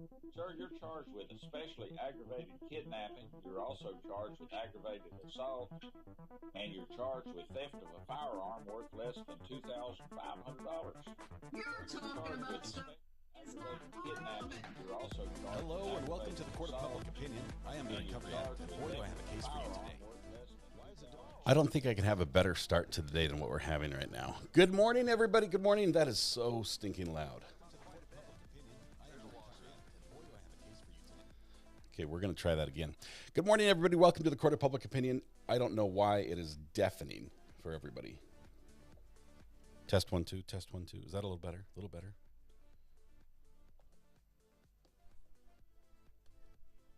Sir, you're charged with especially aggravated kidnapping. You're also charged with aggravated assault, and you're charged with theft of a firearm worth less than $2,500. You're talking about stuff. Aggravated kidnapping. You're also charged. Hello and welcome to the Court of Public Opinion. I am the recovery advocate. Boy, do I have a case for you today. I don't think I can have a better start to the day than what we're having right now. Good morning, everybody. Good morning. That is so stinking loud. Okay, we're going to try that again. Good morning, everybody. Welcome to the Court of Public Opinion. I don't know why it is deafening for everybody. Test 1 2, test 1 2. Is that a little better? A little better?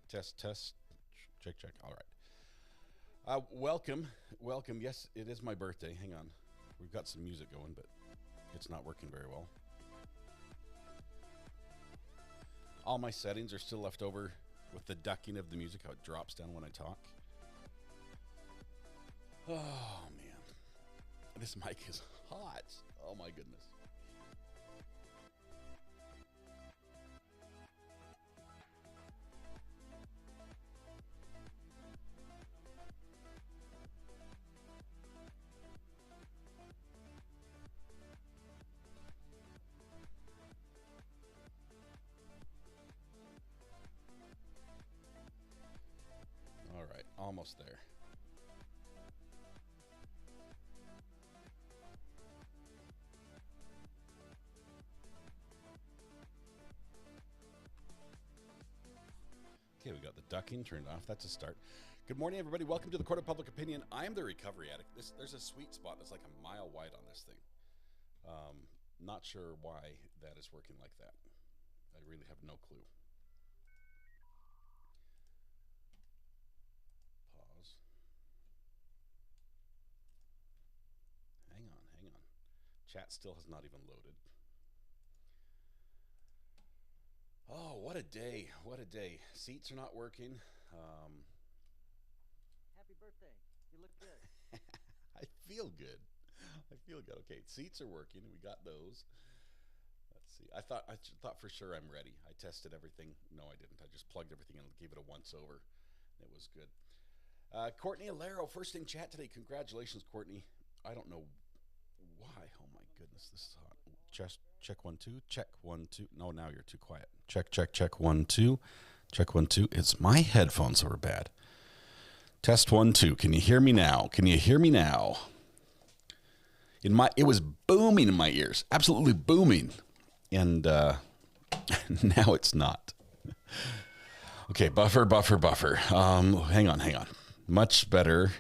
Test, test, check, check. All right. Welcome. Yes, it is my birthday. Hang on. We've got some music going, but it's not working very well. All my settings are still left over with the ducking of the music, how it drops down when I talk. Oh, man. This mic is hot. Oh, my goodness. All right, almost there. Okay, we got the ducking turned off. That's a start. Good morning, everybody. Welcome to the Court of Public Opinion. I am the recovery addict. There's a sweet spot that's like a mile wide on this thing. Not sure why that is working like that. I really have no clue. Pause. Hang on. Chat still has not even loaded. Oh, what a day. What a day. Seats are not working. Happy birthday. You look good. I feel good. Okay, seats are working. We got those. Let's see. I thought for sure I'm ready. I tested everything. No, I didn't. I just plugged everything in and gave it a once over. It was good. Courtney Alero, first in chat today. Congratulations, Courtney. I don't know why. Oh my goodness, this is hot. Check 1 2. Check 1 2. No, now you're too quiet. Check 1 2. Check 1 2. It's my headphones that were bad. Test 1 2. Can you hear me now? It was booming in my ears, absolutely booming, and now it's not. Okay, buffer. Hang on. Much better.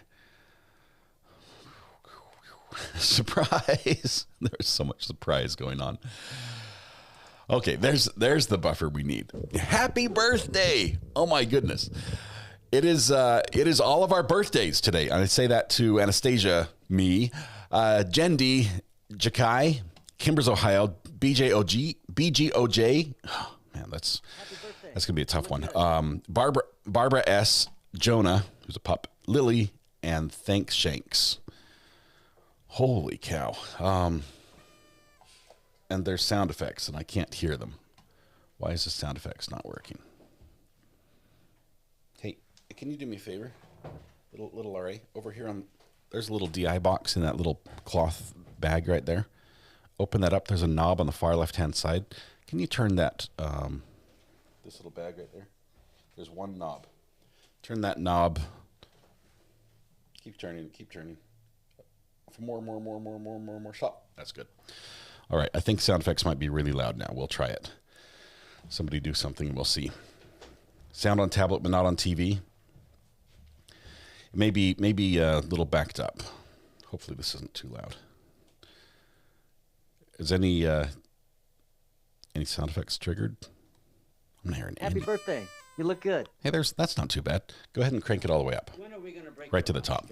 Surprise! There's so much surprise going on. Okay, there's the buffer we need. Happy birthday! Oh my goodness. It is all of our birthdays today. I say that to Anastasia, me, Jen D, Jakai, Kimbers, Ohio, BGOJ. Oh, man, that's gonna be a tough one. Barbara S, Jonah, who's a pup, Lily, and Thanks Shanks. Holy cow. And there's sound effects, and I can't hear them. Why is the sound effects not working? Hey, can you do me a favor? Little RA, over here there's a little DI box in that little cloth bag right there. Open that up. There's a knob on the far left-hand side. Can you turn that, this little bag right there? There's one knob. Turn that knob. Keep turning. For more. Stop. That's good. All right. I think sound effects might be really loud now. We'll try it. Somebody do something and we'll see. Sound on tablet, but not on TV. Maybe a little backed up. Hopefully this isn't too loud. Is any sound effects triggered? I'm not hearing Happy birthday. You look good. Hey, that's not too bad. Go ahead and crank it all the way up. When are we going to break right to the top?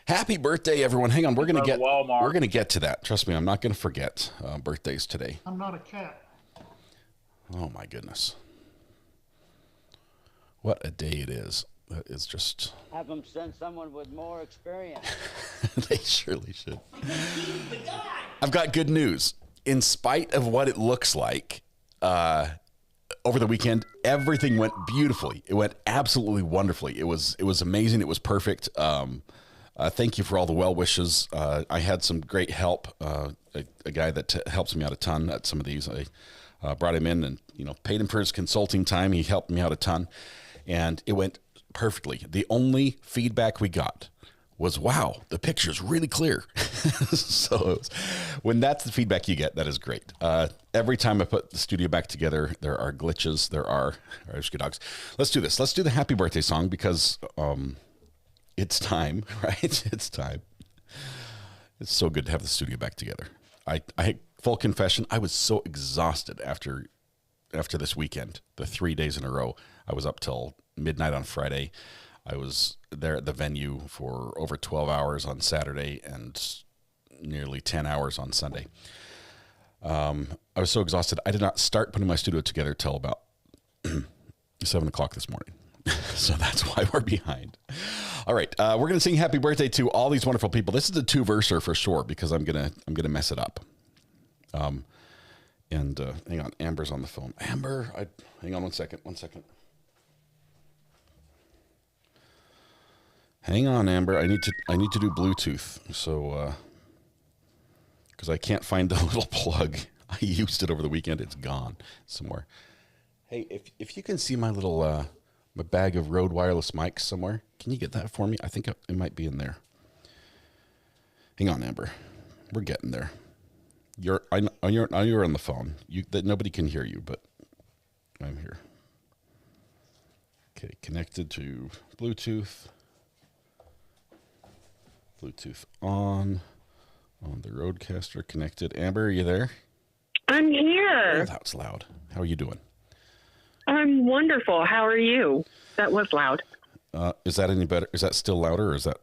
Happy birthday, everyone. Hang on. We're going to get to that. Trust me, I'm not going to forget birthdays today. I'm not a cat. Oh, my goodness. What a day it is. That is just... Have them send someone with more experience. They surely should. I've got good news. In spite of what it looks like, over the weekend, everything went beautifully. It went absolutely wonderfully. It was amazing. It was perfect. Thank you for all the well wishes. I had some great help. A guy that helps me out a ton at some of these. I brought him in and paid him for his consulting time. He helped me out a ton, and it went perfectly. The only feedback we got was, wow, the picture's really clear. So when that's the feedback you get, that is great. Every time I put the studio back together, there are glitches. There's good dogs. Let's do this. Let's do the happy birthday song because it's time, right? It's time. It's so good to have the studio back together. I full confession, I was so exhausted after this weekend, the 3 days in a row. I was up till midnight on Friday. I was there at the venue for over 12 hours on Saturday and nearly 10 hours on Sunday. I was so exhausted. I did not start putting my studio together till about 7 o'clock this morning. So that's why we're behind. All right. We're going to sing happy birthday to all these wonderful people. This is a 2-verser for sure because I'm going to mess it up. Hang on. Amber's on the phone. Amber, hang on one second. Hang on, Amber. I need to do Bluetooth. So, because I can't find the little plug. I used it over the weekend. It's gone somewhere. Hey, if you can see my little my bag of Rode wireless mics somewhere, can you get that for me? I think it might be in there. Hang on, Amber. We're getting there. You're on the phone. That nobody can hear you, but I'm here. Okay, connected to Bluetooth. Bluetooth on the Rodecaster connected. Amber, are you there? I'm here. Oh, that's loud. How are you doing? I'm wonderful. How are you? That was loud. Is that any better? Is that still louder or is that?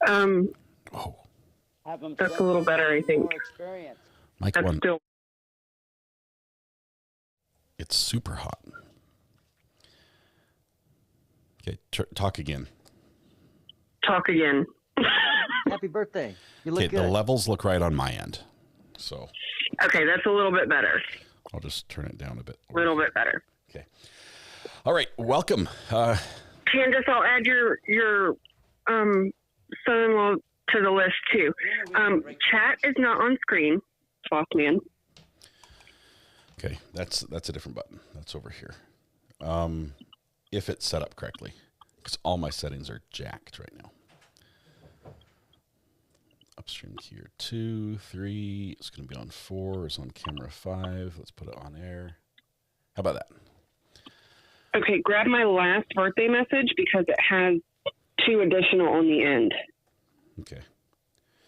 Oh. That's a little better, I think. Mike That's one. still. It's super hot. Okay, talk again. Talk again. Happy birthday. You look Okay, good. the levels look right on my end. So. Okay, that's a little bit better. I'll just turn it down a bit. A little bit better. Okay. All right. Welcome. Candace, I'll add your son-in-law to the list too. Chat is not on screen. Slothman. Okay, that's a different button. That's over here. If it's set up correctly, because all my settings are jacked right now. Upstream here 2, 3. It's going to be on 4. It's on camera 5. Let's put it on air. How about that? Okay, grab my last birthday message because it has 2 additional on the end. Okay.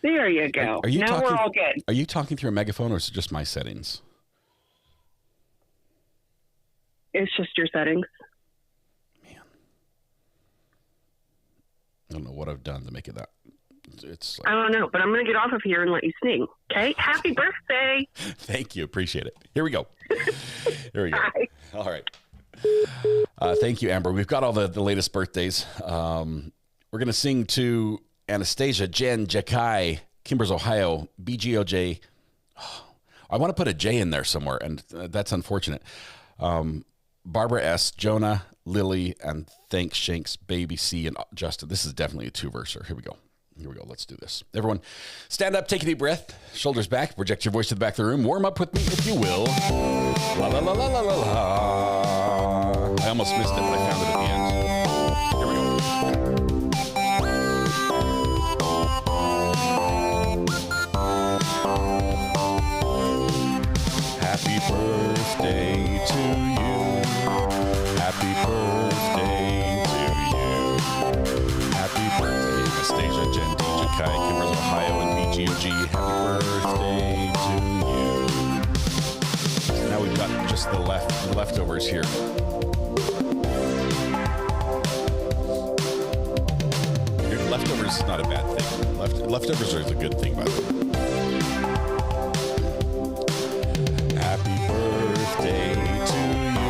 There you go. Are you now talking, we're all good. Are you talking through a megaphone or is it just my settings? It's just your settings. Man. I don't know what I've done to make it that. It's like, I don't know, but I'm going to get off of here and let you sing. Okay? Happy birthday. Thank you. Appreciate it. Here we go. Here we go. Bye. All right. Thank you, Amber. We've got all the latest birthdays. We're going to sing to Anastasia, Jen, Jakai, Kimbers, Ohio, BGOJ. I want to put a J in there somewhere, and that's unfortunate. Barbara S., Jonah, Lily, and Thanks Shanks, Baby C, and Justin. This is definitely a 2-verser. Here we go. Let's do this. Everyone, stand up, take a deep breath, shoulders back, project your voice to the back of the room. Warm up with me, if you will. La la la la la la la. I almost missed it, but I found it at the end. Here we go. Happy birthday to you. Happy birthday to you. Happy birthday, Anastasia, Jen, DJ Kai, Kimbers, Ohio, and BGOG. Happy birthday to you. Now we've got just the leftovers here. Leftovers is not a bad thing. Leftovers are a good thing, by the way. Happy birthday to you.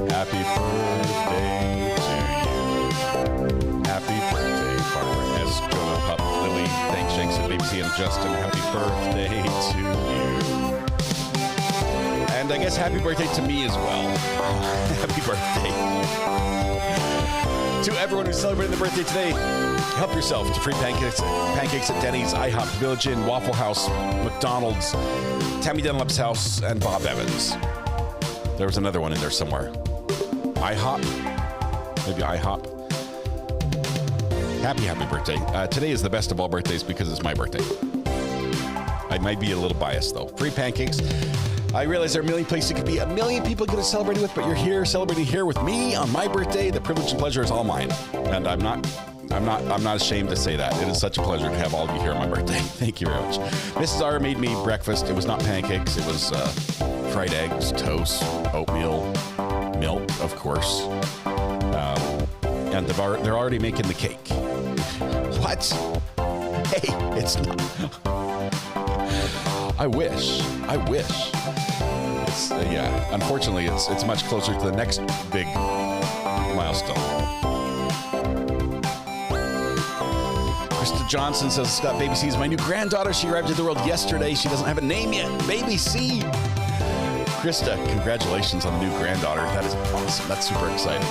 Happy birthday to you. Happy birthday, Barbara S., Jonah, Pup, Lily, Thanks, Shanks, and Baby C, and Justin. Happy birthday to you. And I guess happy birthday to me as well. Happy birthday. To everyone who's celebrating their birthday today, help yourself to free pancakes at Denny's, IHOP, Village Inn, Waffle House, McDonald's, Tammy Dunlap's house, and Bob Evans. There was another one in there somewhere. IHOP? Maybe IHOP. Happy birthday. Today is the best of all birthdays because it's my birthday. I might be a little biased, though. Free pancakes. I realize there are a million places it could be a million people going to celebrate with, but you're here celebrating here with me on my birthday. The privilege and pleasure is all mine, and I'm not ashamed to say that. It is such a pleasure to have all of you here on my birthday. Thank you very much. Mrs. R made me breakfast. It was not pancakes. It was fried eggs, toast, oatmeal, milk, of course, and they're already making the cake. What? Hey, it's not. I wish. It's yeah. Unfortunately, it's much closer to the next big milestone. Krista Johnson says, Scott, Baby C is my new granddaughter. She arrived at the world yesterday. She doesn't have a name yet. Baby C. Krista, congratulations on the new granddaughter. That is awesome. That's super exciting.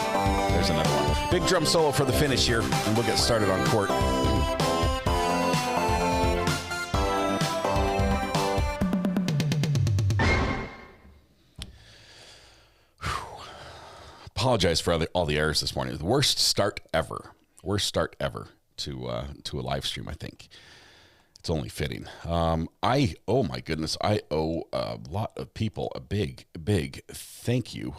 There's another one. Big drum solo for the finish here, and we'll get started on court. Apologize for all the errors this morning. The worst start ever to a live stream. I think it's only fitting. Oh my goodness, I owe a lot of people a big thank you.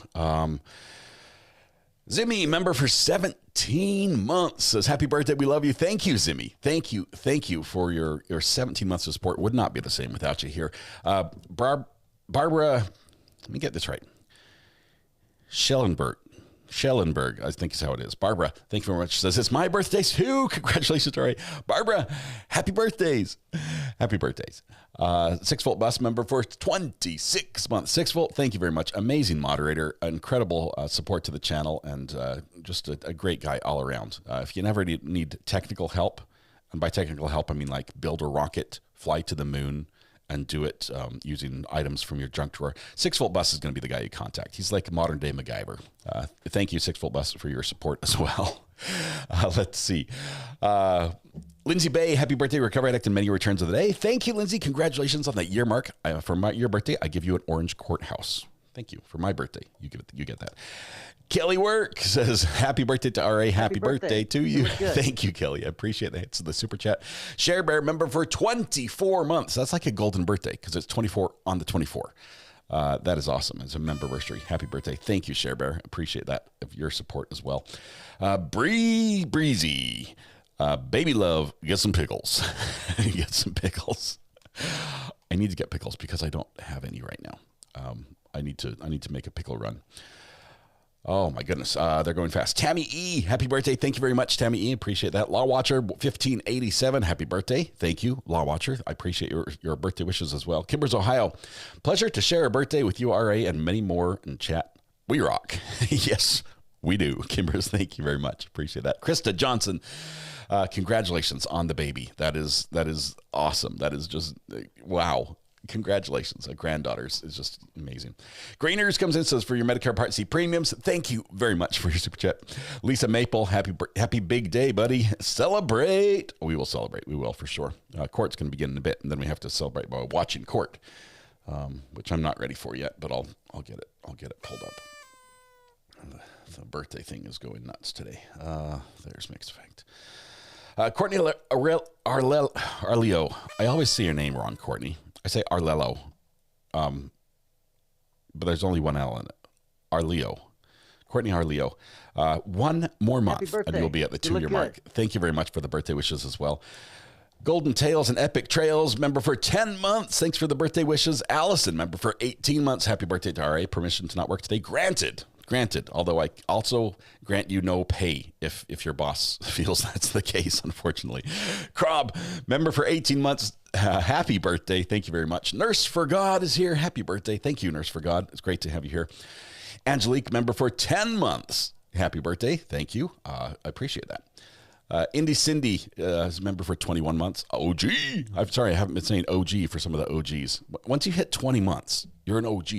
Zimmy, member for 17 months, says happy birthday. We love you. Thank you, Zimmy. Thank you for your 17 months of support. Would not be the same without you here. Barbara, let me get this right. Schellenberg, I think is how it is. Barbara, thank you very much. Says, it's my birthday too. Congratulations, Tori. Barbara, happy birthdays. Happy birthdays. 6-volt bus member for 26 months. 6-volt, thank you very much. Amazing moderator, incredible support to the channel, and just a great guy all around. If you never need technical help, and by technical help, I mean like build a rocket, fly to the moon, and do it using items from your junk drawer, 6-volt bus is going to be the guy you contact. He's like a modern day MacGyver. Thank you, 6-volt bus, for your support as well. Let's see. Lindsay Bay, happy birthday, recovery addict, and many returns of the day. Thank you, Lindsay. Congratulations on that year mark. For your birthday, I give you an orange courthouse. Thank you. For my birthday, you get that. Kelly Work says, happy birthday to RA. Happy birthday to you. Thank you, Kelly. I appreciate that. It's the super chat. Share Bear, member for 24 months. That's like a golden birthday because it's 24 on the 24. That is awesome. It's a memberversary. Happy birthday. Thank you, Share Bear. Appreciate that of your support as well. Breezy. Baby love, get some pickles. Get some pickles. I need to get pickles because I don't have any right now. I need to make a pickle run. Oh my goodness, they're going fast. Tammy E, happy birthday. Thank you very much, Tammy E. Appreciate that. Law Watcher 1587, happy birthday. Thank you, Law Watcher. I appreciate your birthday wishes as well. Kimbers, Ohio, pleasure to share a birthday with you, RA, and many more in chat. We rock. Yes, we do. Kimbers, thank you very much. Appreciate that. Krista Johnson, congratulations on the baby. That is awesome. That is just, wow. Congratulations. A granddaughter's is just amazing. Grainers comes in, says, for your Medicare Part C premiums, thank you very much for your super chat. Lisa Maple, happy big day, buddy. Celebrate. We will celebrate. We will for sure. Court's going to begin in a bit, and then we have to celebrate by watching court, which I'm not ready for yet, but I'll get it. I'll get it pulled up. The birthday thing is going nuts today. There's mixed effect. Courtney Arleo. I always say your name wrong, Courtney. I say Arlelo, but there's only one L in it. Arleo. Courtney Arleo. One more month, and you'll be at the 2-year mark. Thank you very much for the birthday wishes as well. Golden Tales and Epic Trails, member for 10 months. Thanks for the birthday wishes. Allison, member for 18 months. Happy birthday to RA. Permission to not work today. Granted, although I also grant you no pay if your boss feels that's the case, unfortunately. Crob, member for 18 months. Happy birthday. Thank you very much. Nurse for God is here. Happy birthday. Thank you, Nurse for God. It's great to have you here. Angelique, member for 10 months. Happy birthday. Thank you. I appreciate that. Indy Cindy is a member for 21 months. OG. I'm sorry, I haven't been saying OG for some of the OGs. Once you hit 20 months, you're an OG.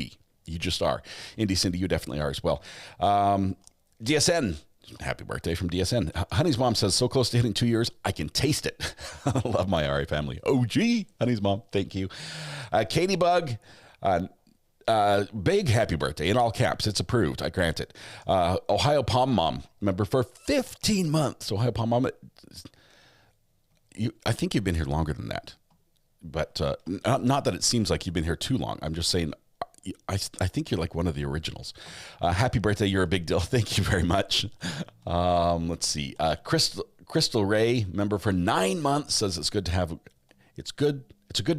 You just are. Indy Cindy, you definitely are as well. DSN. Happy birthday from DSN. Honey's mom says, so close to hitting 2 years, I can taste it. Love my RA family. OG, Honey's mom, thank you. Katie Bug, big happy birthday in all caps. It's approved. I grant it. Ohio Palm Mom, member for 15 months. Ohio Palm Mom, I think you've been here longer than that. But not that it seems like you've been here too long. I'm just saying, I think you're like one of the originals. Happy birthday. You're a big deal. Thank you very much. Let's see. Crystal Ray, member for 9 months, says it's a good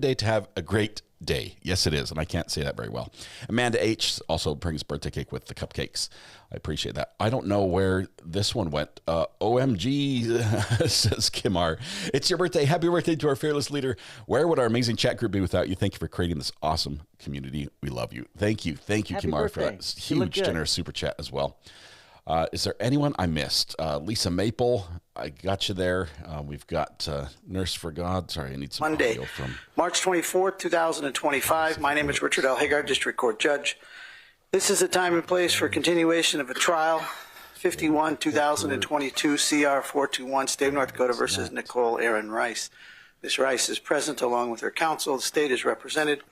day to have a great day. Yes, it is. And I can't say that very well. Amanda H also brings birthday cake with the cupcakes. I appreciate that. I don't know where this one went. OMG, says Kim R. It's your birthday. Happy birthday to our fearless leader. Where would our amazing chat group be without you? Thank you for creating this awesome community. We love you. Thank you. Thank you, Happy Kim R, birthday. for that huge, generous super chat as well. Is there anyone I missed? Lisa Maple, I got you there. We've got Nurse for God. Sorry, I need some Monday, audio from March 24th, 2025. My name is Richard L. Haggard, District Court Judge. This is a time and place for continuation of a trial, 51, 2022, CR 421, State of North Dakota versus Nichole Aaron Rice. Ms. Rice is present along with her counsel. The state is represented,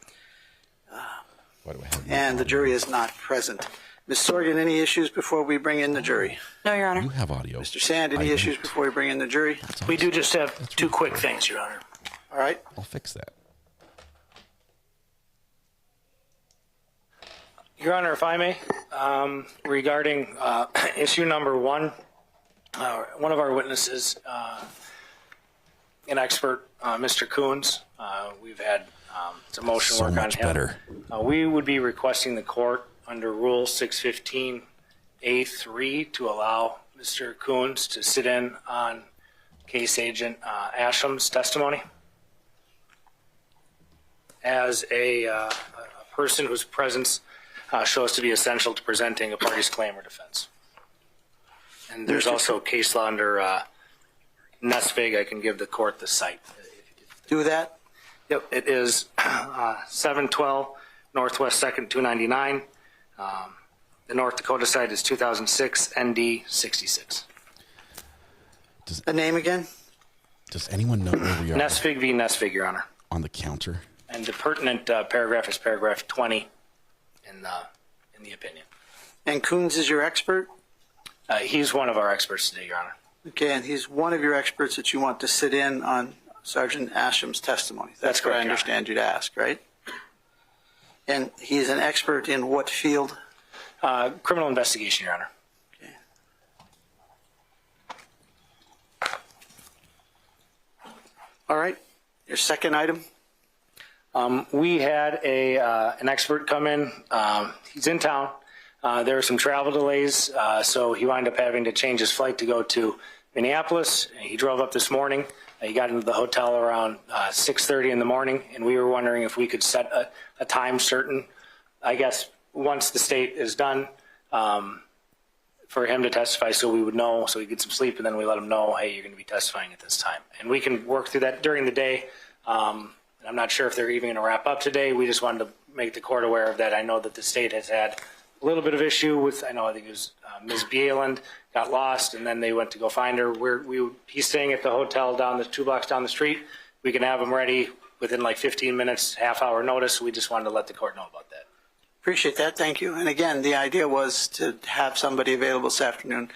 and the jury is not present. Ms. Sorgan, any issues before we bring in the jury? No, Your Honor. You have audio. Mr. Sand, any issues before we bring in the jury? We do just have two quick things, Your Honor. All right. I'll fix that. Your Honor, if I may, regarding issue number one of our witnesses, an expert, Mr. Coons, we've had some motion work on him. Better. We would be requesting the court under Rule 615A3 to allow Mr. Coons to sit in on Case Agent Asham's testimony as a person whose presence shows to be essential to presenting a party's claim or defense. And there's also case law under Nesvig. I can give the court the site. Do that. Yep, it is 712 Northwest 2nd 299. The North Dakota site is 2006 ND 66. The name again? Does anyone know where we are? Nesvig v. Nesvig, Your Honor. On the counter. And the pertinent paragraph is paragraph 20 in the opinion. And Coons is your expert? He's one of our experts today, Your Honor. Okay, and he's one of your experts that you want to sit in on Sergeant Asham's testimony. That's what I understand you to ask, right? And he's an expert in what field? Criminal investigation, Your Honor. Okay. All right. Your second item? We had an expert come in. He's in town. There were some travel delays, so he wound up having to change his flight to go to Minneapolis. He drove up this morning. He got into the hotel around 6:30 in the morning, and we were wondering if we could set a time certain, I guess, once the state is done, for him to testify so we would know, so we get some sleep, and then we let him know, hey, you're going to be testifying at this time. And we can work through that during the day. I'm not sure if they're even going to wrap up today. We just wanted to make the court aware of that. I know that the state has had a little bit of issue with, I think it was Ms. Bieland got lost, and then they went to go find her. He's staying at the hotel 2 blocks down the street. We can have him ready within like 15 minutes, half-hour notice. We just wanted to let the court know about that. Appreciate that. Thank you. And again, the idea was to have somebody available this afternoon.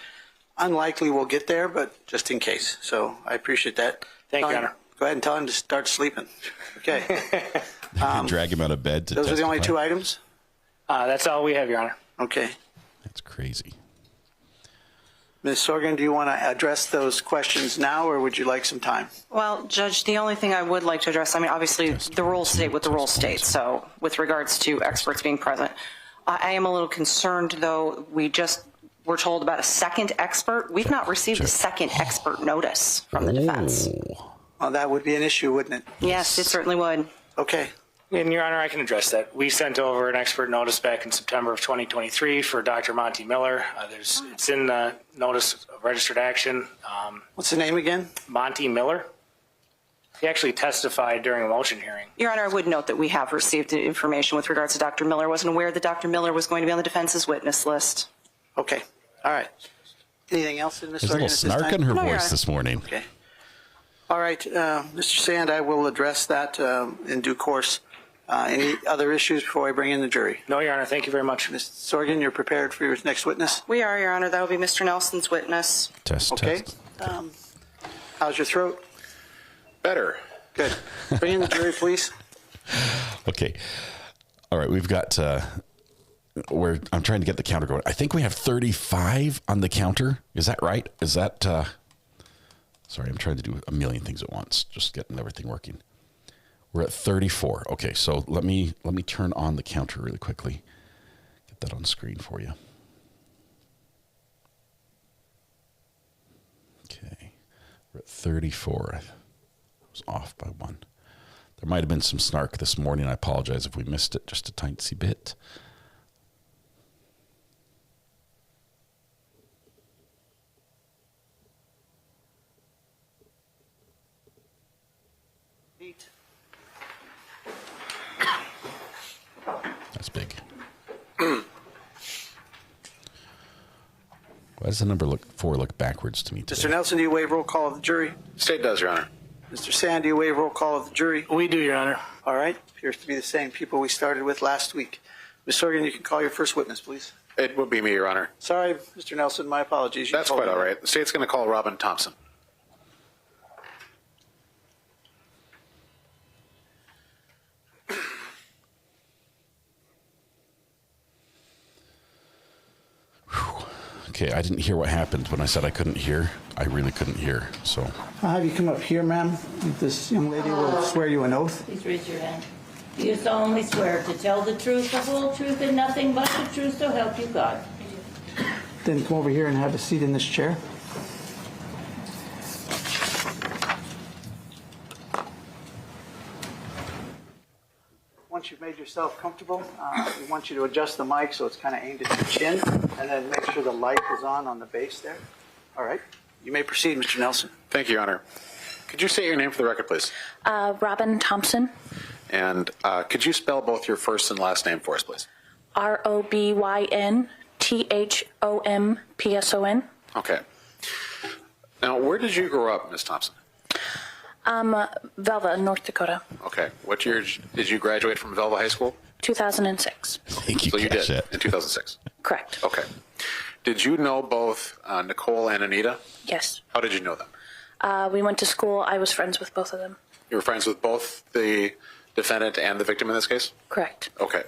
Unlikely we'll get there, but just in case. So I appreciate that. Thank you, Your Honor. Go ahead and tell him to start sleeping. Okay. Drag him out of bed to Those testify. are the only two items? That's all we have, Your Honor. Okay. That's crazy. Ms. Sorgan, do you want to address those questions now, or would you like some time? Well, Judge, the only thing I would like to address, obviously the rules state what the rules state. So with regards to experts being present, I am a little concerned, though. We're told about a second expert. We've not received a second expert notice from the defense. Well, that would be an issue, wouldn't it? Yes, it certainly would. Okay. And Your Honor, I can address that. We sent over an expert notice back in September of 2023 for Dr. Monty Miller. It's in the notice of registered action. What's the name again? Monty Miller. He actually testified during a motion hearing. Your Honor, I would note that we have received information with regards to Dr. Miller. I wasn't aware that Dr. Miller was going to be on the defense's witness list. Okay. All right. Anything else in Ms. There's a little snark in her voice this morning. Okay. All right, Mr. Sand, I will address that in due course. Any other issues before I bring in the jury? No, Your Honor. Thank you very much. Ms. Sorgan, you're prepared for your next witness? We are, Your Honor. That will be Mr. Nelson's witness. Test. Okay. How's your throat? Better. Good. Bring in the jury, please. Okay. All right. We've got, I'm trying to get the counter going. I think we have 35 on the counter. Is that right? Is that, sorry, I'm trying to do a million things at once. Just getting everything working. We're at 34. Okay. So let me turn on the counter really quickly. Get that on screen for you. Okay. We're at 34. I was off by one. There might have been some snark this morning. I apologize if we missed it just a tiny bit. That's big. Why does the number 4 look backwards to me today? Mr. Nelson, do you waive roll call of the jury? State does, Your Honor. Mr. Sand, do you waive roll call of the jury? We do, Your Honor. All right. Appears to be the same people we started with last week. Ms. Sorgan, you can call your first witness, please. It would be me, Your Honor. Sorry, Mr. Nelson, my apologies. You That's told quite me. all right. The state's going to call Robyn Thompson. Okay, I didn't hear what happened when I said I couldn't hear. I really couldn't hear, so. I'll have you come up here, ma'am. This young lady will swear you an oath. Please raise your hand. Do you solemnly swear to tell the truth, the whole truth, and nothing but the truth, so help you God? Then come over here and have a seat in this chair. Once you've made yourself comfortable, we want you to adjust the mic so it's kind of aimed at your chin, and then make sure the light is on the base there. All right. You may proceed, Mr. Nelson. Thank you, Your Honor. Could you state your name for the record, please? Robyn Thompson. And could you spell both your first and last name for us, please? ROBYNTHOMPSON. Okay. Now, where did you grow up, Ms. Thompson? Velva, North Dakota. Okay. What year did you graduate from Velva High School? 2006. Thank you. So you did in 2006? Correct. Okay. Did you know both Nichole and Anita? Yes. How did you know them? We went to school. I was friends with both of them. You were friends with both the defendant and the victim in this case? Correct. Okay.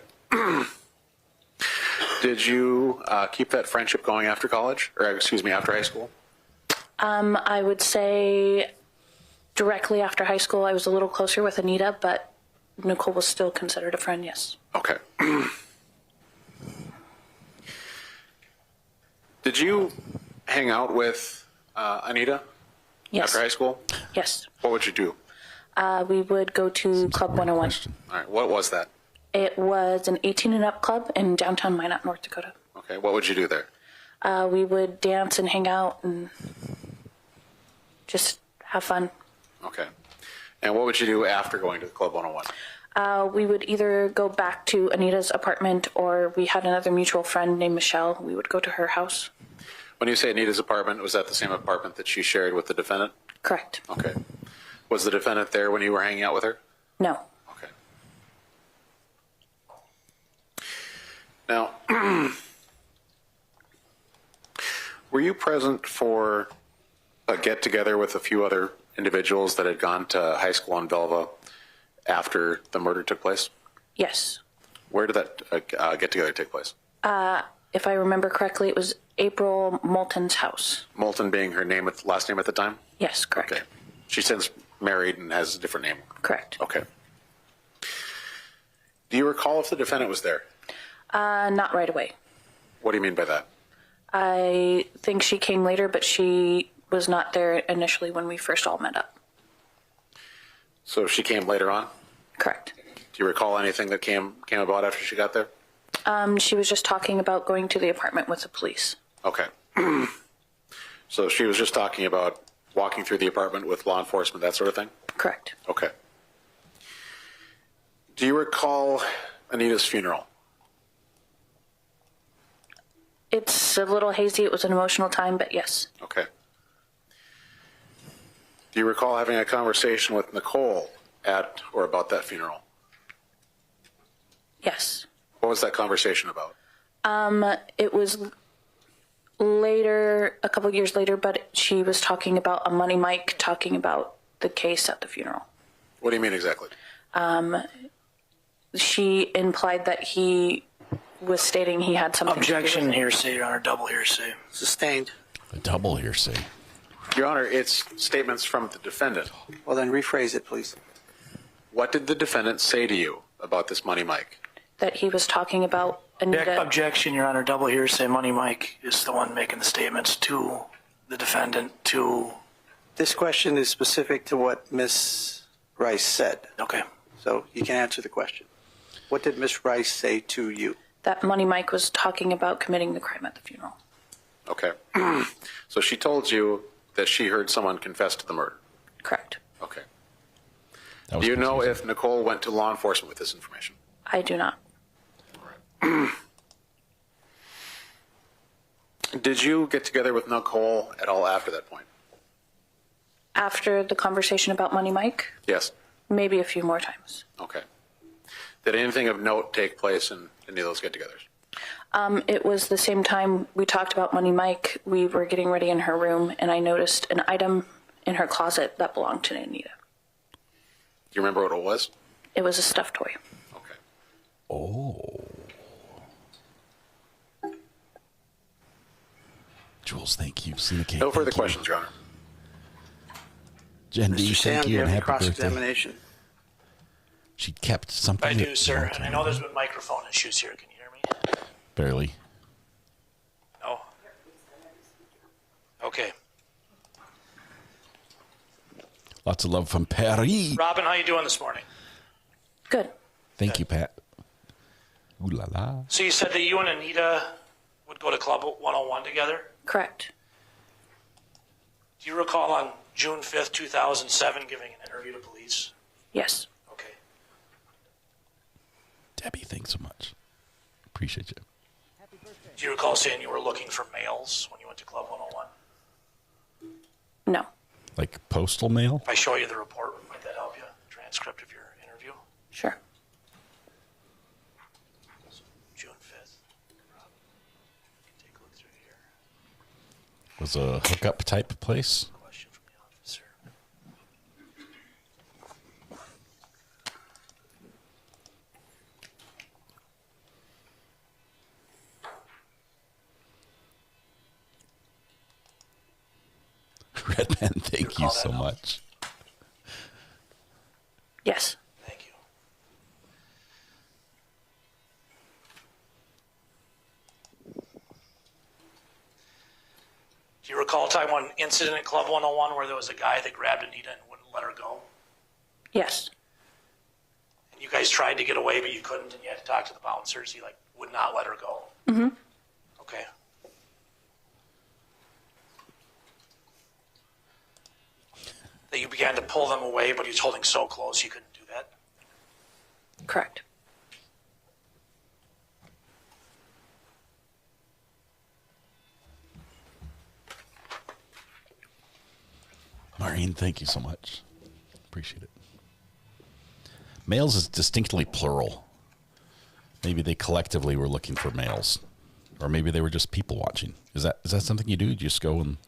Did you keep that friendship going after college, or excuse me, after high school? I would say directly after high school, I was a little closer with Anita, but Nichole was still considered a friend, yes. Okay. Did you hang out with Anita Yes. after high school? Yes. What would you do? We would go to Club 101. All right. What was that? It was an 18 and up club in downtown Minot, North Dakota. Okay. What would you do there? We would dance and hang out and just have fun. Okay. And what would you do after going to the Club 101? We would either go back to Anita's apartment, or we had another mutual friend named Michelle. We would go to her house. When you say Anita's apartment, was that the same apartment that she shared with the defendant? Correct. Okay. Was the defendant there when you were hanging out with her? No. Okay. Now, were you present for a get-together with a few other individuals that had gone to high school in Velva after the murder took place? Yes. Where did that get-together take place? If I remember correctly, it was April Moulton's house. Moulton being her last name at the time? Yes, correct. Okay. She's since married and has a different name? Correct. Okay. Do you recall if the defendant was there? Not right away. What do you mean by that? I think she came later, but she was not there initially when we first all met up. So she came later on? Correct. Do you recall anything that came about after she got there? She was just talking about going to the apartment with the police. Okay. So she was just talking about walking through the apartment with law enforcement, that sort of thing? Correct. Okay. Do you recall Anita's funeral? It's a little hazy. It was an emotional time, but yes. Okay. Do you recall having a conversation with Nichole at or about that funeral? Yes. What was that conversation about? It was later, a couple years later, but she was talking about a money mic, talking about the case at the funeral. What do you mean exactly? She implied that he was stating he had something. Objection, hearsay, Your Honor, double hearsay. Sustained. A double hearsay. Your Honor, it's statements from the defendant. Well, then rephrase it, please. What did the defendant say to you about this money mic? That he was talking about Anita. Objection, Your Honor, double hearsay. Money Mike is the one making the statements to the defendant to... This question is specific to what Ms. Rice said. Okay. So you can answer the question. What did Ms. Rice say to you? That money Mike was talking about committing the crime at the funeral. Okay. So she told you that she heard someone confess to the murder? Correct. Okay. Do you know if Nichole went to law enforcement with this information? I do not. Did you get together with Nichole at all after that point? After the conversation about money Mike? Yes. Maybe a few more times. Okay. Did anything of note take place in any of those get-togethers? It was the same time we talked about money Mike. We were getting ready in her room, and I noticed an item in her closet that belonged to Anita. Do you remember what it was? It was a stuffed toy. Okay. Oh. Jules, thank you. Syndicate, no further questions, Your Honor. Jen D, Mr. Sam, thank do you you and have any happy birthday. cross-examination? She kept something. I do, sir. I know there's been microphone issues here. Can you hear me? Barely. No? Okay. Lots of love from Paris. Robyn, how you doing this morning? Good. Thank you, Pat. Ooh la la. So you said that you and Anita would go to Club 101 together? Correct. Do you recall on June 5th, 2007, giving an interview to police? Yes. Okay. Debbie, thanks so much. Appreciate you. Do you recall saying you were looking for males when you went to Club 101? No. Like postal mail? If I show you the report, might that help you? Transcript of your interview? Sure. June 5th. Take a look through here. Was a hookup type place? Question from the officer. Redman, thank you so much. Yes. Thank you. Do you recall a time one incident at Club 101 where there was a guy that grabbed Anita and wouldn't let her go? Yes. And you guys tried to get away, but you couldn't, and you had to talk to the bouncers. He would not let her go. Mm-hmm. Okay. That you began to pull them away, but he was holding so close you couldn't do that. Correct. Maureen, thank you so much. Appreciate it. Males is distinctly plural. Maybe they collectively were looking for males. Or maybe they were just people watching. Is that something you do? Do you just go and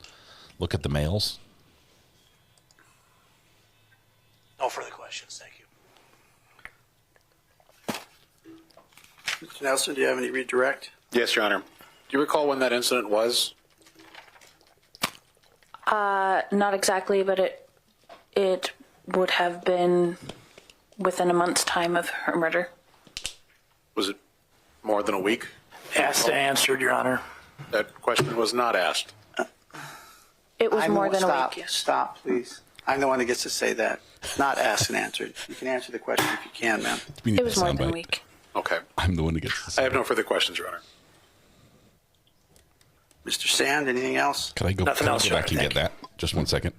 look at the males? No further questions. Thank you. Mr. Nelson, do you have any redirect? Yes, Your Honor. Do you recall when that incident was? Not exactly, but it would have been within a month's time of her murder. Was it more than a week? Asked and answered, Your Honor. That question was not asked. It was more than a week, yes. Stop, please. I'm the one that gets to say that. Not asked and answered. You can answer the question if you can, ma'am. It was more than a week. Okay. I'm the one that gets to say I have no further questions, Your Honor. Mr. Sand, anything else? Can I go, Nothing else, go back Your and Honor. get that? Just 1 second.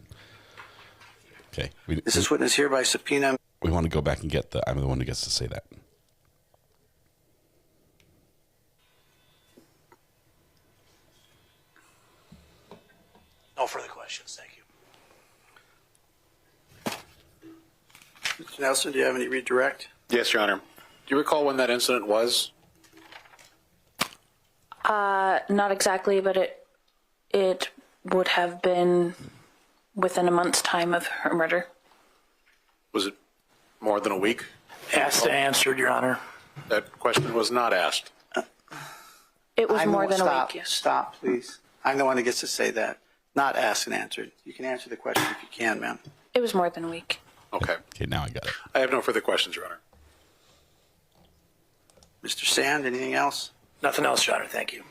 Okay. Is this witness here by subpoena? We want to go back and get I'm the one who gets to say that. No further questions. Thank you. Mr. Nelson, do you have any redirect? Yes, Your Honor. Do you recall when that incident was? Not exactly, but it would have been within a month's time of her murder. Was it more than a week? Asked and answered, Your Honor. That question was not asked. It was more than a week, yes. Stop, please. I'm the one that gets to say that. Not asked and answered. You can answer the question if you can, ma'am. It was more than a week. Okay. Okay, now I got it. I have no further questions, Your Honor. Mr. Sand, anything else? Nothing else, Your Honor. Thank you.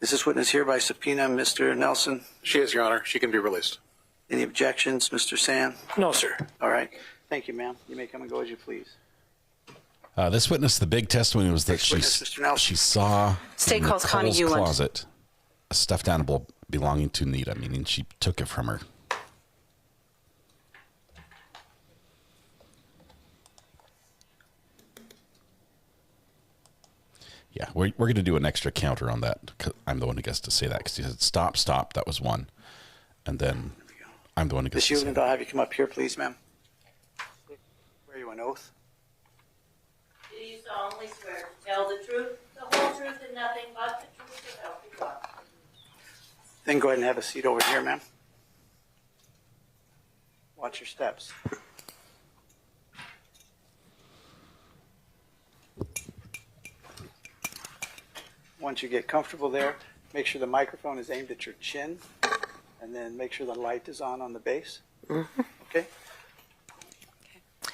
Is this witness here by subpoena, Mr. Nelson? She is, Your Honor. She can be released. Any objections, Mr. Sand? No, sir. All right. Thank you, ma'am. You may come and go as you please. This witness, the big testimony was that Next witness, Mr. Nelson. she saw State in calls Connie Nichole's Uland. closet a stuffed animal belonging to Anita, meaning she took it from her. Yeah, we're going to do an extra counter on that. 'Cause I'm the one who gets to say that because he said, stop, stop. That was one. And then I'm the one who gets Ms. to say Uland, I'll have you come up here, please, ma'am. Where are you on oath? Do you solemnly swear to tell the truth, the whole truth, and nothing but the truth to help you God? Then go ahead and have a seat over here, ma'am. Watch your steps. Once you get comfortable there, make sure the microphone is aimed at your chin, and then make sure the light is on the base. Mm-hmm. Okay?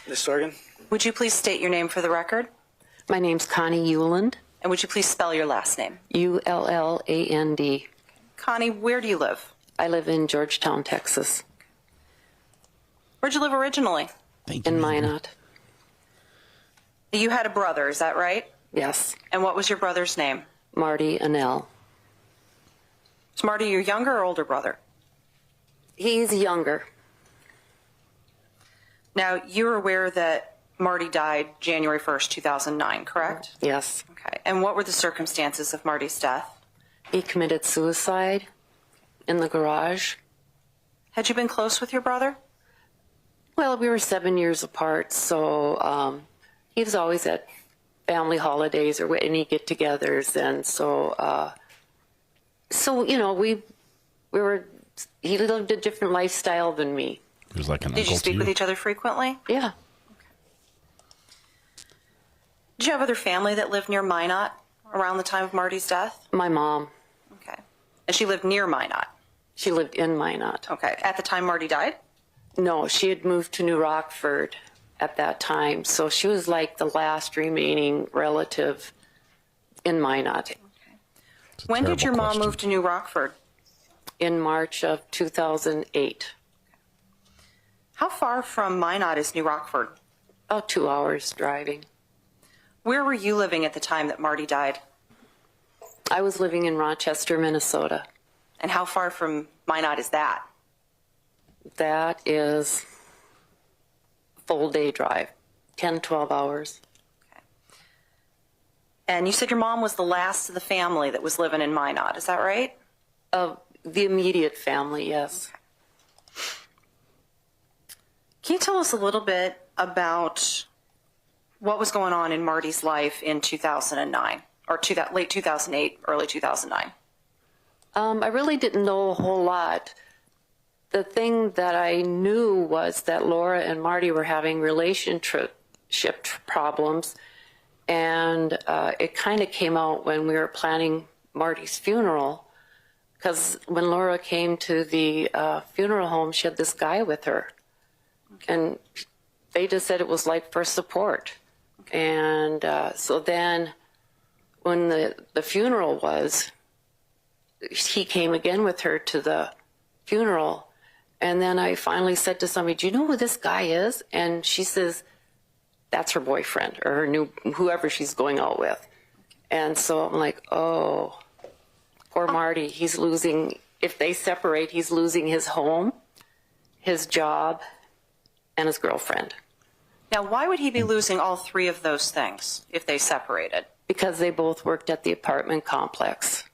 Ms. Sorgan? Would you please state your name for the record? My name's Connie Uland, And would you please spell your last name? Ulland. Connie, where do you live? I live in Georgetown, Texas, Where'd you live originally? in Minot. You had a brother, is that right? Yes, And what was your brother's name? Marty Annell. Is Marty your younger or older brother? He's younger. Now, you're aware that Marty died January 1st, 2009, correct? Yes. Okay. And what were the circumstances of Marty's death? He committed suicide in the garage. Had you been close with your brother? Well, we were 7 years apart, so he was always at family holidays or any get-togethers, and so you know, we were. He lived a different lifestyle than me. He was like an Did uncle you speak to with each other frequently? Yeah. Did you have other family that lived near Minot around the time of Marty's death? My mom. Okay. And she lived near Minot? She lived in Minot. Okay. At the time Marty died? No, she had moved to New Rockford at that time, so she was like the last remaining relative in Minot. When did your mom move to New Rockford? In March of 2008. How far from Minot is New Rockford? About 2 hours driving. Where were you living at the time that Marty died? I was living in Rochester, Minnesota. And how far from Minot is that? That is full day drive, 10, 12 hours. And you said your mom was the last of the family that was living in Minot, is that right? Of the immediate family, yes. Can you tell us a little bit about what was going on in Marty's life in 2009, or late 2008, early 2009? I really didn't know a whole lot. The thing that I knew was that Laura and Marty were having relationship problems, and it kind of came out when we were planning Marty's funeral, because when Laura came to the funeral home, she had this guy with her, and they just said it was like for support. And so then when the funeral was, he came again with her to the funeral. And then I finally said to somebody, do you know who this guy is? And she says, that's her boyfriend or her new, whoever she's going out with. And so I'm like, oh, poor Marty, he's losing if they separate, he's losing his home, his job, and his girlfriend. Now, why would he be losing all three of those things if they separated? Because they both worked at the apartment complex.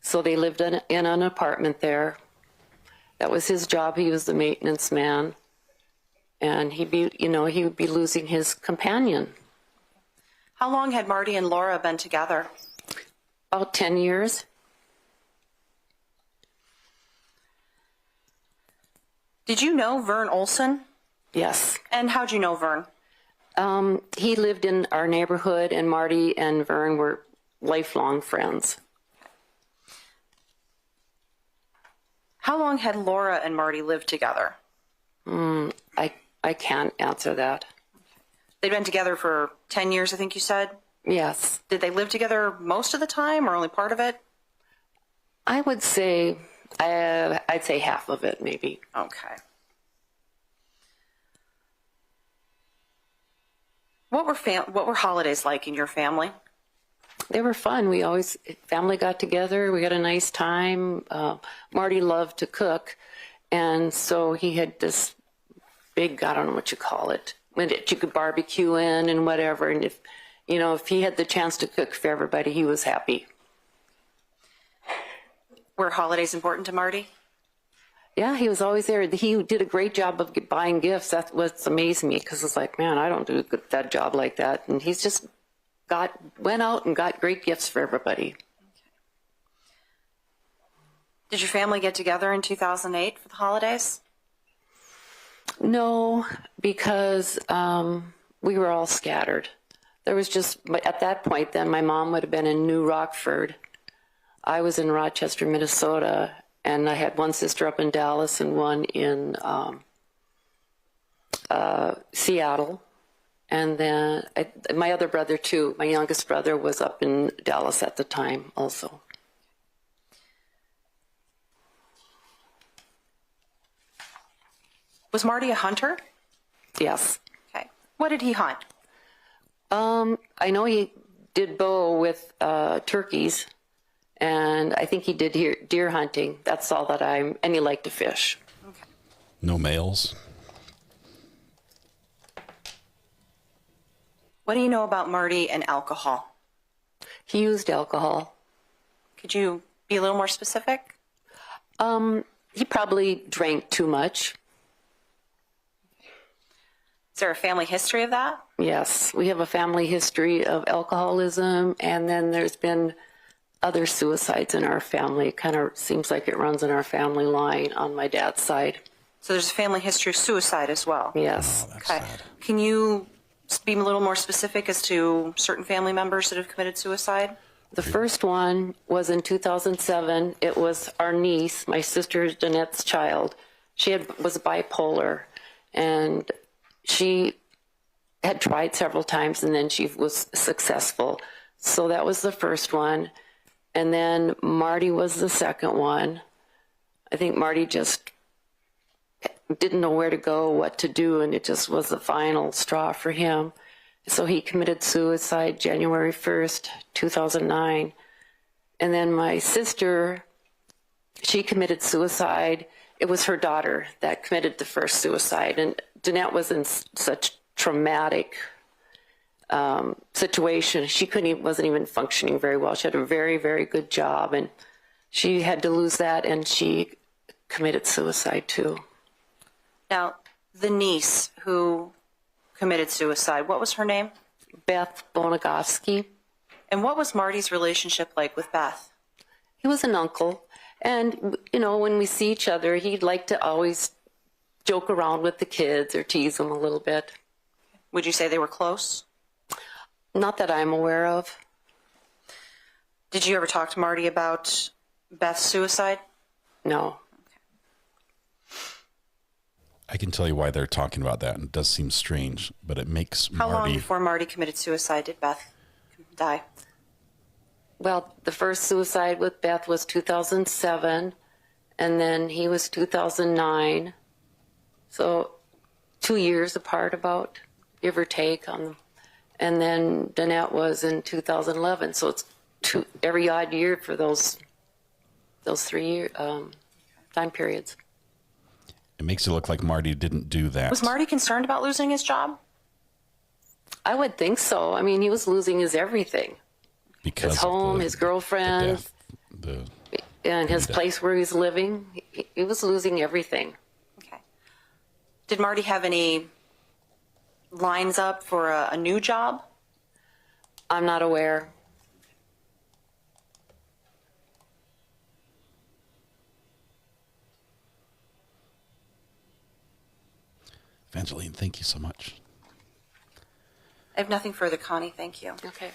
So they lived in an apartment there. That was his job. He was the maintenance man. And he would be losing his companion. How long had Marty and Laura been together? About 10 years. Did you know Vern Olson? Yes. And how'd you know Vern? He lived in our neighborhood, and Marty and Vern were lifelong friends. How long had Laura and Marty lived together? I can't answer that. They'd been together for 10 years, I think you said? Yes. Did they live together most of the time or only part of it? I would say, I'd say half of it, maybe. Okay. What were holidays like in your family? They were fun. Family got together. We had a nice time. Marty loved to cook. And so he had this big, I don't know what you call it, that you could barbecue in and whatever. And if he had the chance to cook for everybody, he was happy. Were holidays important to Marty? Yeah, he was always there. He did a great job of buying gifts. That's what's amazed me, because it's like, man, I don't do that job like that. And he's just went out and got great gifts for everybody. Did your family get together in 2008 for the holidays? No, because we were all scattered. There was just, at that point then, my mom would have been in New Rockford. I was in Rochester, Minnesota, and I had one sister up in Dallas and one in Seattle. And then my other brother, too, my youngest brother, was up in Dallas at the time also. Was Marty a hunter? Yes. Okay. What did he hunt? I know he did bow with turkeys, and I think he did deer hunting. That's all that and he liked to fish. Okay. No males. What do you know about Marty and alcohol? He used alcohol. Could you be a little more specific? He probably drank too much. Is there a family history of that? Yes, we have a family history of alcoholism, and then there's been other suicides in our family. It kind of seems like it runs in our family line on my dad's side. So there's a family history of suicide as well? Yes. Oh, okay. Sad. Can you be a little more specific as to certain family members that have committed suicide? The first one was in 2007. It was our niece, my sister Danette's child. She was bipolar, and she had tried several times, and then she was successful. So that was the first one. And then Marty was the second one. I think Marty just didn't know where to go, what to do, and it just was the final straw for him. So he committed suicide January 1st, 2009. And then my sister, she committed suicide. It was her daughter that committed the first suicide. And Danette was in such traumatic situation. She wasn't even functioning very well. She had a very, very good job, and she had to lose that, and she committed suicide too. Now, the niece who committed suicide, what was her name? Beth Bonagowski. And what was Marty's relationship like with Beth? He was an uncle, and when we see each other, he'd like to always joke around with the kids or tease them a little bit. Would you say they were close? Not that I'm aware of. Did you ever talk to Marty about Beth's suicide? No. I can tell you why they're talking about that, and it does seem strange, but it makes How long before Marty committed suicide did Beth die? Well, the first suicide with Beth was 2007, and then he was 2009. So 2 years apart, about, give or take. And then Danette was in 2011. So it's every odd year for those those 3 time periods. It makes it look like Marty didn't do that. Was Marty concerned about losing his job? I would think so. I mean, he was losing his everything. Because his home, his girlfriend, and his place where he's living. He was losing everything. Okay. Did Marty have any lines up for a new job? I'm not aware. Evangeline, thank you so much. I have nothing further, Connie. Thank you. Okay.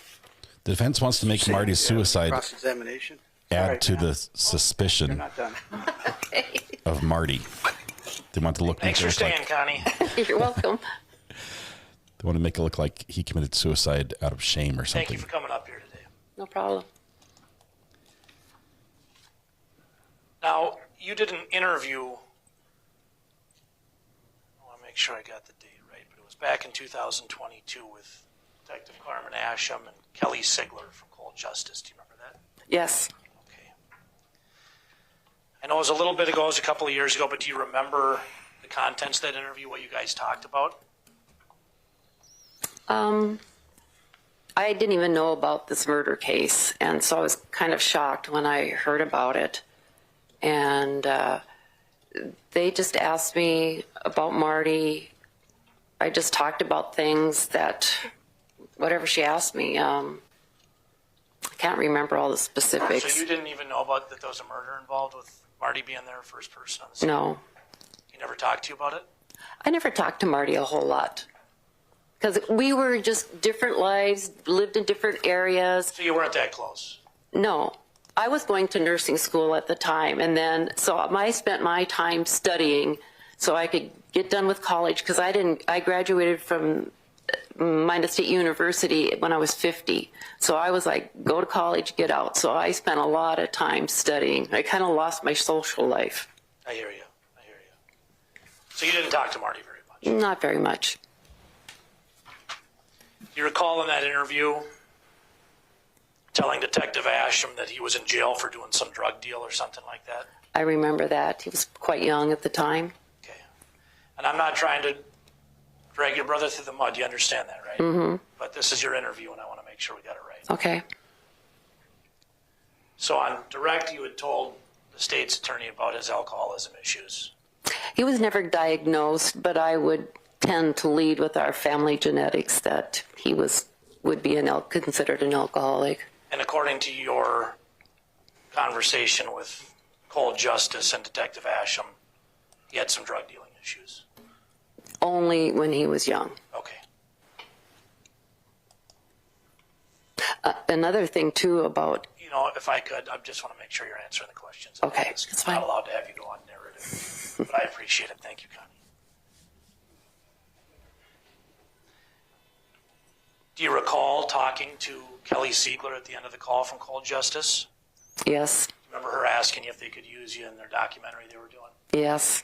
The defense wants to make Marty's suicide Cross-examination. add to the suspicion You're not done. of Marty. They want to look. Thanks for staying, Connie. You're welcome. They want to make it look like he committed suicide out of shame or something. Thank you for coming up here today. No problem. Now, you did an interview. I want to make sure I got the date right, but it was back in 2022 with Detective Carmen Asham and Kelly Sigler from Cold Justice. Do you remember that? Yes. Okay. I know it was a little bit ago, it was a couple of years ago, but do you remember the contents of that interview, what you guys talked about? I didn't even know about this murder case, and so I was kind of shocked when I heard about it. And they just asked me about Marty. I just talked about things that, whatever she asked me, I can't remember all the specifics. So you didn't even know about that there was a murder involved with Marty being there first person on the scene? No. He never talked to you about it? I never talked to Marty a whole lot. Because we were just different lives, lived in different areas. So you weren't that close? No. I was going to nursing school at the time, and then so I spent my time studying so I could get done with college, because I graduated from Minot State University when I was 50. So I was like, go to college, get out. So I spent a lot of time studying. I kind of lost my social life. I hear you. So you didn't talk to Marty very much? Not very much. Do you recall in that interview telling Detective Asham that he was in jail for doing some drug deal or something like that? I remember that. He was quite young at the time. Okay. And I'm not trying to drag your brother through the mud. You understand that, right? Mm-hmm. But this is your interview, and I want to make sure we got it right. Okay. So on direct, you had told the state's attorney about his alcoholism issues. He was never diagnosed, but I would tend to lead with our family genetics that he would be considered an alcoholic. And according to your conversation with Cold Justice and Detective Asham, he had some drug dealing issues. Only when he was young. Okay. Another thing, too, about... You know, if I could, I just want to make sure you're answering the questions. Okay, it's fine. I'm not allowed to have you go on narrative, but I appreciate it. Thank you, Connie. Do you recall talking to Kelly Sigler at the end of the call from Cold Justice? Yes. Remember her asking you if they could use you in their documentary they were doing? Yes.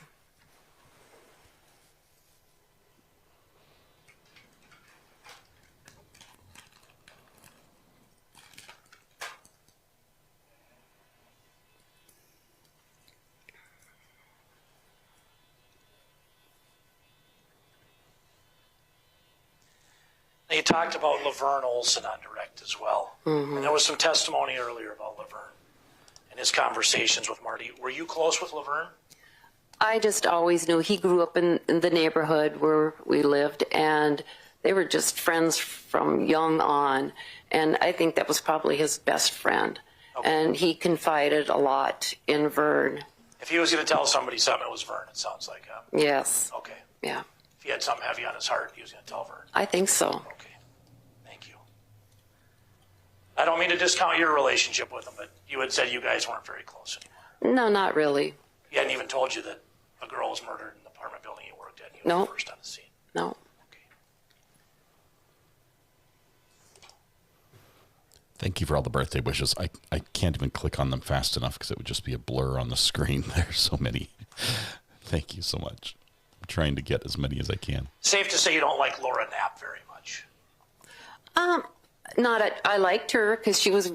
You talked about Laverne Olson on direct as well. Mm-hmm. And there was some testimony earlier about Laverne and his conversations with Marty. Were you close with Laverne? I just always knew he grew up in the neighborhood where we lived, and they were just friends from young on. And I think that was probably his best friend. Okay. And he confided a lot in Vern. If he was going to tell somebody something, it was Vern, it sounds like. Yes. Okay. Yeah. If he had something heavy on his heart, he was going to tell Vern. I think so. Okay. Thank you. I don't mean to discount your relationship with him, but you had said you guys weren't very close anymore. No, not really. He hadn't even told you that a girl was murdered in the apartment building you worked at. You were the first on the scene. No. Thank you for all the birthday wishes. I can't even click on them fast enough because it would just be a blur on the screen. There's so many. Thank you so much. I'm trying to get as many as I can. Safe to say you don't like Laura Knapp very much. I liked her because she was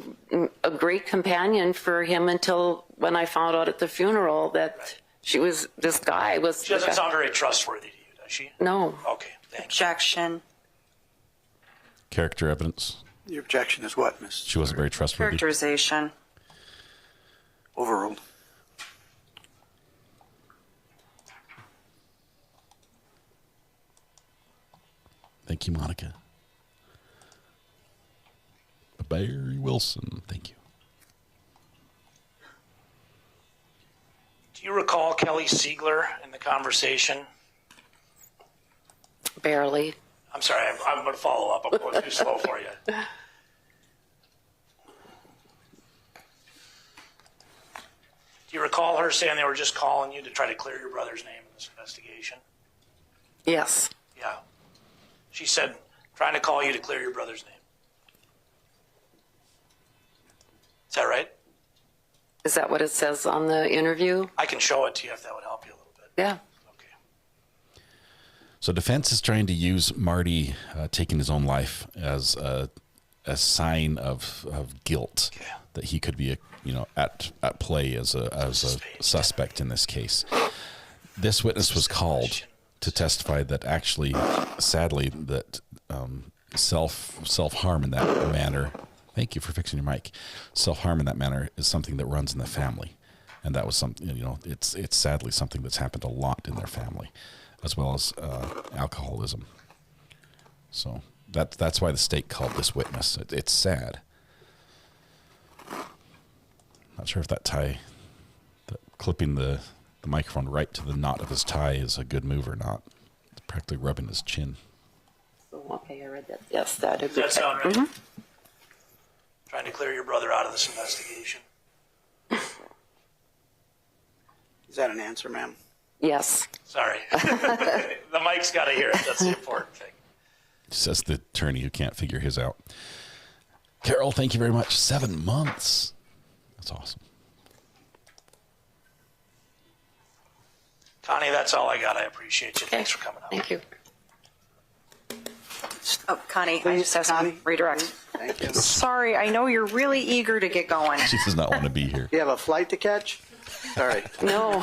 a great companion for him until when I found out at the funeral that this guy was. She doesn't sound very trustworthy to you, does she? No. Okay, thanks. Objection. Character evidence. Your objection is what, Miss? She wasn't very trustworthy. Characterization. Overruled. Thank you, Monica. Barry Wilson, thank you. Do you recall Kelly Siegler in the conversation? Barely. I'm sorry, I'm going to follow up. I'm going too slow for you. Do you recall her saying they were just calling you to try to clear your brother's name in this investigation? Yes. Yeah. She said, trying to call you to clear your brother's name. Is that right? Is that what it says on the interview? I can show it to you if that would help you a little bit. Yeah. So defense is trying to use Marty taking his own life as a sign of guilt, that he could be at play as a suspect in this case. This witness was called to testify that actually, sadly, that self-harm in that manner. Thank you for fixing your mic. Self-harm in that manner is something that runs in the family, and that was something. It's sadly something that's happened a lot in their family, as well as alcoholism. So that's why the state called this witness. It's sad. Not sure if that clipping the microphone right to the knot of his tie is a good move or not. It's practically rubbing his chin. Okay, I read that. Yes, that Does that sound right? Mm-hmm. Trying to clear your brother out of this investigation. Is that an answer, ma'am? Yes. Sorry. The mic's got to hear it. That's the important thing. Says the attorney who can't figure his out. Carol, thank you very much. 7 months. That's awesome. Connie, that's all I got. I appreciate you. Thanks for coming out. Thank you. Oh, Connie, I just have some redirect. Thank you. Sorry, I know you're really eager to get going. She does not want to be here. You have a flight to catch? Sorry. No.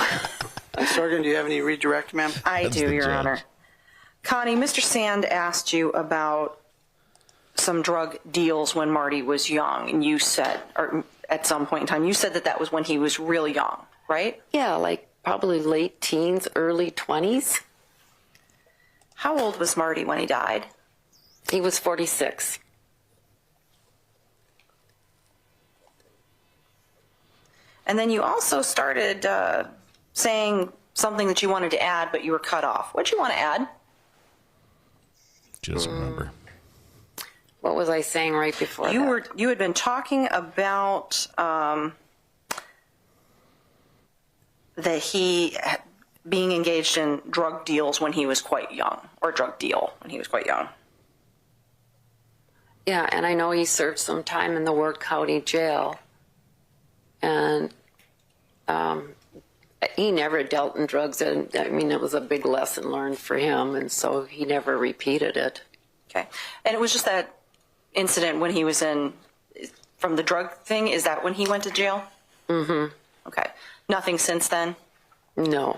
Ms. Sorgan, do you have any redirect, ma'am? I do, Your Honor. Connie, Mr. Sand asked you about some drug deals when Marty was young, and you said, or at some point in time, you said that was when he was really young, right? Yeah, like probably late teens, early 20s. How old was Marty when he died? He was 46. And then you also started saying something that you wanted to add, but you were cut off. What did you want to add? Just remember. What was I saying right before that? You had been talking about that he being engaged in drug deals when he was quite young, or drug deal when he was quite young. Yeah, and I know he served some time in the Ward County Jail. And he never dealt in drugs. And I mean, it was a big lesson learned for him. And so he never repeated it. Okay. And it was just that incident when he was from the drug thing. Is that when he went to jail? Mm-hmm. Okay. Nothing since then? No.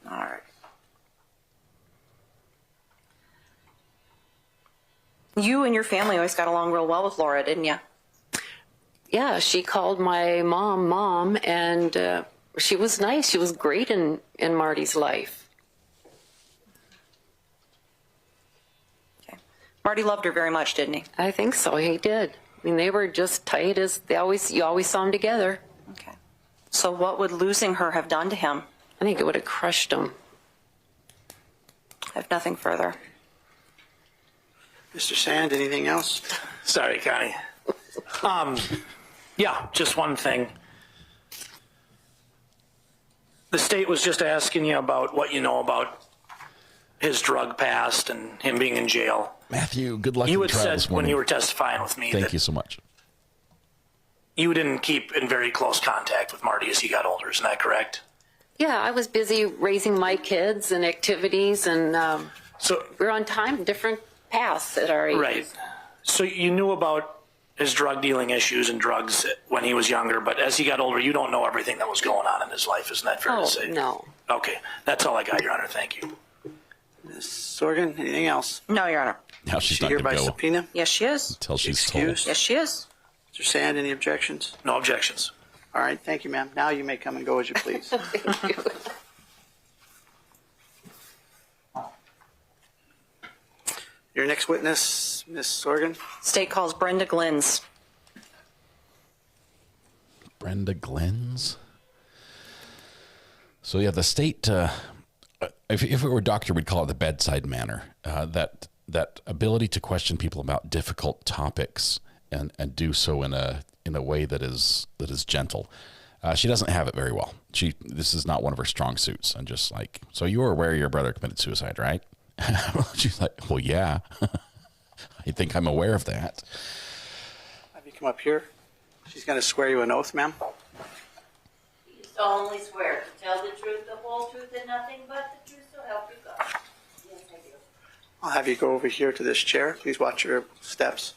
All right. You and your family always got along real well with Laura, didn't you? Yeah, she called my mom, and she was nice. She was great in Marty's life. Okay. Marty loved her very much, didn't he? I think so. He did. I mean, they were just tight as you always saw them together. Okay. So what would losing her have done to him? I think it would have crushed him. I have nothing further. Mr. Sand, anything else? Sorry, Connie. Yeah, just one thing. The state was just asking you about what you know about his drug past and him being in jail. Matthew, good luck. You in had trial said this when morning. you were testifying with me Thank that you so much. you didn't keep in very close contact with Marty as he got older. Isn't that correct? Yeah, I was busy raising my kids and activities, and So we're on time, different paths at our age. right. So you knew about his drug dealing issues and drugs when he was younger, but as he got older, you don't know everything that was going on in his life. Isn't that fair Oh, to say? no. Okay, that's all I got, Your Honor. Thank you. Ms. Sorgan, anything else? No, Your Honor. Now she's She not here going by to go subpoena? Yes, she is. until she's Excused? told. Yes, she is. Mr. Sand, any objections? No objections. All right, thank you, ma'am. Now you may come and go as you please. Thank you. Your next witness, Ms. Sorgan. State calls Brenda Glinz. Brenda Glinz. So yeah, the state. If it were a doctor, we'd call it the bedside manner. That ability to question people about difficult topics and do so in a way that is gentle. She doesn't have it very well. This is not one of her strong suits. And just like, so you were aware your brother committed suicide, right? She's like, well, yeah. I think I'm aware of that. Have you come up here? She's going to swear you an oath, ma'am. You solemnly swear to tell the truth, the whole truth, and nothing but the truth, so help you God. Yes, I do. I'll have you go over here to this chair. Please watch your steps.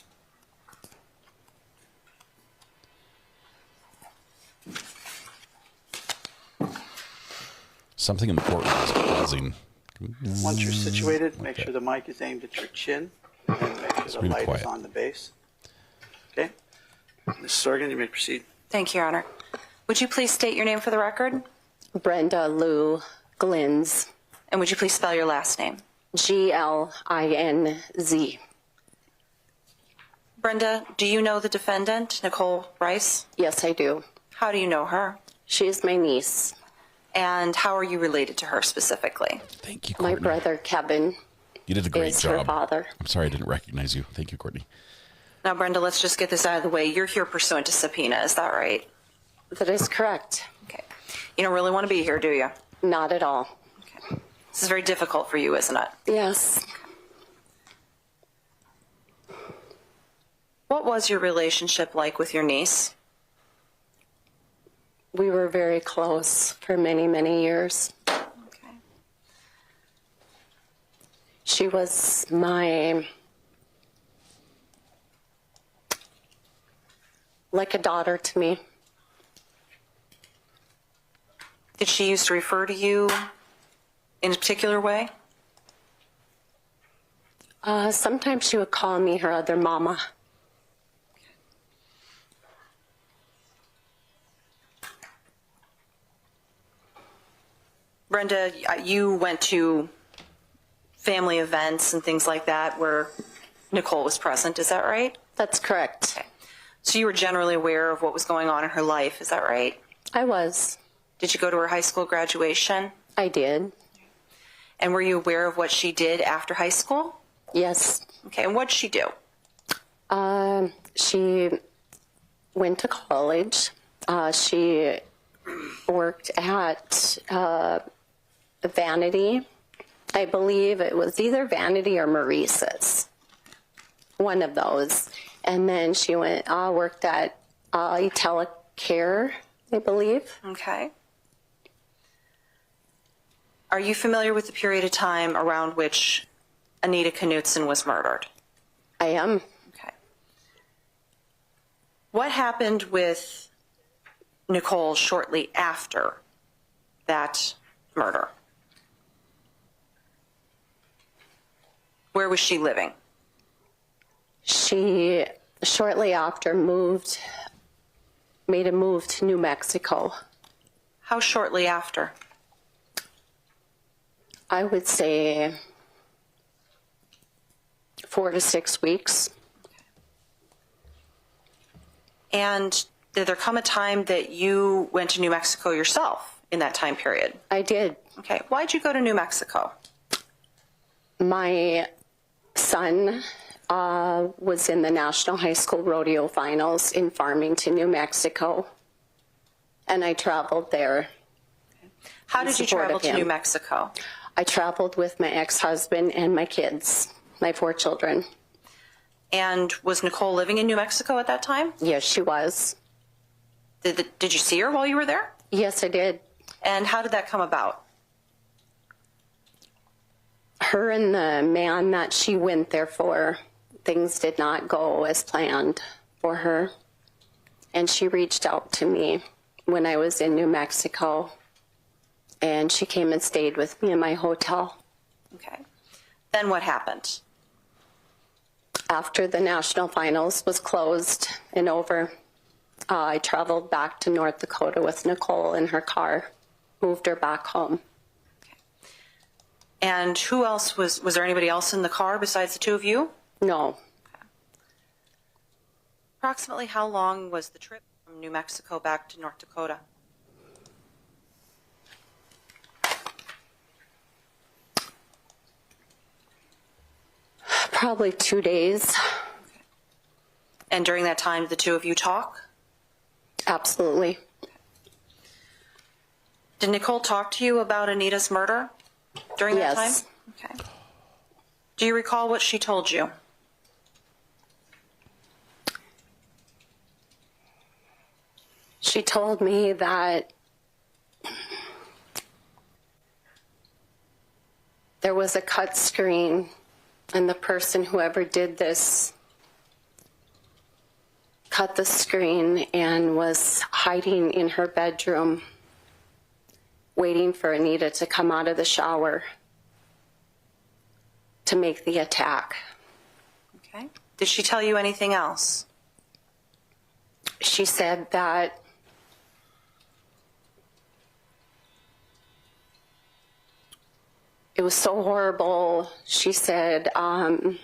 Something in the courtroom is causing. Once you're situated, make sure the mic is aimed at your chin, and make sure the really light quiet. is on the base. Okay? Ms. Sorgan, you may proceed. Thank you, Your Honor. Would you please state your name for the record? Brenda Lou Glinz. And would you please spell your last name? Glinz. Brenda, do you know the defendant, Nichole Rice? Yes, I do. How do you know her? She is my niece. And how are you related to her specifically? Thank you, My Courtney. brother, Kevin, You did a great is job. her father. I'm sorry I didn't recognize you. Thank you, Courtney. Now, Brenda, let's just get this out of the way. You're here pursuant to subpoena, is that right? That is correct. Okay. You don't really want to be here, do you? Not at all. Okay. This is very difficult for you, isn't it? Yes. What was your relationship like with your niece? We were very close for many, many years. Okay. She was my, like a daughter to me. Did she used to refer to you in a particular way? Sometimes she would call me her other mama. Brenda, you went to family events and things like that where Nichole was present, is that right? That's correct. Okay. So you were generally aware of what was going on in her life, is that right? I was. Did you go to her high school graduation? I did. And were you aware of what she did after high school? Yes. Okay, and what did she do? She went to college. She worked at Vanity. I believe it was either Vanity or Maurice's. One of those. And then she went, worked at Telecare, I believe. Okay. Are you familiar with the period of time around which Anita Knutson was murdered? I am. Okay. What happened with Nichole shortly after that murder? Where was she living? She shortly after made a move to New Mexico. How shortly after? I would say 4 to 6 weeks. And did there come a time that you went to New Mexico yourself in that time period? I did. Okay. Why'd you go to New Mexico? My son was in the National High School Rodeo Finals in Farmington, New Mexico, and I traveled there. How did you travel to New Mexico? I traveled with my ex-husband and my kids, my 4 children. And was Nichole living in New Mexico at that time? Yes, she was. Did you see her while you were there? Yes, I did. And how did that come about? Her and the man that she went there for, things did not go as planned for her. And she reached out to me when I was in New Mexico, and she came and stayed with me in my hotel. Okay. Then what happened? After the national finals was closed and over, I traveled back to North Dakota with Nichole in her car, moved her back home. Okay. And who else was there anybody else in the car besides the two of you? No. Okay. Approximately how long was the trip from New Mexico back to North Dakota? Probably 2 days. Okay. And during that time, did the two of you talk? Absolutely. Did Nichole talk to you about Anita's murder during that time? Yes. Okay. Do you recall what she told you? She told me that there was a cut screen, and the person, whoever did this, cut the screen and was hiding in her bedroom, waiting for Anita to come out of the shower to make the attack. Okay. Did she tell you anything else? She said that it was so horrible. She said to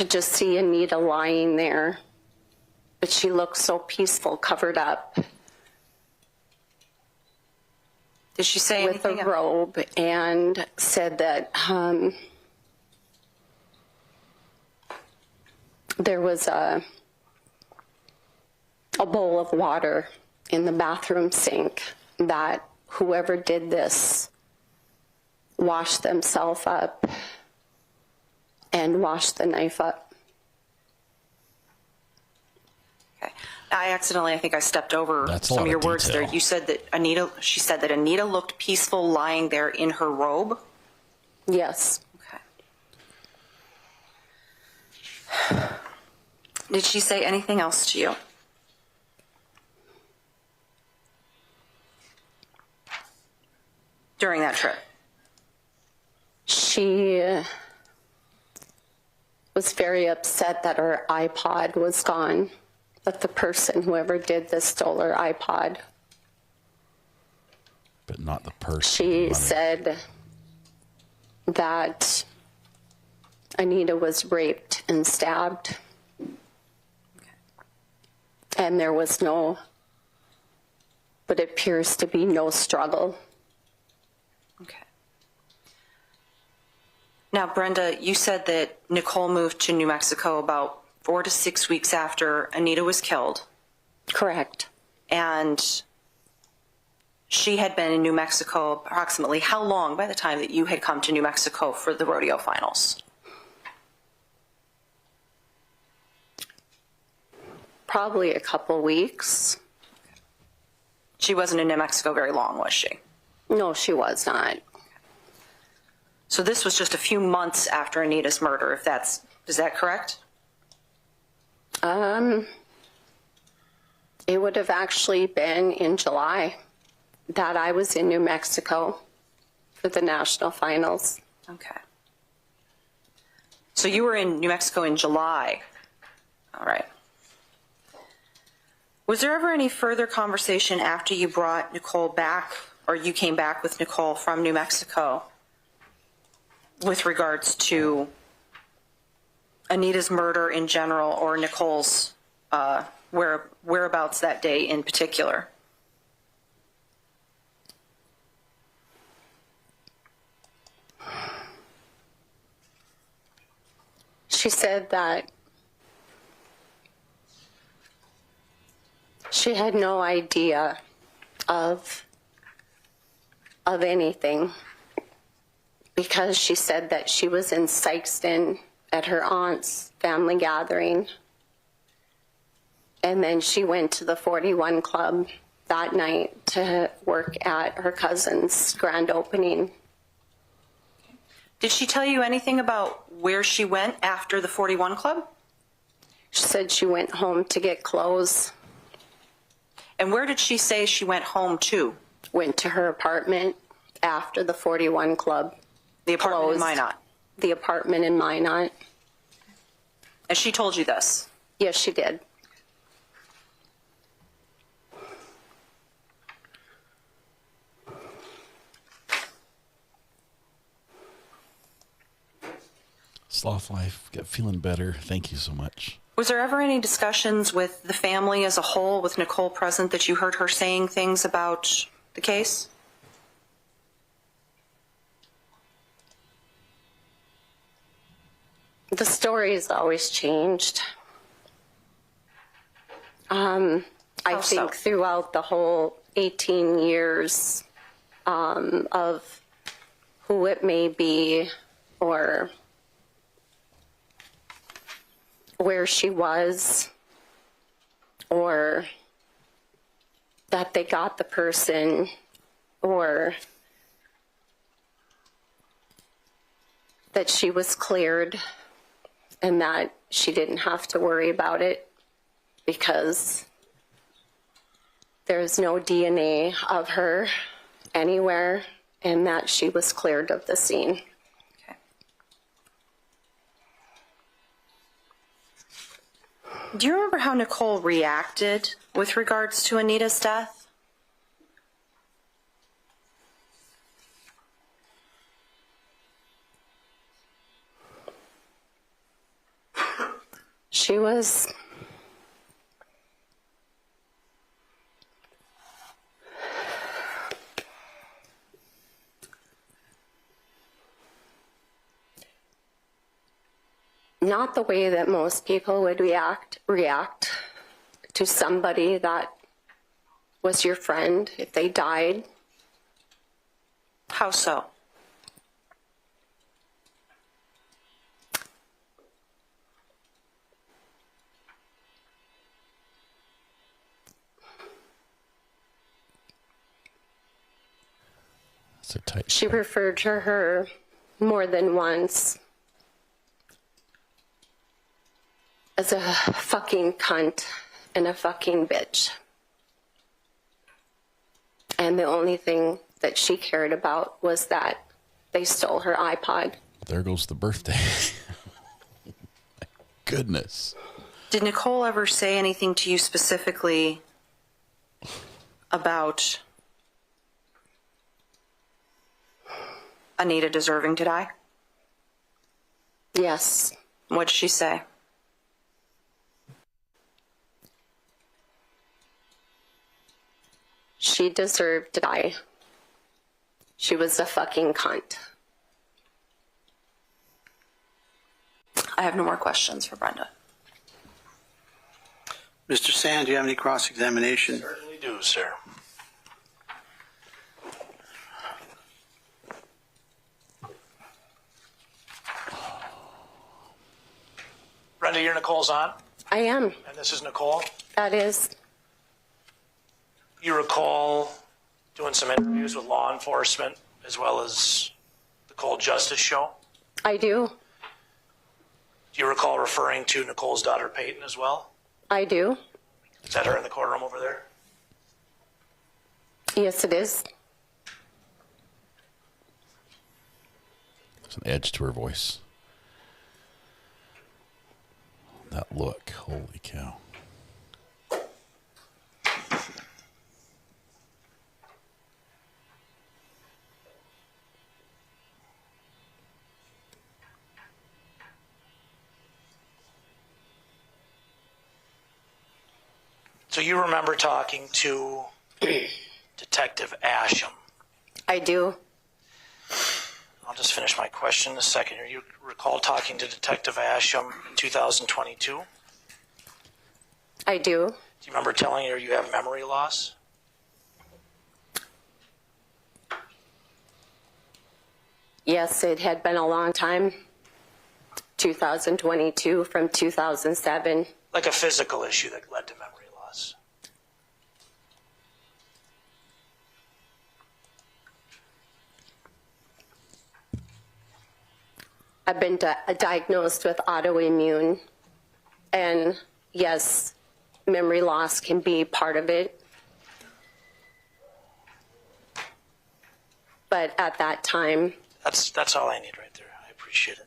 just see Anita lying there, but she looked so peaceful, covered up. Did she say with anything a robe, and said that there was a bowl of water in the bathroom sink that whoever did this washed themselves up and washed the knife up. Okay. I think I stepped over some of your words there. You said that she said that Anita looked peaceful lying there in her robe? Yes. Okay. Did she say anything else to you? During that trip? She was very upset that her iPod was gone, that the person, whoever did this, stole her iPod. But not the person. She said that Anita was raped and stabbed. And there was no, but it appears to be no struggle. Okay. Now, Brenda, you said that Nichole moved to New Mexico about 4 to 6 weeks after Anita was killed. Correct. And she had been in New Mexico approximately how long by the time that you had come to New Mexico for the rodeo finals? Probably a couple weeks. She wasn't in New Mexico very long, was she? No, she was not. So this was just a few months after Anita's murder, is that correct? It would have actually been in July that I was in New Mexico for the national finals. Okay. So you were in New Mexico in July. All right. Was there ever any further conversation after you brought Nichole back, or you came back with Nichole from New Mexico, with regards to Anita's murder in general, or Nichole's whereabouts that day in particular? She said that she had no idea of anything, because she said that she was in Sykeston at her aunt's family gathering, and then she went to the 41 Club that night to work at her cousin's grand opening. Did she tell you anything about where she went after the 41 Club? She said she went home to get clothes. And where did she say she went home to? Went to her apartment after the 41 Club. The apartment in closed. Minot? The apartment in Minot. And she told you this? Yes, she did. Sloth life, get feeling better. Thank you so much. Was there ever any discussions with the family as a whole, with Nichole present, that you heard her saying things about the case? The story's always changed. I think throughout the whole 18 years of who it may be or where she was or that they got the person or that she was cleared and that she didn't have to worry about it because there's no DNA of her anywhere and that she was cleared of the scene. Okay. Do you remember how Nichole reacted with regards to Anita's death? She was not the way that most people would react to somebody that was your friend if they died. How so? She referred to her more than once as a fucking cunt and a fucking bitch. And the only thing that she cared about was that they stole her iPod. There goes the birthday. My goodness. Did Nichole ever say anything to you specifically about Anita deserving to die? Yes. What did she say? She deserved to die. She was a fucking cunt. I have no more questions for Brenda. Mr. Sand, do you have any cross-examination? Certainly do, sir. Brenda, you're Nichole's aunt? I am. And this is Nichole? That is. You recall doing some interviews with law enforcement as well as the Cold Justice show? I do. Do you recall referring to Nichole's daughter Peyton as well? I do. Is that her in the courtroom over there? Yes, it is. There's an edge to her voice. That look, holy cow. So you remember talking to Detective Asham? I do. I'll just finish my question in a second. You recall talking to Detective Asham in 2022? I do. Do you remember telling her you have memory loss? Yes, it had been a long time. 2022 from 2007. Like a physical issue that led to memory loss? I've been diagnosed with autoimmune, and yes, memory loss can be part of it. But at that time, That's all I need right there. I appreciate it.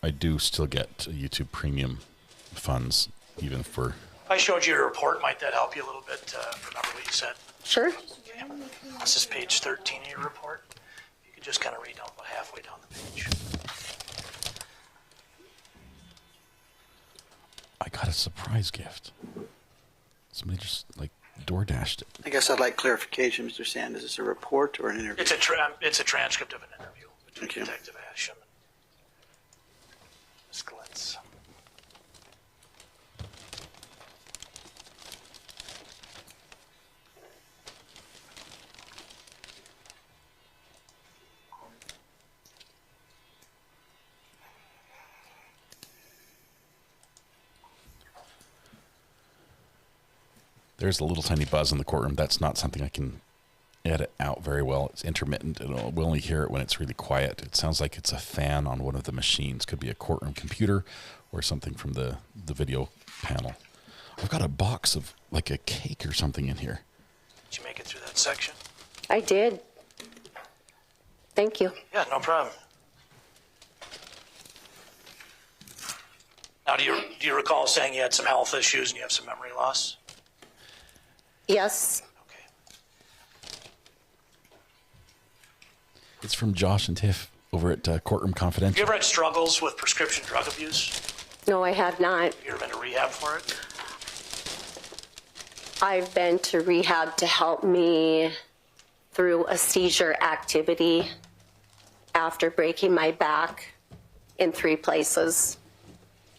I do still get YouTube Premium funds, even for. If I showed you a report, might that help you a little bit? Remember what you said? sure. Okay. This is page 13 of your report. You can just kind of read down about halfway down the page. I got a surprise gift. Somebody just like door dashed it. I guess I'd like clarification, Mr. Sand. Is this a report or an interview? It's a transcript of an interview between Okay. Detective Asham and Ms. Glinz. There's a little tiny buzz in the courtroom. That's not something I can edit out very well. It's intermittent. We'll only hear it when it's really quiet. It sounds like it's a fan on one of the machines. Could be a courtroom computer or something from the video panel. I've got a box of like a cake or something in here. Did you make it through that section? I did. Thank you. Yeah, no problem. Now, do you recall saying you had some health issues and you have some memory loss? Yes. It's from Josh and Tiff over at Courtroom Have Confidential. you ever had struggles with prescription drug abuse? No, I have not. Have you ever been to rehab for it? I've been to rehab to help me through a seizure activity after breaking my back in 3 places.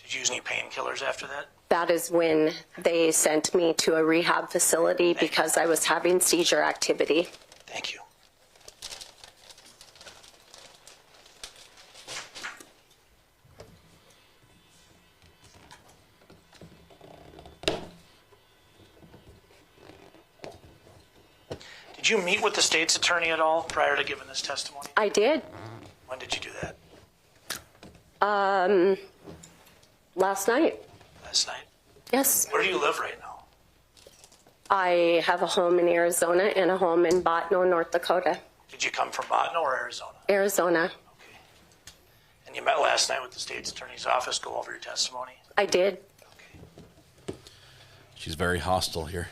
Did you use any painkillers after that? That is when they sent me to a rehab facility because I was having seizure activity. Thank you. Did you meet with the state's attorney at all prior to giving this testimony? I did. When did you do that? Last night. Last night? Yes. Where do you live right now? I have a home in Arizona and a home in Botno, North Dakota. Did you come from Botno or Arizona? Arizona. And you met last night with the state's attorney's office, go over your testimony? I did. She's very hostile here.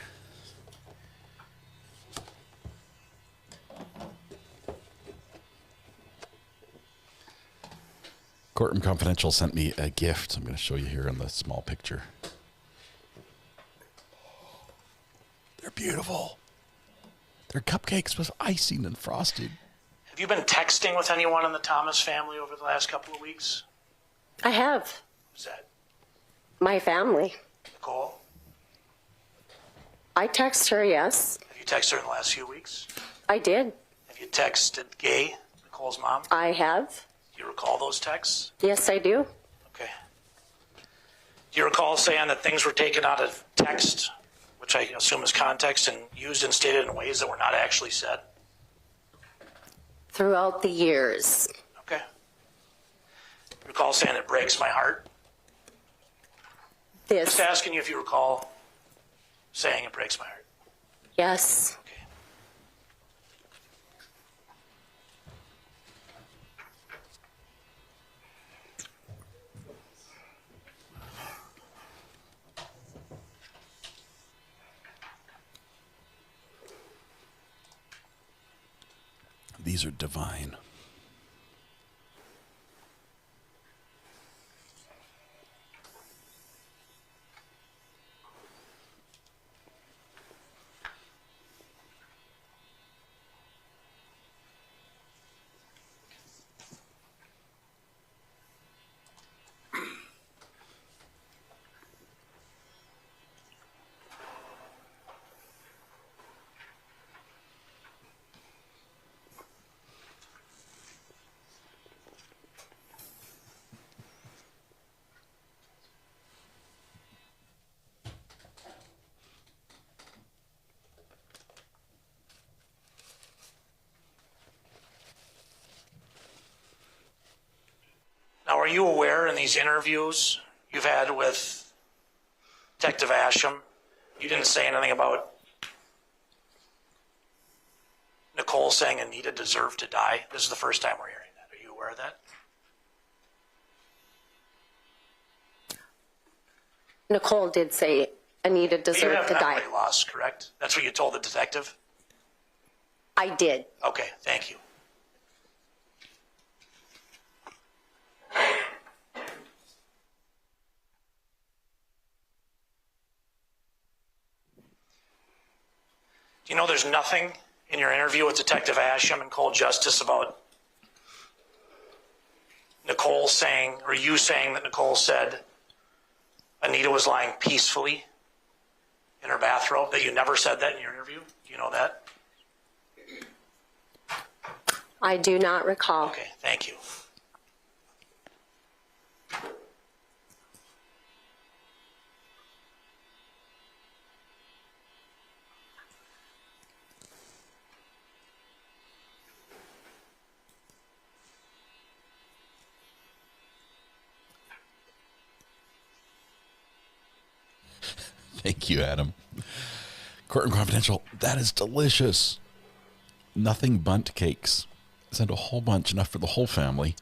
Courtroom Confidential sent me a gift. I'm going to show you here in the small picture. They're beautiful. They're cupcakes with icing and frosting. Have you been texting with anyone in the Thomas family over the last couple of weeks? I have. Who's that? My family. Nichole? I text her, yes. Have you texted her in the last few weeks? I did. Have you texted Gay, Nicole's mom? I have. Do you recall those texts? Yes, I do. Okay. Do you recall saying that things were taken out of text, which I assume is context, and used and stated in ways that were not actually said? Throughout the years. Okay. You recall saying it breaks my heart? This. Just asking you if you recall saying it breaks my heart. Yes. These are divine. are you aware in these interviews you've had with Detective Asham, you didn't say anything about Nichole saying Anita deserved to die? This is the first time we're hearing that. Are you aware of that? Nichole did say Anita deserved to die. You have memory loss, correct? That's what you told the detective? I did. Okay, thank you. Do you know there's nothing in your interview with Detective Asham and Cold Justice about Nichole saying, or you saying that Nichole said Anita was lying peacefully in her bathrobe, that you never said that in your interview? Do you know that? I do not recall. Okay, thank you. Thank you, Adam. Courtroom Confidential, that is delicious. Nothing bunt cakes. Sent a whole bunch, enough for the whole family.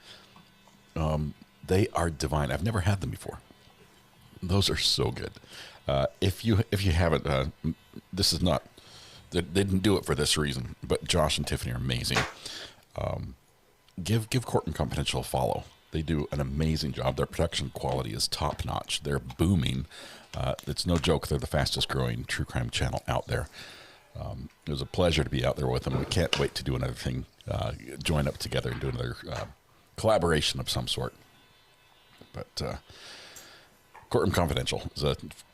They are divine. I've never had them before. Those are so good. If you haven't, this is not, they didn't do it for this reason, but Josh and Tiffany are amazing. Give Courtroom Confidential a follow. They do an amazing job. Their production quality is top notch. They're booming. It's no joke. They're the fastest growing true crime channel out there. It was a pleasure to be out there with them. We can't wait to do another thing, join up together and do another collaboration of some sort. But Courtroom Confidential is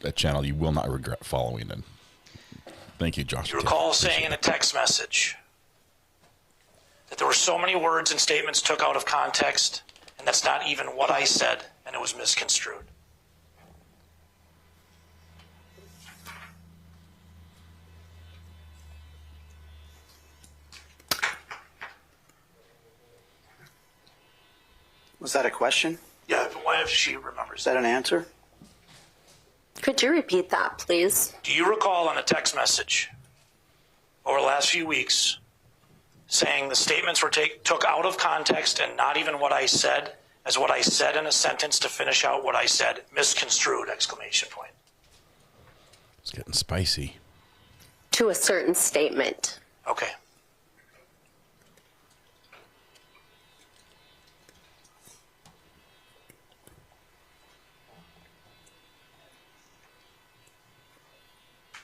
a channel you will not regret following. And thank you, Josh. You recall saying in a text message that there were so many words and statements took out of context, and that's not even what I said, and it was misconstrued. Was that a question? Yeah, but why if she remembers Is that an answer? Could you repeat that, please? Do you recall on a text message over the last few weeks saying the statements were took out of context and not even what I said as what I said in a sentence to finish out what I said, misconstrued, exclamation point. It's getting spicy. To a certain statement. Okay.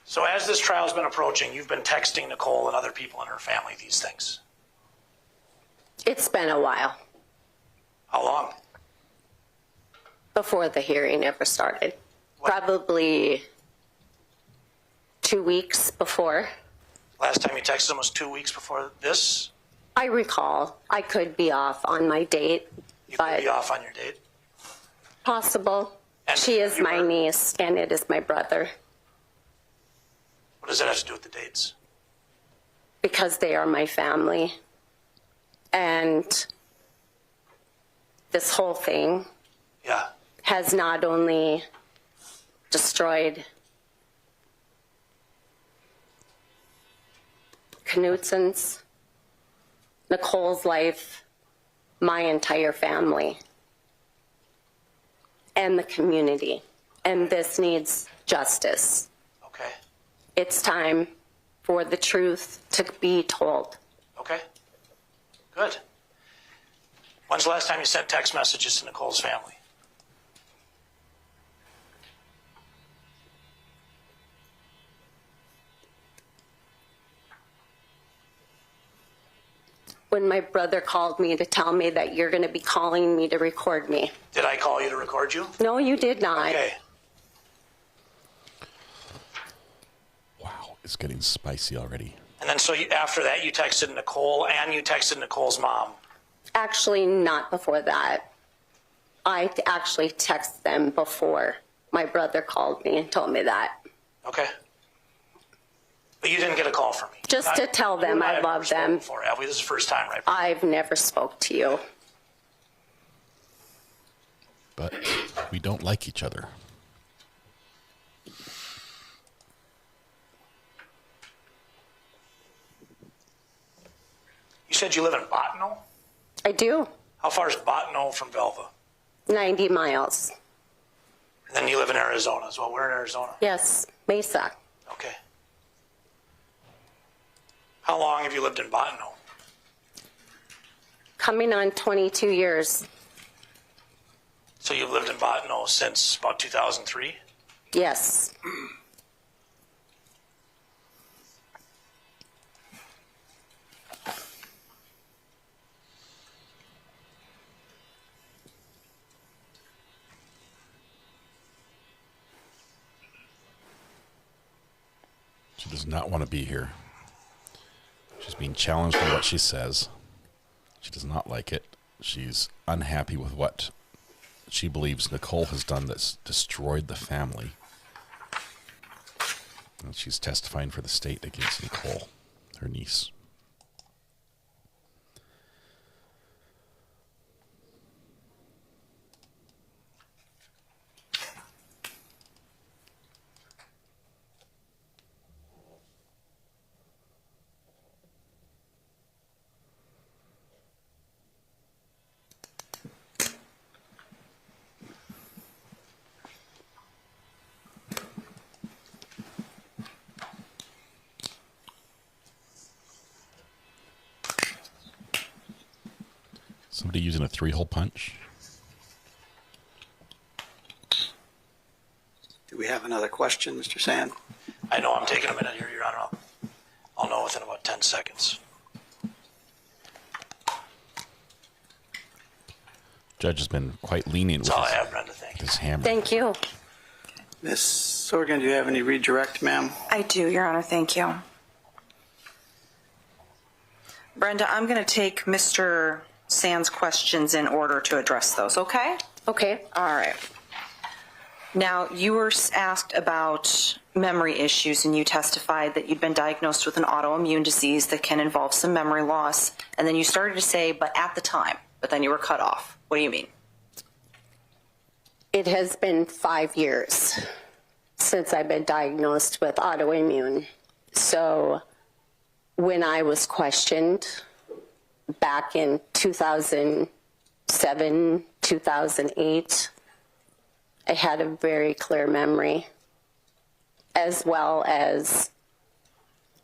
So as this trial's been approaching, you've been texting Nichole and other people in her family these things. It's been a while. How long? Before the hearing ever started. Probably 2 weeks before. Last time you texted them was 2 weeks before this? I recall. I could be off on my date. You could be off on your date? Possible. And she is my niece, and it is my brother. What does that have to do with the dates? Because they are my family. And this whole thing has not only destroyed Knutson's, Nichole's life, my entire family, and the community. And this needs justice. Okay. It's time for the truth to be told. Okay. Good. When's the last time you sent text messages to Nichole's family? When my brother called me to tell me that you're going to be calling me to record me. Did I call you to record you? No, you did not. Okay. Wow, it's getting spicy already. And then so after that, you texted Nichole and you texted Nichole's mom. Actually, not before that. I actually texted them before my brother called me and told me that. Okay. But you didn't get a call from me. Just to tell them I love them. Before, have we? This is the first time, right? I've never spoke to you. but we don't like each other. You said you live in Bottineau? I do. How far is Bottineau from Velva? 90 miles. And then you live in Arizona as well. Where in Arizona? Yes, Mesa. Okay. How long have you lived in Bottineau? Coming on 22 years. So you've lived in Bottineau since about 2003? Yes. She does not want to be here. She's being challenged on what she says. She does not like it. She's unhappy with what she believes Nichole has done that's destroyed the family. And she's testifying for the state against Nichole, her niece. Somebody using a 3-hole punch. Do we have another question, Mr. Sand? I know, I'm taking a minute here, Your Honor. I'll know within about 10 seconds. Judge has been quite lenient That's with all I have, Brenda. Thank you. his hammer. Thank you. Ms. Sorgan, do you have any redirect, ma'am? I do, Your Honor. Thank you. Brenda, I'm going to take Mr. Sand's questions in order to address those, okay? Okay. All right. Now, you were asked about memory issues, and you testified that you'd been diagnosed with an autoimmune disease that can involve some memory loss, and then you started to say, but at the time, but then you were cut off. What do you mean? It has been 5 years since I've been diagnosed with autoimmune. So when I was questioned back in 2007, 2008, I had a very clear memory, as well as,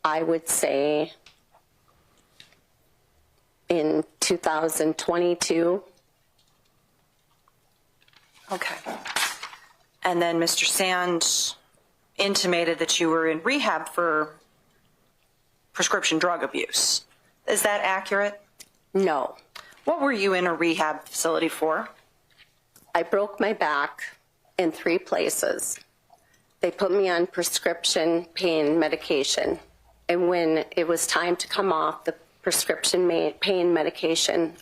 I would say, in 2022. Okay. And then Mr. Sand intimated that you were in rehab for prescription drug abuse. Is that accurate? No. What were you in a rehab facility for? I broke my back in 3 places. They put me on prescription pain medication. And when it was time to come off the prescription pain medication,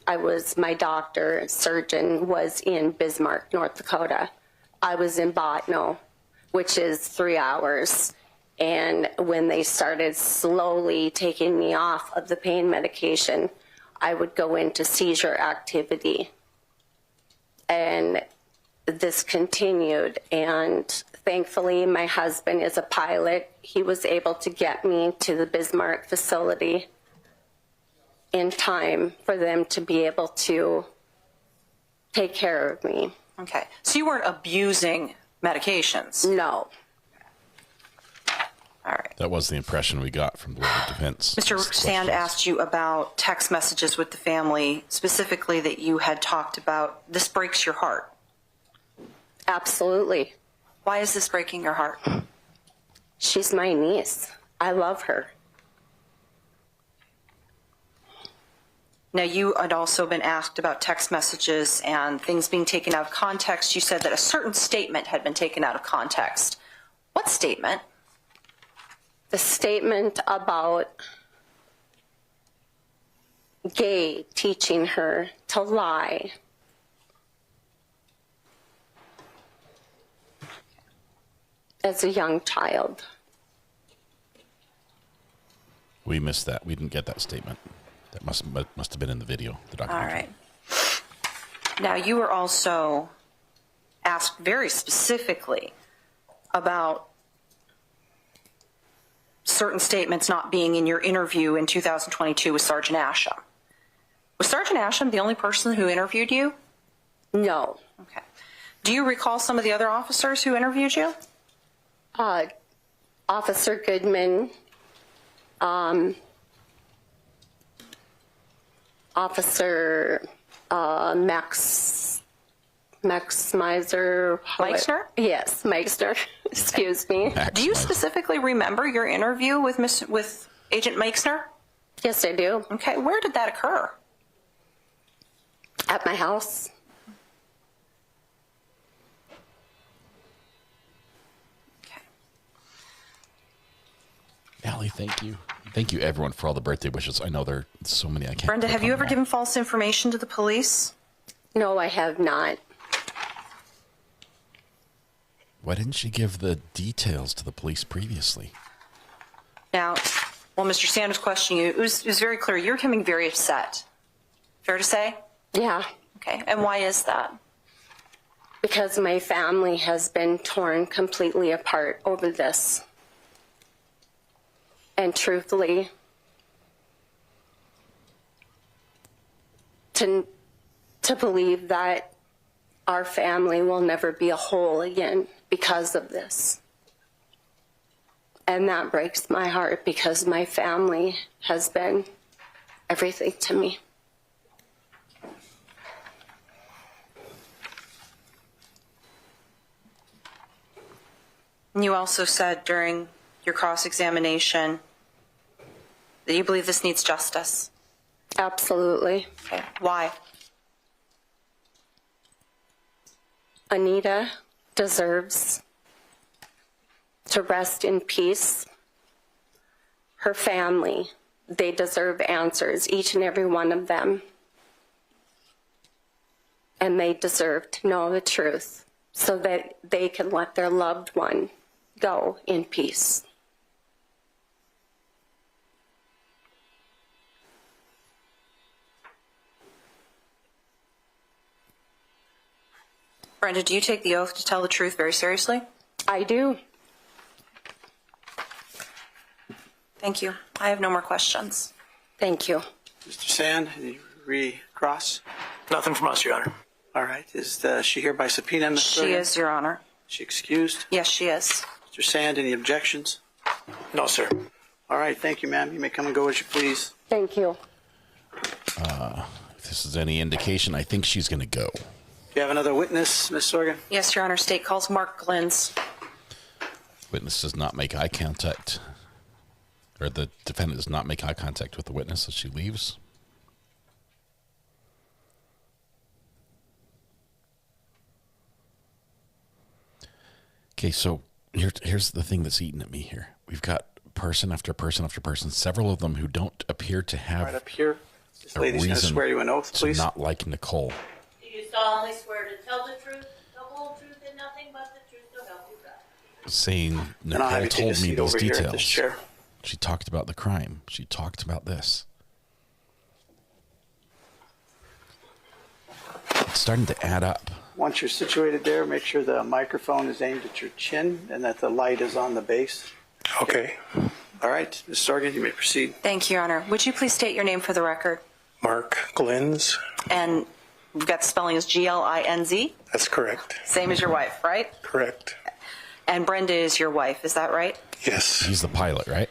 my doctor, surgeon, was in Bismarck, North Dakota. I was in Bottineau, which is 3 hours. And when they started slowly taking me off of the pain medication, I would go into seizure activity. And this continued, and thankfully my husband is a pilot. He was able to get me to the Bismarck facility in time for them to be able to take care of me. Okay. So you weren't abusing medications? No. All right. That was the impression we got from the Board of Defense. Mr. Sand asked you about text messages with the family, specifically that you had talked about. This breaks your heart. Absolutely. Why is this breaking your heart? She's my niece. I love her. Now, you had also been asked about text messages and things being taken out of context. You said that a certain statement had been taken out of context. What statement? The statement about Gay teaching her to lie. As a young child. We missed that. We didn't get that statement. That must have been in the video, the documentary. All right. Now, you were also asked very specifically about certain statements not being in your interview in 2022 with Sergeant Asham. Was Sergeant Asham the only person who interviewed you? No. Okay. Do you recall some of the other officers who interviewed you? Officer Goodman, Officer Meixner? Yes, Meixner. Excuse me. Do you specifically remember your interview with Agent Meixner? Yes, I do. Okay, where did that occur? At my house. Allie, thank you. Thank you, everyone, for all the birthday wishes. I know there are so many I can't. Brenda, have you ever given false information to the police? No, I have not. Why didn't she give the details to the police previously? Now, while Mr. Sanders questioning you, it was very clear you're becoming very upset. Fair to say? Yeah. Okay, and why is that? Because my family has been torn completely apart over this. And truthfully, to believe that our family will never be a whole again because of this. And that breaks my heart because my family has been everything to me. You also said during your cross-examination that you believe this needs justice. Absolutely. Okay. Why? Anita deserves to rest in peace. Her family, they deserve answers, each and every one of them. And they deserve to know the truth so that they can let their loved one go in peace. Brenda, do you take the oath to tell the truth very seriously? I do. Thank you. I have no more questions. Thank you. Mr. Sand, any recross? Nothing from us, Your Honor. All right. Is she here by subpoena, Ms. She is, Your Honor. Is she excused? Yes, she is. Mr. Sand, any objections? No, sir. All right. Thank you, ma'am. You may come and go as you please. Thank you. If this is any indication, I think she's going to go. Do you have another witness, Ms. Sorgan? Yes, Your Honor. State calls Mark Glinz. Witness does not make eye contact, or the defendant does not make eye contact with the witness as she leaves. Okay, so here's the thing that's eating at me here. We've got person after person after person, several of them who don't appear to have Right up here. This lady's going to swear you an oath, please. to not like Nichole. Do you solemnly swear to tell the truth, the whole truth, and nothing but the truth, so help you God? Saying And I'll have Nichole you take a told me seat these over here at this details. chair. She talked about the crime. She talked about this. It's starting to add up. Once you're situated there, make sure the microphone is aimed at your chin and that the light is on the base. Okay. All right. Ms. Sorgan, you may proceed. Thank you, Your Honor. Would you please state your name for the record? Mark Glinz. And we've got the spelling is Glinz. That's correct. Same as your wife, right? Correct. And Brenda is your wife, is that right? Yes. He's the pilot, right?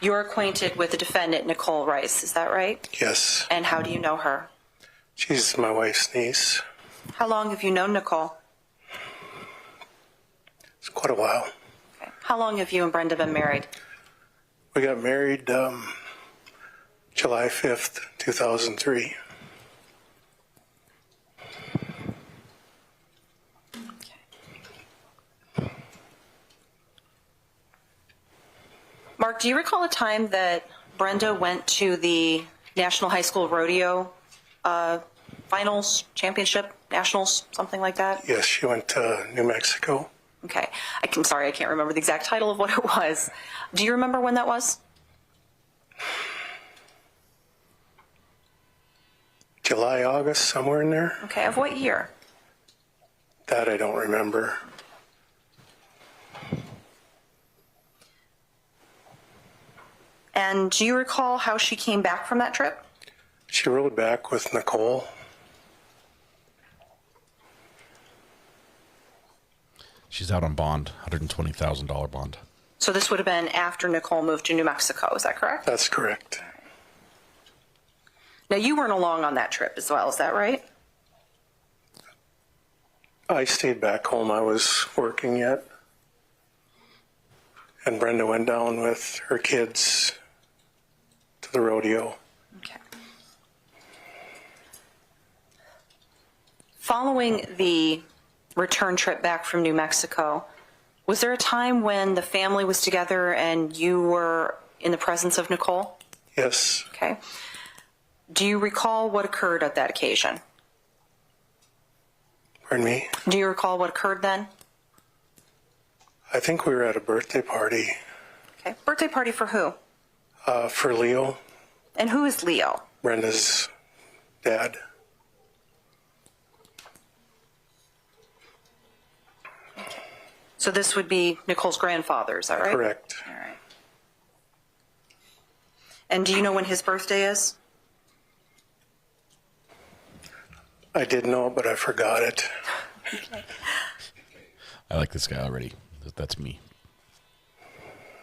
You're acquainted with the defendant, Nichole Rice, is that right? Yes. And how do you know her? She's my wife's niece. How long have you known Nichole? It's quite a while. Okay. How long have you and Brenda been married? We got married July 5th, 2003. Mark, do you recall a time that Brenda went to the National High School Rodeo finals, championship, nationals, something like that? Yes, she went to New Mexico. Okay. I'm sorry, I can't remember the exact title of what it was. Do you remember when that was? July, August, somewhere in there. Okay. Of what year? That I don't remember. And do you recall how she came back from that trip? She rode back with Nichole. She's out on bond, $120,000 bond. So this would have been after Nichole moved to New Mexico, is that correct? That's correct. Now, you weren't along on that trip as well, is that right? I stayed back home. I was working yet. And Brenda went down with her kids to the rodeo. Okay. Following the return trip back from New Mexico, was there a time when the family was together and you were in the presence of Nichole? Yes. Okay. Do you recall what occurred at that occasion? Pardon me? Do you recall what occurred then? I think we were at a birthday party. Okay. Birthday party for who? For Leo, And who is Leo? Brenda's dad. So this would be Nichole's grandfather, is that right? Correct. All right. And do you know when his birthday is? I did know it, but I forgot it. Okay. I like this guy already. That's me.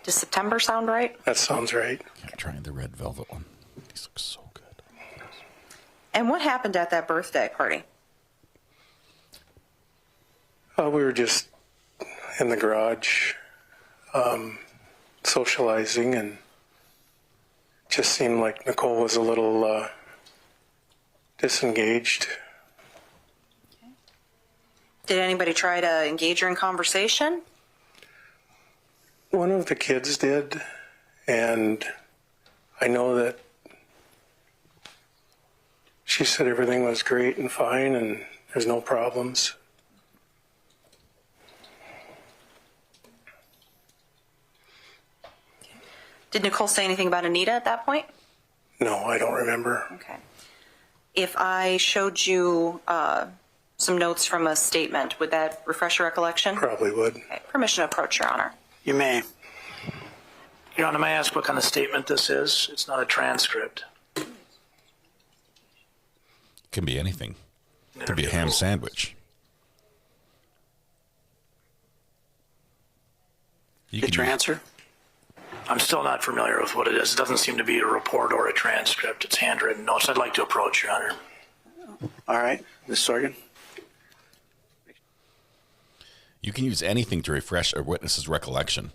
Does September sound right? That sounds right. I'm trying the red velvet one. These look so good. And what happened at that birthday party? We were just in the garage socializing, and it just seemed like Nichole was a little disengaged. Did anybody try to engage her in conversation? One of the kids did, and I know that she said everything was great and fine and there's no problems. Did Nichole say anything about Anita at that point? No, I don't remember. Okay. If I showed you some notes from a statement, would that refresh your recollection? Probably would. Okay. Permission to approach, Your Honor. You may. Your Honor, may I ask what kind of statement this is? It's not a transcript. It can be anything. It could be a ham sandwich. Get your answer? I'm still not familiar with what it is. It doesn't seem to be a report or a transcript. It's handwritten notes. I'd like to approach, Your Honor. All right, Ms. Sorgan. You can use anything to refresh a witness's recollection.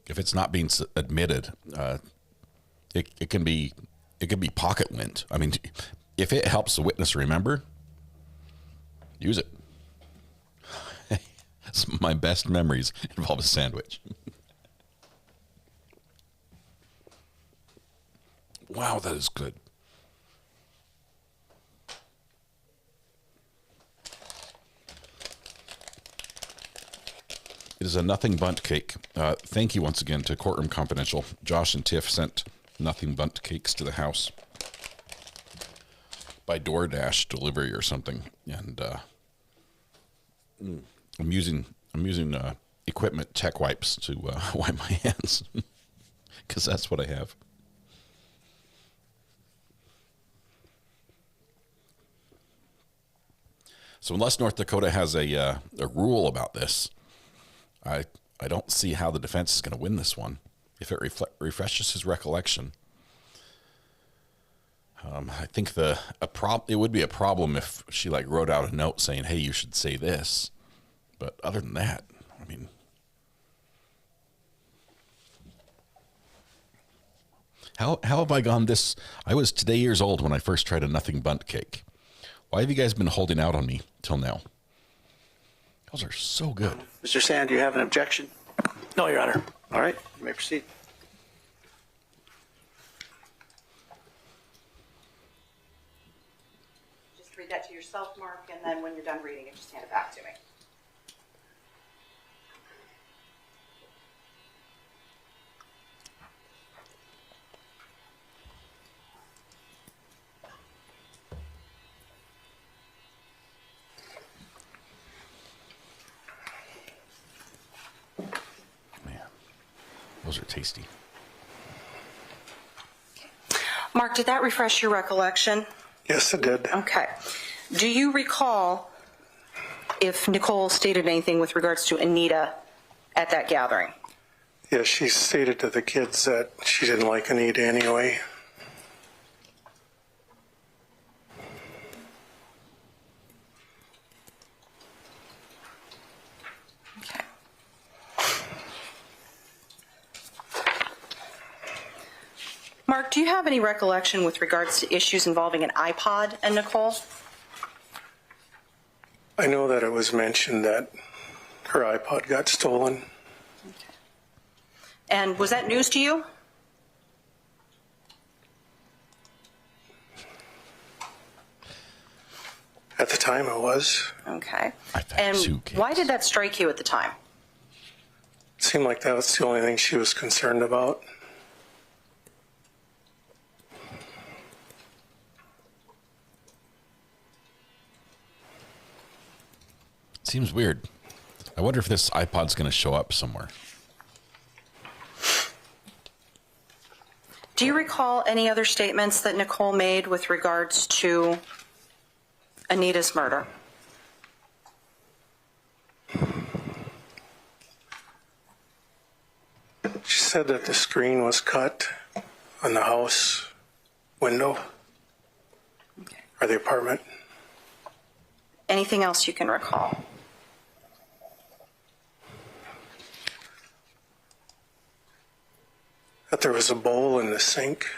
If it's not being admitted, it can be pocket lint. I mean, if it helps the witness remember, use it. Some of my best memories involve a sandwich. Wow, that is good. It is a nothing bundt cake. Thank you once again to Courtroom Confidential. Josh and Tiff sent nothing bundt cakes to the house by DoorDash delivery or something, and I'm using equipment tech wipes to wipe my hands because that's what I have. So unless North Dakota has a rule about this, I don't see how the defense is going to win this one. If it refreshes his recollection, I think it would be a problem if she wrote out a note saying, "Hey, you should say this." But other than that, I mean, how have I gone this? I was today years old when I first tried a nothing bundt cake. Why have you guys been holding out on me till now? Those are so good. Mr. Sand, do you have an objection? No, Your Honor. All right, you may proceed. Just read that to yourself, Mark, and then when you're done reading it, just hand it back to me. Those are tasty. Mark, did that refresh your recollection? Yes, it did. Okay. Do you recall if Nichole stated anything with regards to Anita at that gathering? Yes, she stated to the kids that she didn't like Anita anyway. Okay. Mark, do you have any recollection with regards to issues involving an iPod and Nichole? I know that it was mentioned that her iPod got stolen. And was that news to you? At the time it was. Okay. And why did that strike you at the time? It seemed like that was the only thing she was concerned about. Seems weird. I wonder if this iPod's going to show up somewhere. Do you recall any other statements that Nichole made with regards to Anita's murder? She said that the screen was cut on the house window or the apartment. Anything else you can recall? That there was a bowl in the sink.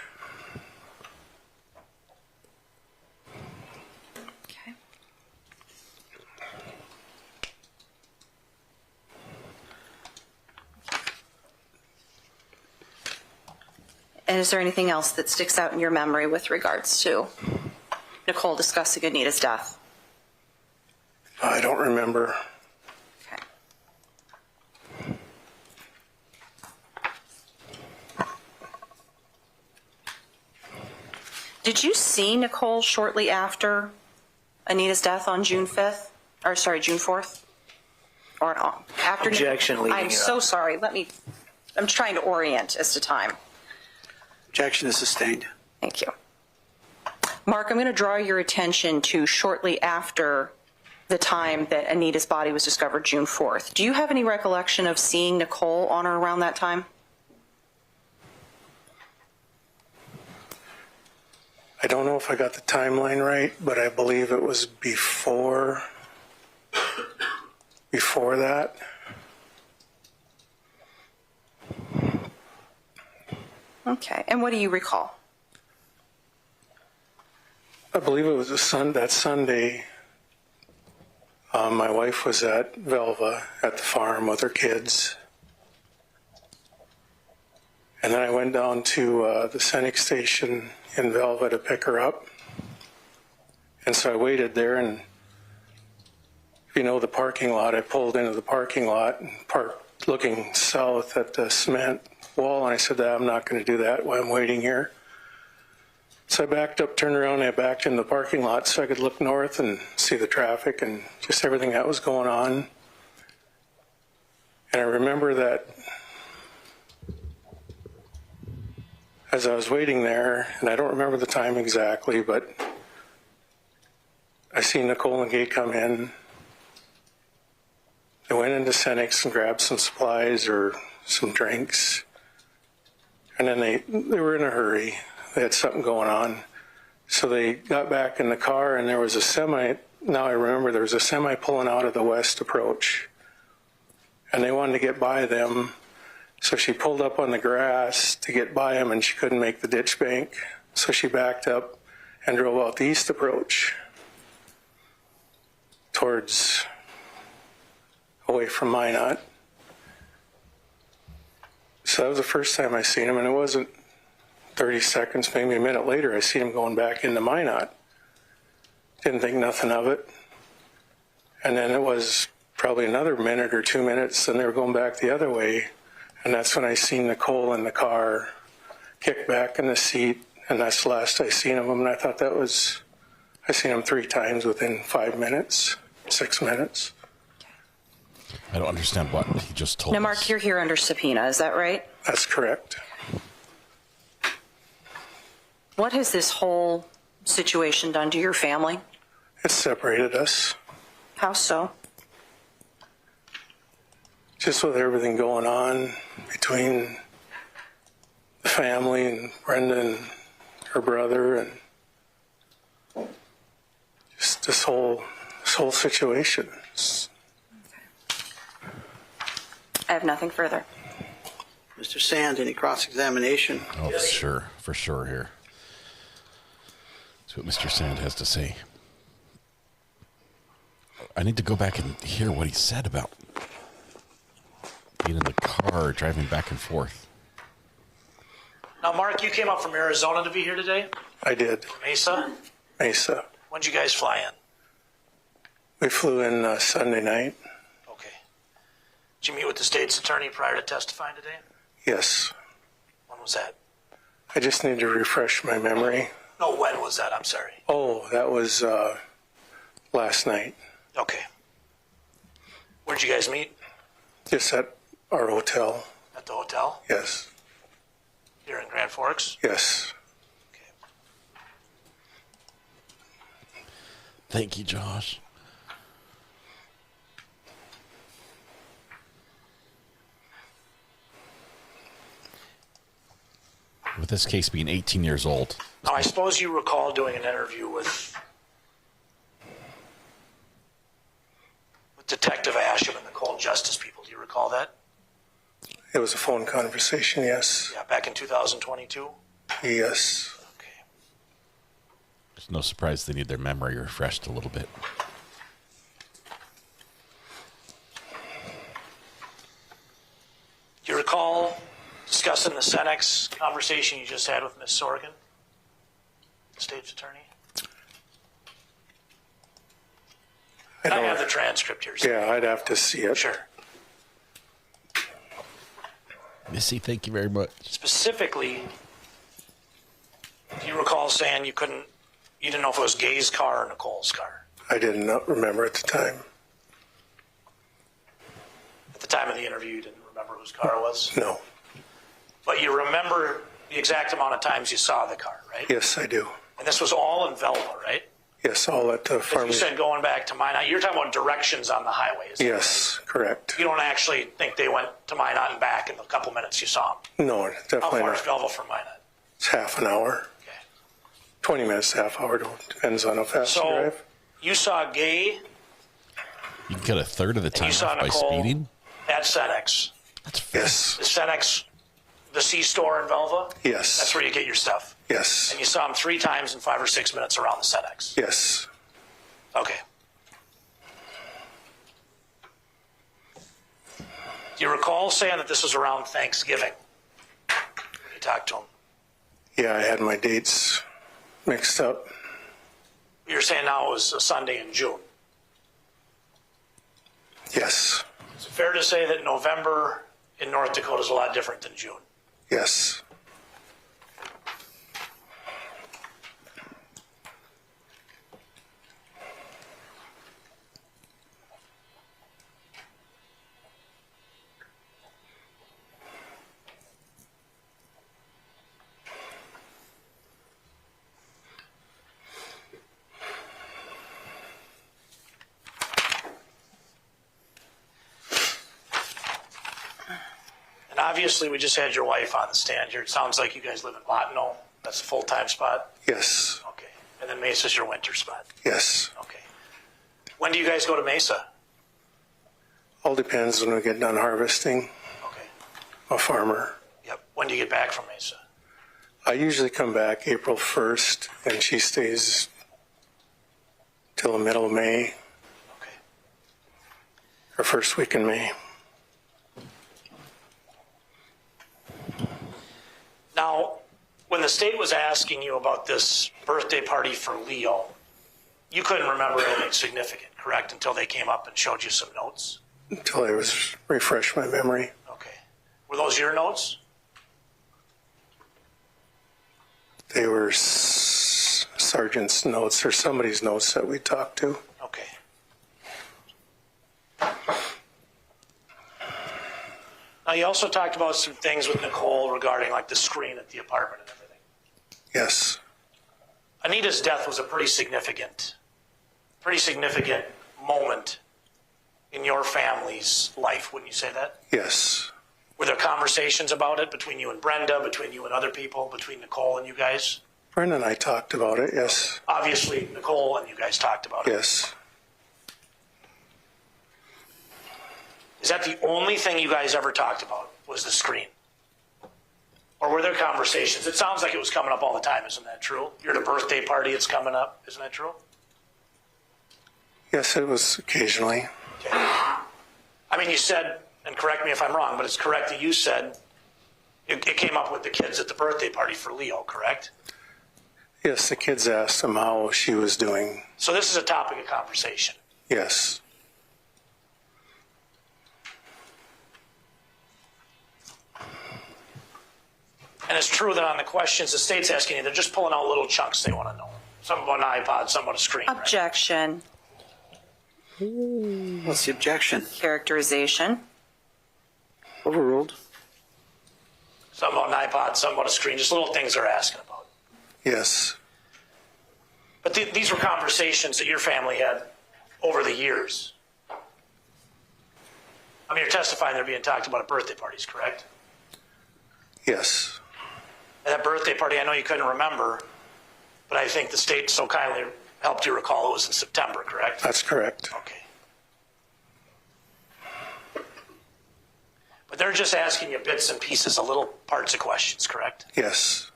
Okay. And is there anything else that sticks out in your memory with regards to Nichole discussing Anita's death? I don't remember. Did you see Nichole shortly after Anita's death on June 5th? Or sorry, June 4th? Or after? Objection, leading I'm it so up. sorry. I'm trying to orient as to time. Objection is sustained. Thank you. Mark, I'm going to draw your attention to shortly after the time that Anita's body was discovered, June 4th. Do you have any recollection of seeing Nichole on or around that time? I don't know if I got the timeline right, but I believe it was before that. Okay. And what do you recall? I believe it was that Sunday. My wife was at Velva at the farm with her kids. And then I went down to the Scenic Station in Velva to pick her up. And so I waited there, and if you know the parking lot, I pulled into the parking lot and parked looking south at the cement wall, and I said, I'm not going to do that while I'm waiting here. So I backed up, turned around, and I backed in the parking lot so I could look north and see the traffic and just everything that was going on. And I remember that as I was waiting there, and I don't remember the time exactly, but I seen Nichole and Gay come in. They went into Senex and grabbed some supplies or some drinks. And then they were in a hurry. They had something going on. So they got back in the car, and there was a semi. Now I remember there was a semi pulling out of the west approach. And they wanted to get by them. So she pulled up on the grass to get by him, and she couldn't make the ditch bank. So she backed up and drove out the east approach towards away from Minot. So that was the first time I seen him, and it wasn't 30 seconds, maybe a minute later, I seen him going back into Minot. Didn't think nothing of it. And then it was probably another minute or 2 minutes, and they were going back the other way. And that's when I seen Nichole in the car, kick back in the seat, and that's the last I seen of him. And I thought I seen him 3 times within 5 minutes, 6 minutes. I don't understand what he just told Now, us. Mark, you're here under subpoena. Is that right? That's correct. What has this whole situation done to your family? It separated us. How so? Just with everything going on between the family and Brenda and her brother, and just this whole situation. I have nothing further. Mr. Sand, any cross-examination? Oh, for sure here. That's what Mr. Sand has to say. I need to go back and hear what he said about being in the car, driving back and forth. Now, Mark, you came up from Arizona to be here today? I did. Mesa? Mesa. When'd you guys fly in? We flew in Sunday night. Okay. Did you meet with the state's attorney prior to testifying today? Yes. When was that? I just need to refresh my memory. No, when was that? I'm sorry. Oh, that was last night. Okay. Where'd you guys meet? Just at our hotel. At the hotel? Yes. Here in Grand Forks? Yes. Thank you, Josh. With this case being 18 years old. Now, I suppose you recall doing an interview with Detective Asham and the Cold Justice people. Do you recall that? It was a phone conversation, yes. Yeah, back in 2022? Yes. It's no surprise they need their memory refreshed a little bit. Do you recall discussing the Senex conversation you just had with Ms. Sorgan, the state's attorney? I have the transcript here. Yeah, I'd have to see it. Sure. Missy, thank you very much. Specifically, do you recall saying you didn't know if it was Gay's car or Nicole's car? I did not remember at the time. At the time of the interview, you didn't remember whose car it was? No. But you remember the exact amount of times you saw the car, right? Yes, I do. And this was all in Velva, right? Yes, all at the As farm. you said, going back to Minot, you're talking about directions on the highway, is that Yes, correct. You don't actually think they went to Minot and back in the couple minutes you saw them? No, How definitely far is not. Velva from Minot? It's half an hour. Okay. 20 minutes, half hour, depends on how fast you So drive. you saw Gay You can get a third of the and time you saw off by Nicole speeding? at Senex. That's fair. Yes. Is Senex the C-store in Velva? Yes. That's where you get your stuff. Yes. And you saw him 3 times in 5 or 6 minutes around the Senex. Yes. Okay. Do you recall saying that this was around Thanksgiving? You talked to him. Yeah, I had my dates mixed up. You're saying now it was a Sunday in June. Yes. Is it fair to say that November in North Dakota is a lot different than June? Yes. And obviously, we just had your wife on the stand here. It sounds like you guys live in Bottineau. That's a full-time spot? Yes. Okay. And then Mesa's your winter spot? Yes. Okay. When do you guys go to Mesa? All depends when we get done harvesting. Okay. I'm a farmer. Yep. When do you get back from Mesa? I usually come back April 1st, and she stays till the middle of May. Okay. Or first week in May. Now, when the state was asking you about this birthday party for Leo, you couldn't remember anything significant, correct? Until they came up and showed you some notes? Until I was refresh my memory. Okay. Were those your notes? They were sergeant's notes or somebody's notes that we talked to. Okay. Now, you also talked about some things with Nichole regarding like the screen at the apartment and everything. Yes. Anita's death was a pretty significant moment in your family's life, wouldn't you say that? Yes. Were there conversations about it between you and Brenda, between you and other people, between Nichole and you guys? Brenda and I talked about it, yes. Obviously, Nichole and you guys talked about it. Yes. Is that the only thing you guys ever talked about, was the screen? Or were there conversations? It sounds like it was coming up all the time, isn't that true? You're at a birthday party, it's coming up, isn't that true? Yes, it was occasionally. Okay. I mean, you said, and correct me if I'm wrong, but it's correct that you said it came up with the kids at the birthday party for Leo, correct? Yes, the kids asked him how she was doing. So this is a topic of conversation. Yes. And it's true that on the questions the state's asking you, they're just pulling out little chunks they want to know. Some about an iPod, some about a screen. Objection. Right? What's the objection? Characterization. Overruled. Some about an iPod, some about a screen, just little things they're asking about. Yes. But these were conversations that your family had over the years. I mean, you're testifying they're being talked about at birthday parties, correct? Yes. At that birthday party, I know you couldn't remember, but I think the state so kindly helped you recall it was in September, correct? That's correct. Okay. But they're just asking you bits and pieces, of little parts of questions, correct? Yes.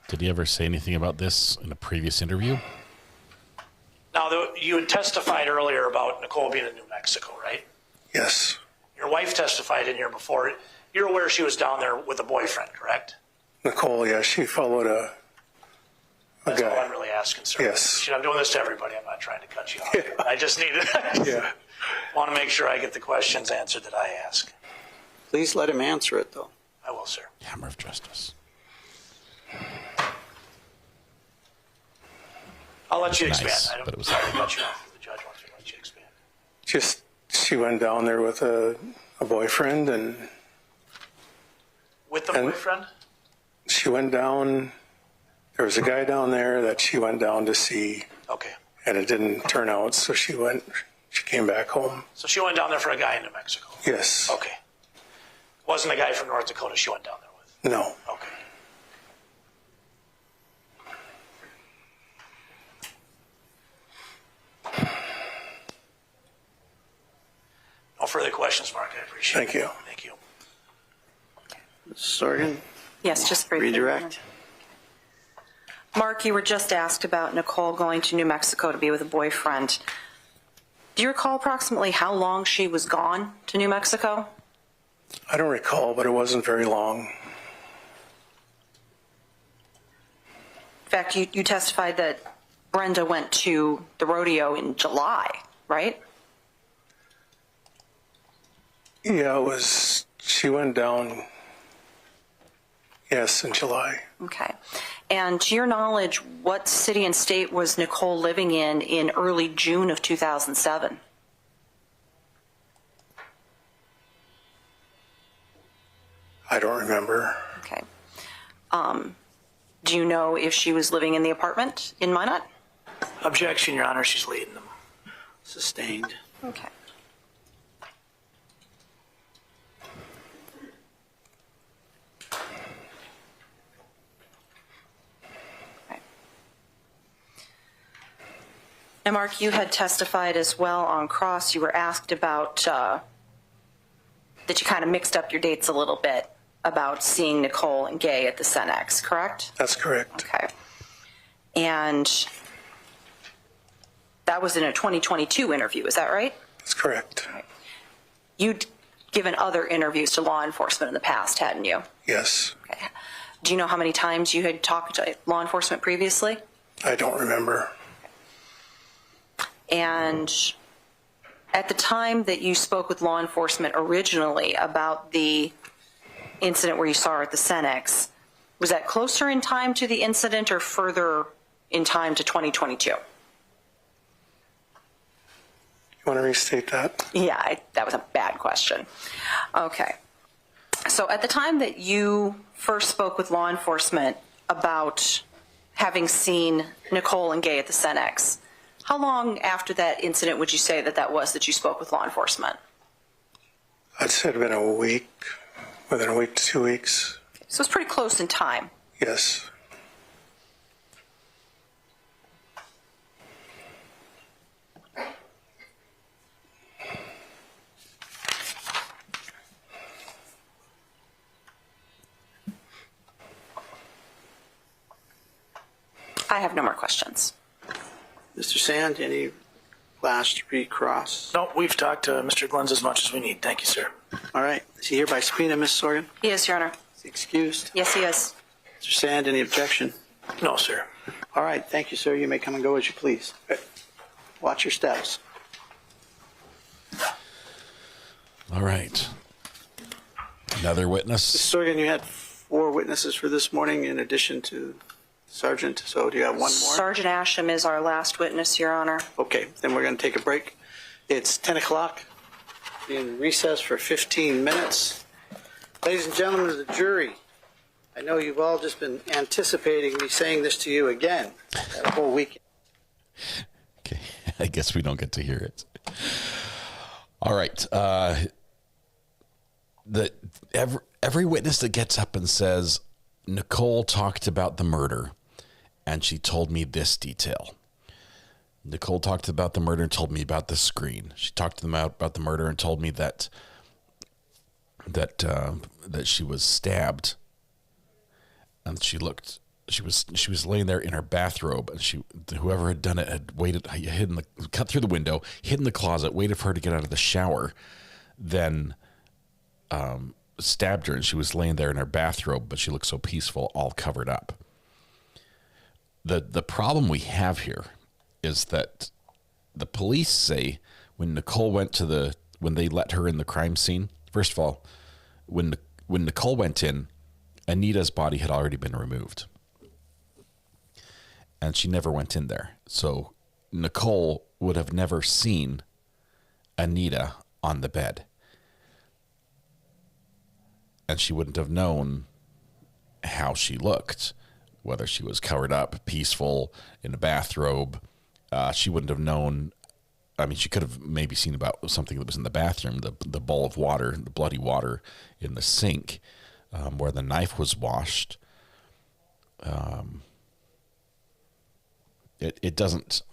Did he ever say anything about this in a previous interview? Now, you had testified earlier about Nichole being in New Mexico, right? Yes. Your wife testified in here before. You're aware she was down there with a boyfriend, correct? Nichole, yes, she followed a That's guy. all I'm really asking, sir. Yes. I'm doing this to everybody. I'm not trying to cut you off. Yeah. I just need to Yeah. want to make sure I get the questions answered that I ask. Please let him answer it, though. I will, sir. Hammer of justice. I'll let you Nice, expand. I but it don't was- sorry to cut you off. The judge wants me to let you expand. Just, she went down there with a boyfriend, and With the And- boyfriend? she went down. There was a guy down there that she went down to see, Okay. and it didn't turn out, so she came back home. So she went down there for a guy in New Mexico? Yes. Okay. Wasn't a guy from North Dakota she went down there with? No. Okay. No further questions, Mark. I appreciate Thank it. you. Thank you. Sorgan, Yes, just briefly. redirect. Mark, you were just asked about Nichole going to New Mexico to be with a boyfriend. Do you recall approximately how long she was gone to New Mexico? I don't recall, but it wasn't very long. In fact, you testified that Brenda went to the rodeo in July, right? Yeah, she went down, yes, in July. Okay. And to your knowledge, what city and state was Nichole living in early June of 2007? I don't remember. Okay. Do you know if she was living in the apartment in Minot? Objection, Your Honor. She's leading them. Sustained. Okay. Now, Mark, you had testified as well on cross. You were asked about that you kind of mixed up your dates a little bit about seeing Nichole and Gay at the Cenex, correct? That's correct. Okay. And that was in a 2022 interview, is that right? That's correct. You'd given other interviews to law enforcement in the past, hadn't you? Yes. Okay. Do you know how many times you had talked to law enforcement previously? I don't remember. And at the time that you spoke with law enforcement originally about the incident where you saw her at the Cenex, was that closer in time to the incident or further in time to 2022. You want to restate that? Yeah, that was a bad question. Okay. So at the time that you first spoke with law enforcement about having seen Nichole and Gay at the Cenex, how long after that incident would you say that was that you spoke with law enforcement? I'd say it'd been a week, within a week to 2 weeks. So it's pretty close in time. Yes. I have no more questions. Mr. Sand, any last recross? No, we've talked to Mr. Glinz as much as we need. Thank you, sir. All right. Is he here by subpoena, Ms. Sorgan? He is, Your Honor. Is he excused? Yes, he is. Mr. Sand, any objection? No, sir. All right. Thank you, sir. You may come and go as you please. Watch your steps. All right. Another witness. Ms. Sorgan, you had 4 witnesses for this morning in addition to Sergeant. So do you have one more? Sergeant Asham is our last witness, Your Honor. Okay. Then we're going to take a break. It's 10 o'clock. In recess for 15 minutes. Ladies and gentlemen of the jury, I know you've all just been anticipating me saying this to you again that whole weekend. Okay, I guess we don't get to hear it. All right. Every witness that gets up and says, Nichole talked about the murder, and she told me this detail. Nichole talked about the murder and told me about the screen. She talked to them about the murder and told me that she was stabbed, and she was laying there in her bathrobe, and whoever had done it had cut through the window, hid in the closet, waited for her to get out of the shower, then stabbed her, and she was laying there in her bathrobe, but she looked so peaceful, all covered up. The problem we have here is that the police say when Nichole when they let her in the crime scene, first of all, when Nichole went in, Anita's body had already been removed. And she never went in there. So Nichole would have never seen Anita on the bed. And she wouldn't have known how she looked, whether she was covered up, peaceful, in a bathrobe. She wouldn't have known. I mean, she could have maybe seen about something that was in the bathroom, the bowl of water, the bloody water in the sink, where the knife was washed. It doesn't.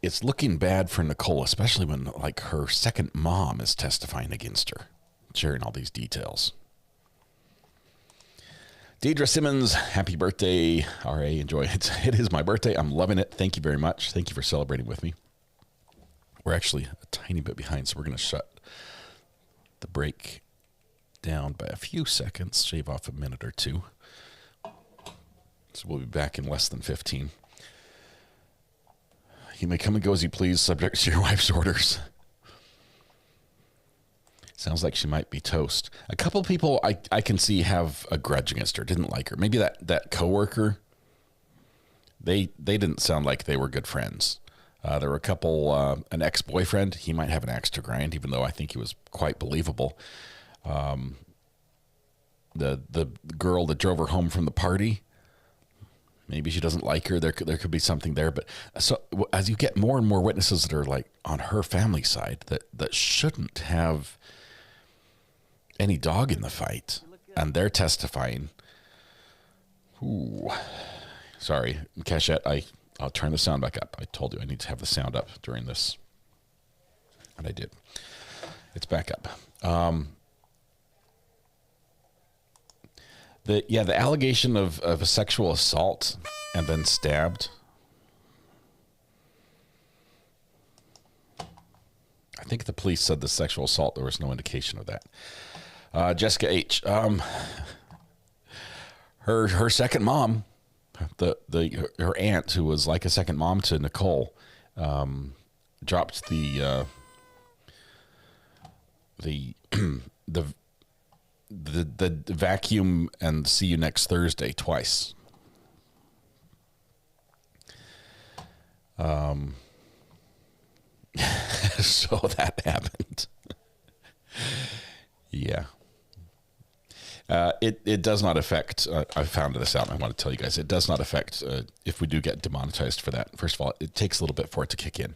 It's looking bad for Nichole, especially when like her second mom is testifying against her, sharing all these details. Deidre Simmons, happy birthday. RA, enjoy it. It is my birthday. I'm loving it. Thank you very much. Thank you for celebrating with me. We're actually a tiny bit behind, so we're going to shut the break down by a few seconds, shave off a minute or two. So we'll be back in less than 15. You may come and go as you please, subject to your wife's orders. Sounds like she might be toast. A couple people I can see have a grudge against her, didn't like her. Maybe that coworker. They didn't sound like they were good friends. There were a couple, an ex-boyfriend. He might have an axe to grind, even though I think he was quite believable. The girl that drove her home from the party. Maybe she doesn't like her. There could be something there. But so as you get more and more witnesses that are like on her family side that shouldn't have any dog in the fight, and they're testifying. Ooh, sorry, Cachette. I'll turn the sound back up. I told you I need to have the sound up during this, and I did. It's back up. The allegation of a sexual assault and then stabbed. I think the police said the sexual assault, there was no indication of that. Jessica H. Her second mom, her aunt, who was like a second mom to Nichole, dropped the vacuum and see you next Thursday twice. So that happened. Yeah. It does not affect, I found this out and I want to tell you guys, it does not affect if we do get demonetized for that. First of all, it takes a little bit for it to kick in.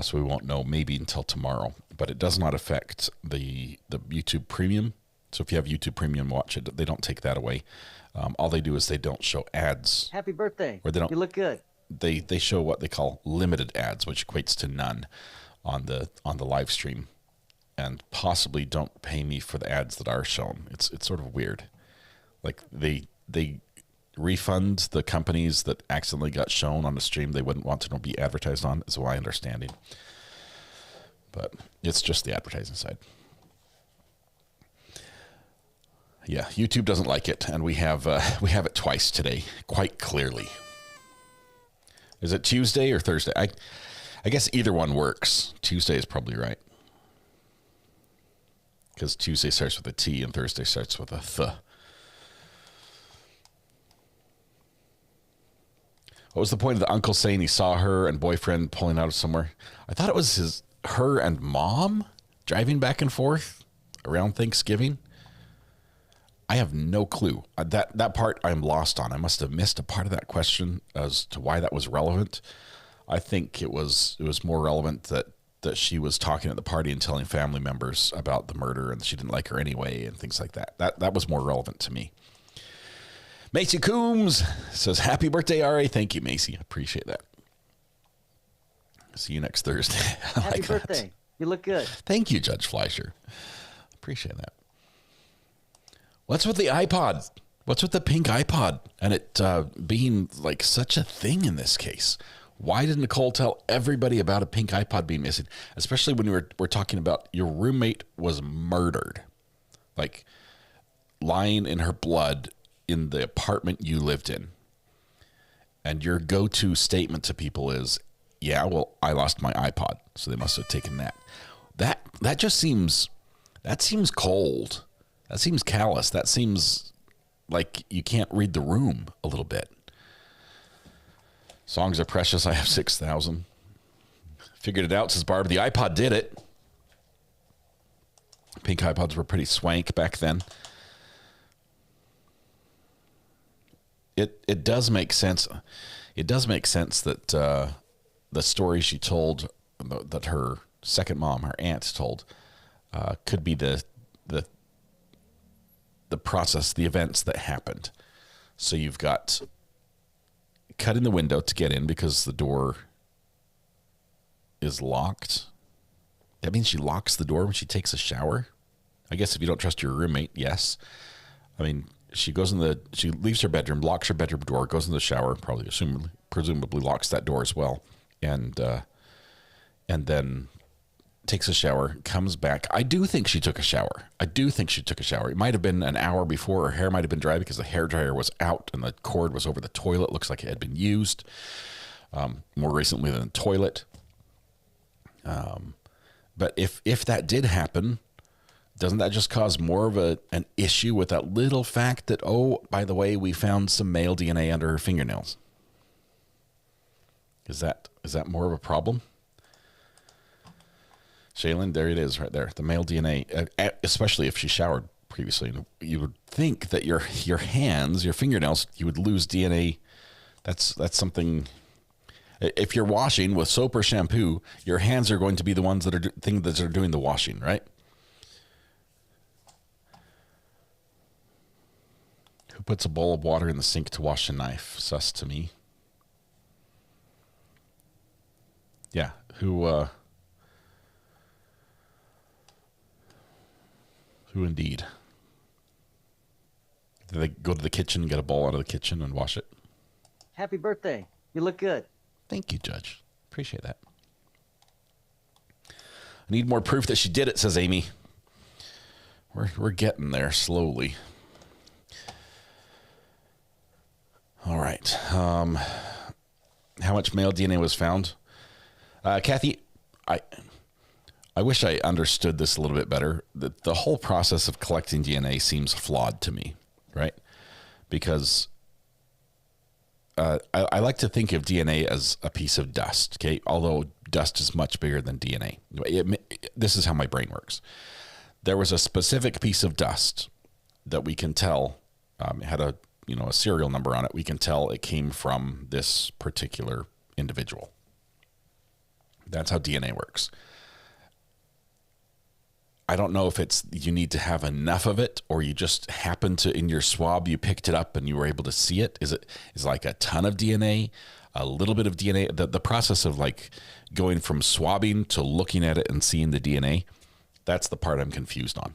So we won't know maybe until tomorrow, but it does not affect the YouTube Premium. So if you have YouTube Premium, watch it. They don't take that away. All they do is they don't show ads. Happy birthday. Or they don't, you look good. They show what they call limited ads, which equates to none on the live stream, and possibly don't pay me for the ads that are shown. It's sort of weird. Like they refund the companies that accidentally got shown on the stream they wouldn't want to be advertised on, is my understanding. But it's just the advertising side. Yeah, YouTube doesn't like it, and we have it twice today, quite clearly. Is it Tuesday or Thursday? I guess either one works. Tuesday is probably right, because Tuesday starts with a T and Thursday starts with a th. What was the point of the uncle saying he saw her and boyfriend pulling out of somewhere? I thought it was her and mom driving back and forth around Thanksgiving. I have no clue. That part I'm lost on. I must have missed a part of that question as to why that was relevant. I think it was more relevant that she was talking at the party and telling family members about the murder and she didn't like her anyway and things like that. That was more relevant to me. Macy Coombs says, happy birthday, RA. Thank you, Macy. I appreciate that. See you next Thursday. Happy birthday. You look good. Thank you, Judge Fleischer. Appreciate that. What's with the iPod? What's with the pink iPod? And it being like such a thing in this case. Why did Nichole tell everybody about a pink iPod being missing? Especially when we're talking about your roommate was murdered. Like lying in her blood in the apartment you lived in. And your go-to statement to people is, yeah, well, I lost my iPod, so they must have taken that. That just seems cold. That seems callous. That seems like you can't read the room a little bit. Songs are precious. I have 6,000. Figured it out, says Barb. The iPod did it. Pink iPods were pretty swank back then. It does make sense. It does make sense that the story she told, that her second mom, her aunt, told, could be the process, the events that happened. So you've got cutting the window to get in because the door is locked. That means she locks the door when she takes a shower. I guess if you don't trust your roommate, yes. I mean, she leaves her bedroom, locks her bedroom door, goes in the shower, presumably locks that door as well, and then takes a shower, comes back. I do think she took a shower. It might have been an hour before. Her hair might have been dry because the hairdryer was out and the cord was over the toilet. Looks like it had been used more recently than the toilet. But if that did happen, doesn't that just cause more of an issue with that little fact that, oh, by the way, we found some male DNA under her fingernails? Is that more of a problem? Shaylin, there it is right there. The male DNA, especially if she showered previously. You would think that your hands, your fingernails, you would lose DNA. That's something. If you're washing with soap or shampoo, your hands are going to be the ones that are doing the washing, right? Who puts a bowl of water in the sink to wash a knife? Sus to me. Yeah, who indeed? Do they go to the kitchen, get a bowl out of the kitchen and wash it? Happy birthday. You look good. Thank you, Judge. Appreciate that. I need more proof that she did it, says Amy. We're getting there slowly. All right. How much male DNA was found? Kathy, I wish I understood this a little bit better. The whole process of collecting DNA seems flawed to me, right? Because I like to think of DNA as a piece of dust, okay? Although dust is much bigger than DNA. This is how my brain works. There was a specific piece of dust that we can tell had a serial number on it. We can tell it came from this particular individual. That's how DNA works. I don't know if it's you need to have enough of it, or you just happen to, in your swab, you picked it up and you were able to see it. Is like a ton of DNA, a little bit of DNA? The process of like going from swabbing to looking at it and seeing the DNA, that's the part I'm confused on.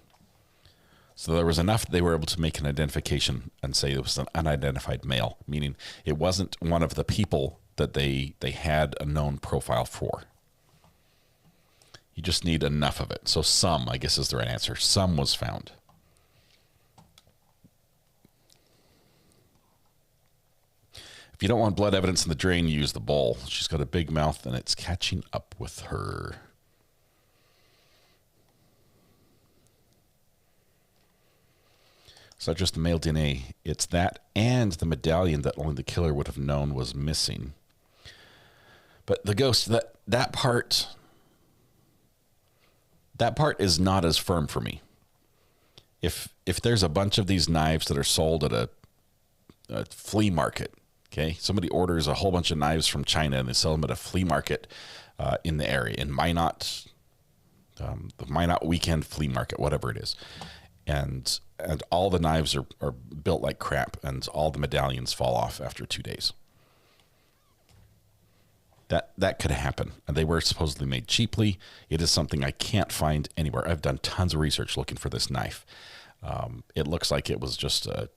So there was enough they were able to make an identification and say it was an unidentified male, meaning it wasn't one of the people that they had a known profile for. You just need enough of it. So some, I guess, is the right answer. Some was found. If you don't want blood evidence in the drain, you use the bowl. She's got a big mouth and it's catching up with her. It's not just the male DNA. It's that and the medallion that only the killer would have known was missing. But the ghost, that part is not as firm for me. If there's a bunch of these knives that are sold at a flea market, okay, somebody orders a whole bunch of knives from China and they sell them at a flea market in the area, in Minot, the Minot weekend flea market, whatever it is, and all the knives are built like crap, and all the medallions fall off after 2 days. That could happen. And they were supposedly made cheaply. It is something I can't find anywhere. I've done tons of research looking for this knife. It looks like it was just a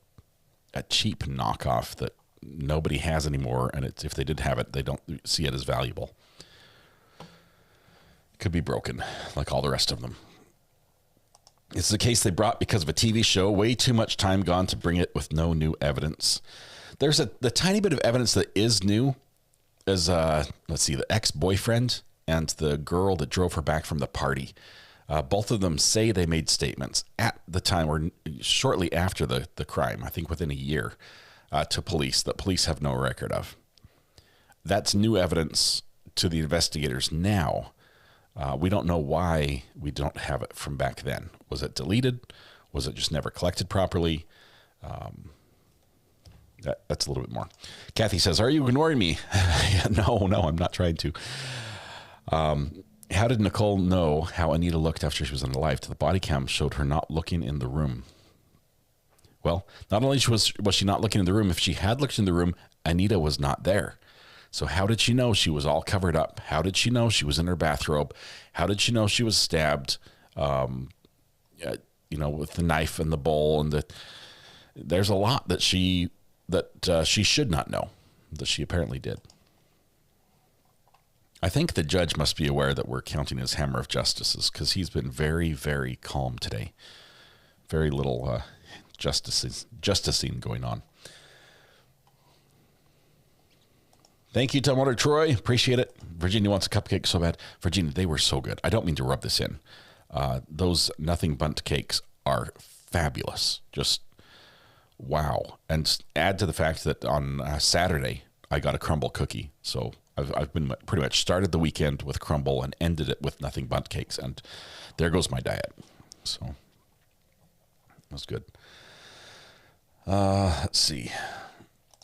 cheap knockoff that nobody has anymore. And if they did have it, they don't see it as valuable. It could be broken like all the rest of them. It's the case they brought because of a TV show. Way too much time gone to bring it with no new evidence. There's the tiny bit of evidence that is new. Is let's see, the ex-boyfriend and the girl that drove her back from the party. Both of them say they made statements at the time or shortly after the crime, I think within a year, to police that police have no record of. That's new evidence to the investigators now. We don't know why we don't have it from back then. Was it deleted? Was it just never collected properly? That's a little bit more. Kathy says, are you ignoring me? No, I'm not trying to. How did Nichole know how Anita looked after she was unalive? The body cam showed her not looking in the room. Well, not only was she not looking in the room, if she had looked in the room, Anita was not there. So how did she know she was all covered up? How did she know she was in her bathrobe? How did she know she was stabbed, with the knife and the bowl? And there's a lot that she should not know, that she apparently did. I think the judge must be aware that we're counting his hammer of justices, because he's been very, very calm today. Very little justicing going on. Thank you, Tumwater Troy. Appreciate it. Virginia wants a cupcake so bad. Virginia, they were so good. I don't mean to rub this in. Those nothing bundt cakes are fabulous. Just wow. And add to the fact that on Saturday, I got a crumble cookie. So I've been pretty much started the weekend with crumble and ended it with nothing bundt cakes. And there goes my diet. So that's good. Let's see.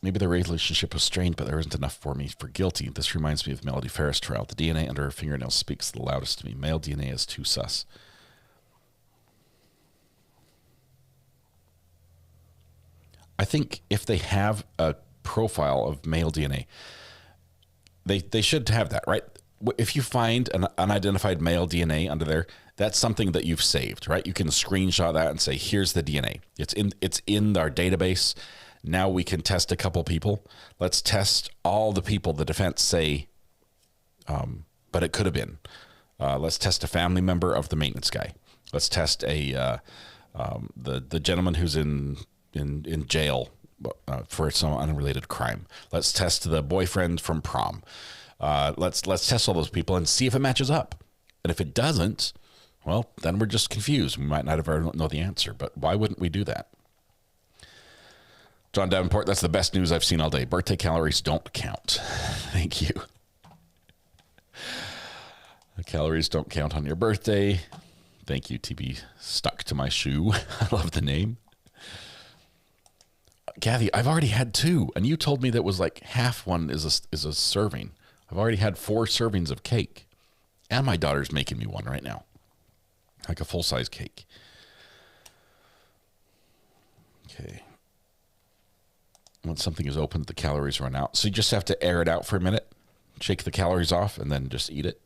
Maybe the relationship was strained, but there isn't enough for me for guilty. This reminds me of Melody Ferris' trial. The DNA under her fingernails speaks the loudest to me. Male DNA is too sus. I think if they have a profile of male DNA, they should have that, right? If you find an unidentified male DNA under there, that's something that you've saved, right? You can screenshot that and say, here's the DNA. It's in our database. Now we can test a couple people. Let's test all the people the defense say, but it could have been. Let's test a family member of the maintenance guy. Let's test the gentleman who's in jail for some unrelated crime. Let's test the boyfriend from prom. Let's test all those people and see if it matches up. And if it doesn't, well, then we're just confused. We might not ever know the answer, but why wouldn't we do that? John Davenport, that's the best news I've seen all day. Birthday calories don't count. Thank you. The calories don't count on your birthday. Thank you, TB. Stuck to my shoe. I love the name. Kathy, I've already had 2, and you told me that was like half one is a serving. I've already had 4 servings of cake, and my daughter's making me one right now, like a full-size cake. Okay. Once something is opened, the calories run out. So you just have to air it out for a minute, shake the calories off, and then just eat it.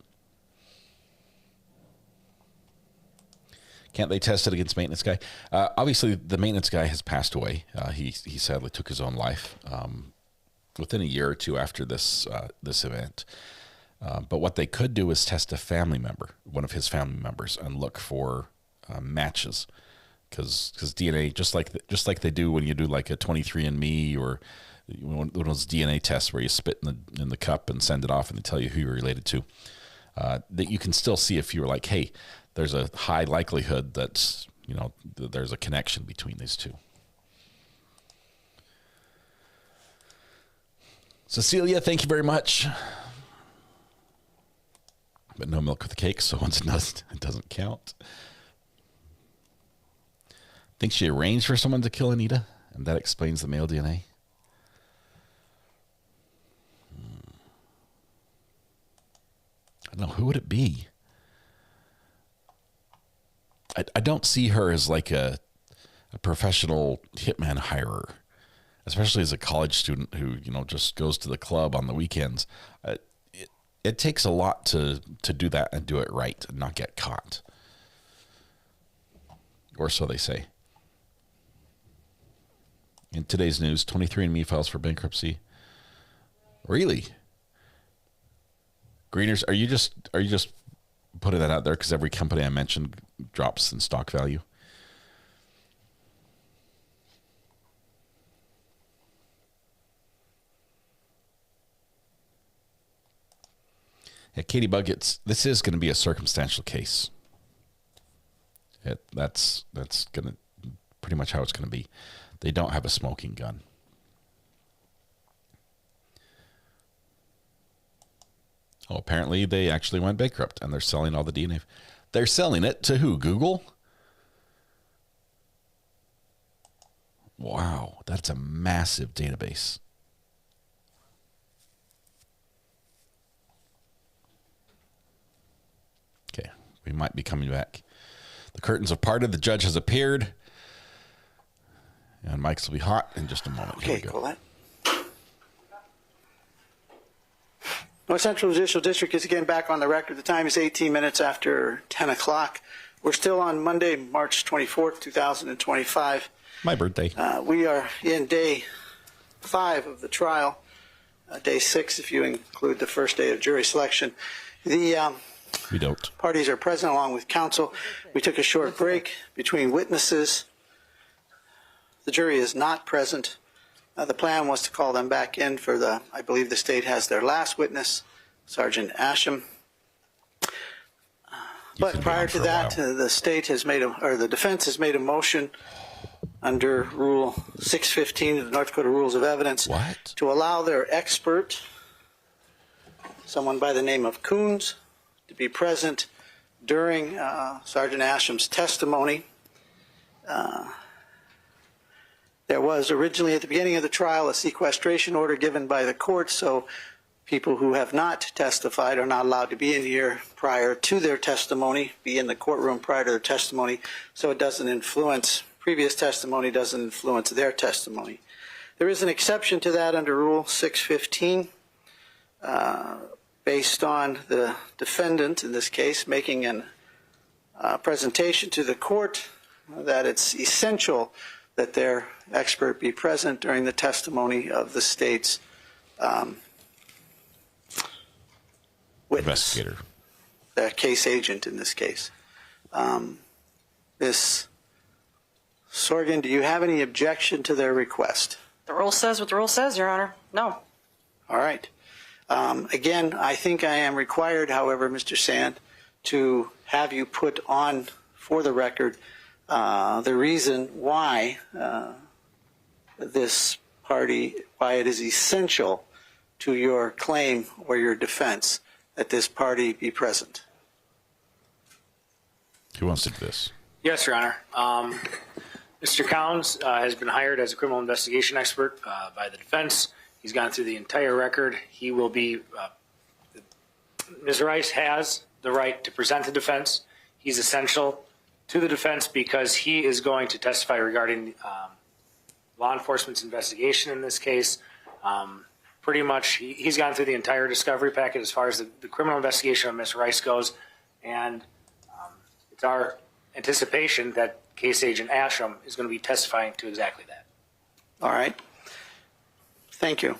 Can't they test it against maintenance guy? Obviously, the maintenance guy has passed away. He sadly took his own life within a year or 2 after this event. But what they could do is test a family member, one of his family members, and look for matches, because DNA, just like they do when you do like a 23andMe or one of those DNA tests where you spit in the cup and send it off and they tell you who you're related to, that you can still see if you were like, hey, there's a high likelihood that, there's a connection between these two. Cecilia, thank you very much. But no milk with the cake, so once it doesn't count. Think she arranged for someone to kill Anita, and that explains the male DNA. I don't know, who would it be? I don't see her as like a professional hitman hirer, especially as a college student who, just goes to the club on the weekends. It takes a lot to do that and do it right and not get caught. Or so they say. In today's news, 23andMe files for bankruptcy. Really? Greeners, are you just putting that out there because every company I mentioned drops in stock value? Yeah, Katie Buggets, this is going to be a circumstantial case. That's going to pretty much how it's going to be. They don't have a smoking gun. Oh, apparently they actually went bankrupt and they're selling all the DNA. They're selling it to who? Google? Wow, that's a massive database. Okay, we might be coming back. The curtains have parted. The judge has appeared. And mics will be hot in just a moment. Okay, Colette. North Central Judicial District is again back on the record. The time is 18 minutes after 10 o'clock. We're still on Monday, March 24th, 2025. My birthday. We are in day 5 of the trial, day 6 if you include the first day of jury selection. We don't. Parties are present along with counsel. We took a short break between witnesses. The jury is not present. The plan was to call them back in for I believe the state has their last witness, Sergeant Asham. But prior to that, the state has the defense has made a motion under Rule 615 of the North Dakota Rules of Evidence to allow their expert, someone by the name of Coons, to be present during Sergeant Asham's testimony. There was originally at the beginning of the trial a sequestration order given by the court, so people who have not testified are not allowed to be in here prior to their testimony, be in the courtroom prior to their testimony, so it doesn't influence, previous testimony doesn't influence their testimony. There is an exception to that under Rule 615 based on the defendant, in this case, making a presentation to the court that it's essential that their expert be present during the testimony of the state's witness, investigator, the case agent in this case. Ms. Sorgan, do you have any objection to their request? The rule says what the rule says, Your Honor. No. All right. Again, I think I am required, however, Mr. Sand, to have you put on for the record the reason why this party, why it is essential to your claim or your defense that this party be present. Who wants to do this? Yes, Your Honor. Mr. Collins has been hired as a criminal investigation expert by the defense. He's gone through the entire record. He will be, Ms. Rice has the right to present the defense. He's essential to the defense because he is going to testify regarding law enforcement's investigation in this case. Pretty much, he's gone through the entire discovery packet as far as the criminal investigation of Ms. Rice goes, and it's our anticipation that Case Agent Asham is going to be testifying to exactly that. All right. Thank you.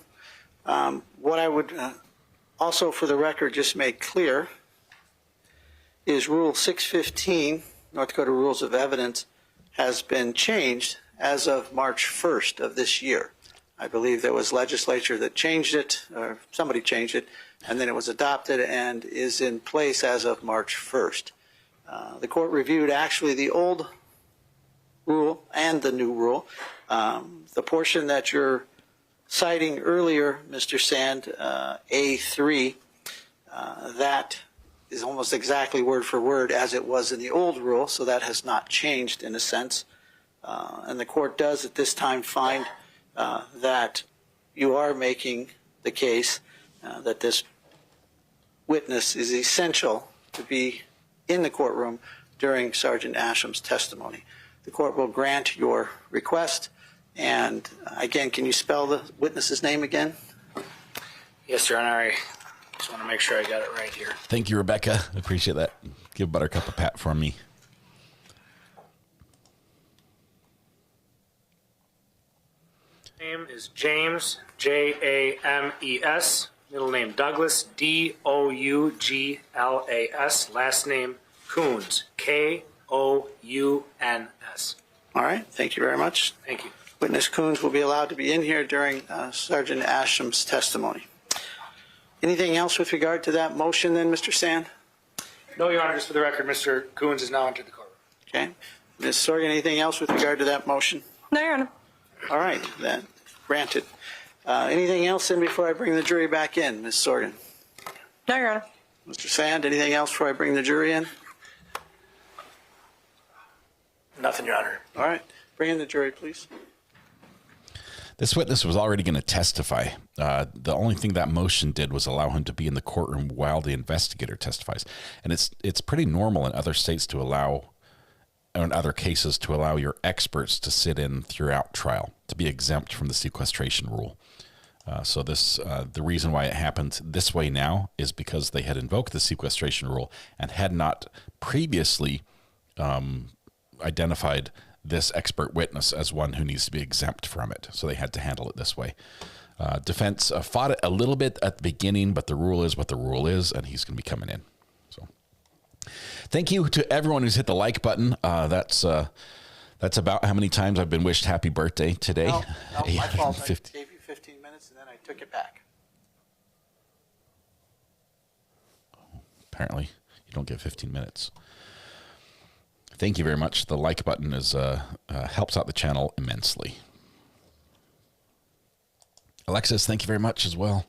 What I would also, for the record, just make clear is Rule 615, North Dakota Rules of Evidence, has been changed as of March 1st of this year. I believe there was legislature that changed it, or somebody changed it, and then it was adopted and is in place as of March 1st. The court reviewed actually the old rule and the new rule. The portion that you're citing earlier, Mr. Sand, A3, that is almost exactly word for word as it was in the old rule, so that has not changed in a sense. And the court does at this time find that you are making the case that this witness is essential to be in the courtroom during Sergeant Asham's testimony. The court will grant your request. And again, can you spell the witness's name again? Yes, Your Honor. I just want to make sure I got it right here. Thank you, Rebecca. I appreciate that. Give Buttercup a pat for me. Name is James, James. Middle name Douglas, Douglas. Last name Kuhns, Kouns. All right. Thank you very much. Thank you. Witness Kuhns will be allowed to be in here during Sergeant Asham's testimony. Anything else with regard to that motion then, Mr. Sand? No, Your Honor. Just for the record, Mr. Kuhns has now entered the courtroom. Okay. Ms. Sorgan, anything else with regard to that motion? No, Your Honor. All right. Then granted. Anything else then before I bring the jury back in, Ms. Sorgan? No, Your Honor. Mr. Sand, anything else before I bring the jury in? Nothing, Your Honor. All right. Bring in the jury, please. This witness was already going to testify. The only thing that motion did was allow him to be in the courtroom while the investigator testifies. And it's pretty normal in other states to allow, or in other cases, to allow your experts to sit in throughout trial, to be exempt from the sequestration rule. So the reason why it happened this way now is because they had invoked the sequestration rule and had not previously identified this expert witness as one who needs to be exempt from it. So they had to handle it this way. Defense fought it a little bit at the beginning, but the rule is what the rule is, and he's going to be coming in. So thank you to everyone who's hit the like button. That's about how many times I've been wished happy birthday today. No, my fault. I gave you 15 minutes, and then I took it back. Apparently, you don't get 15 minutes. Thank you very much. The like button is helps out the channel immensely. Alexis, thank you very much as well.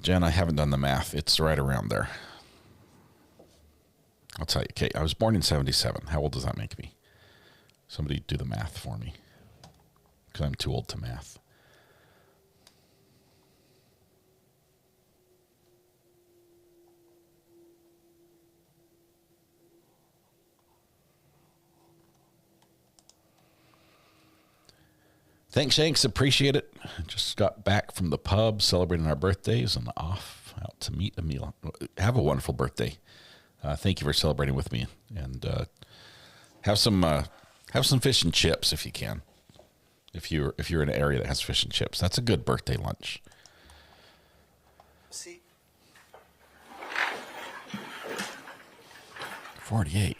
Jen, I haven't done the math. It's right around there. I'll tell you, Kate, I was born in 77. How old does that make me? Somebody do the math for me, because I'm too old to math. Thanks, Shanks. Appreciate it. Just got back from the pub celebrating our birthdays and off out to meet a meal. Have a wonderful birthday. Thank you for celebrating with me, and have some fish and chips if you can. If you're in an area that has fish and chips, that's a good birthday lunch. See. 48.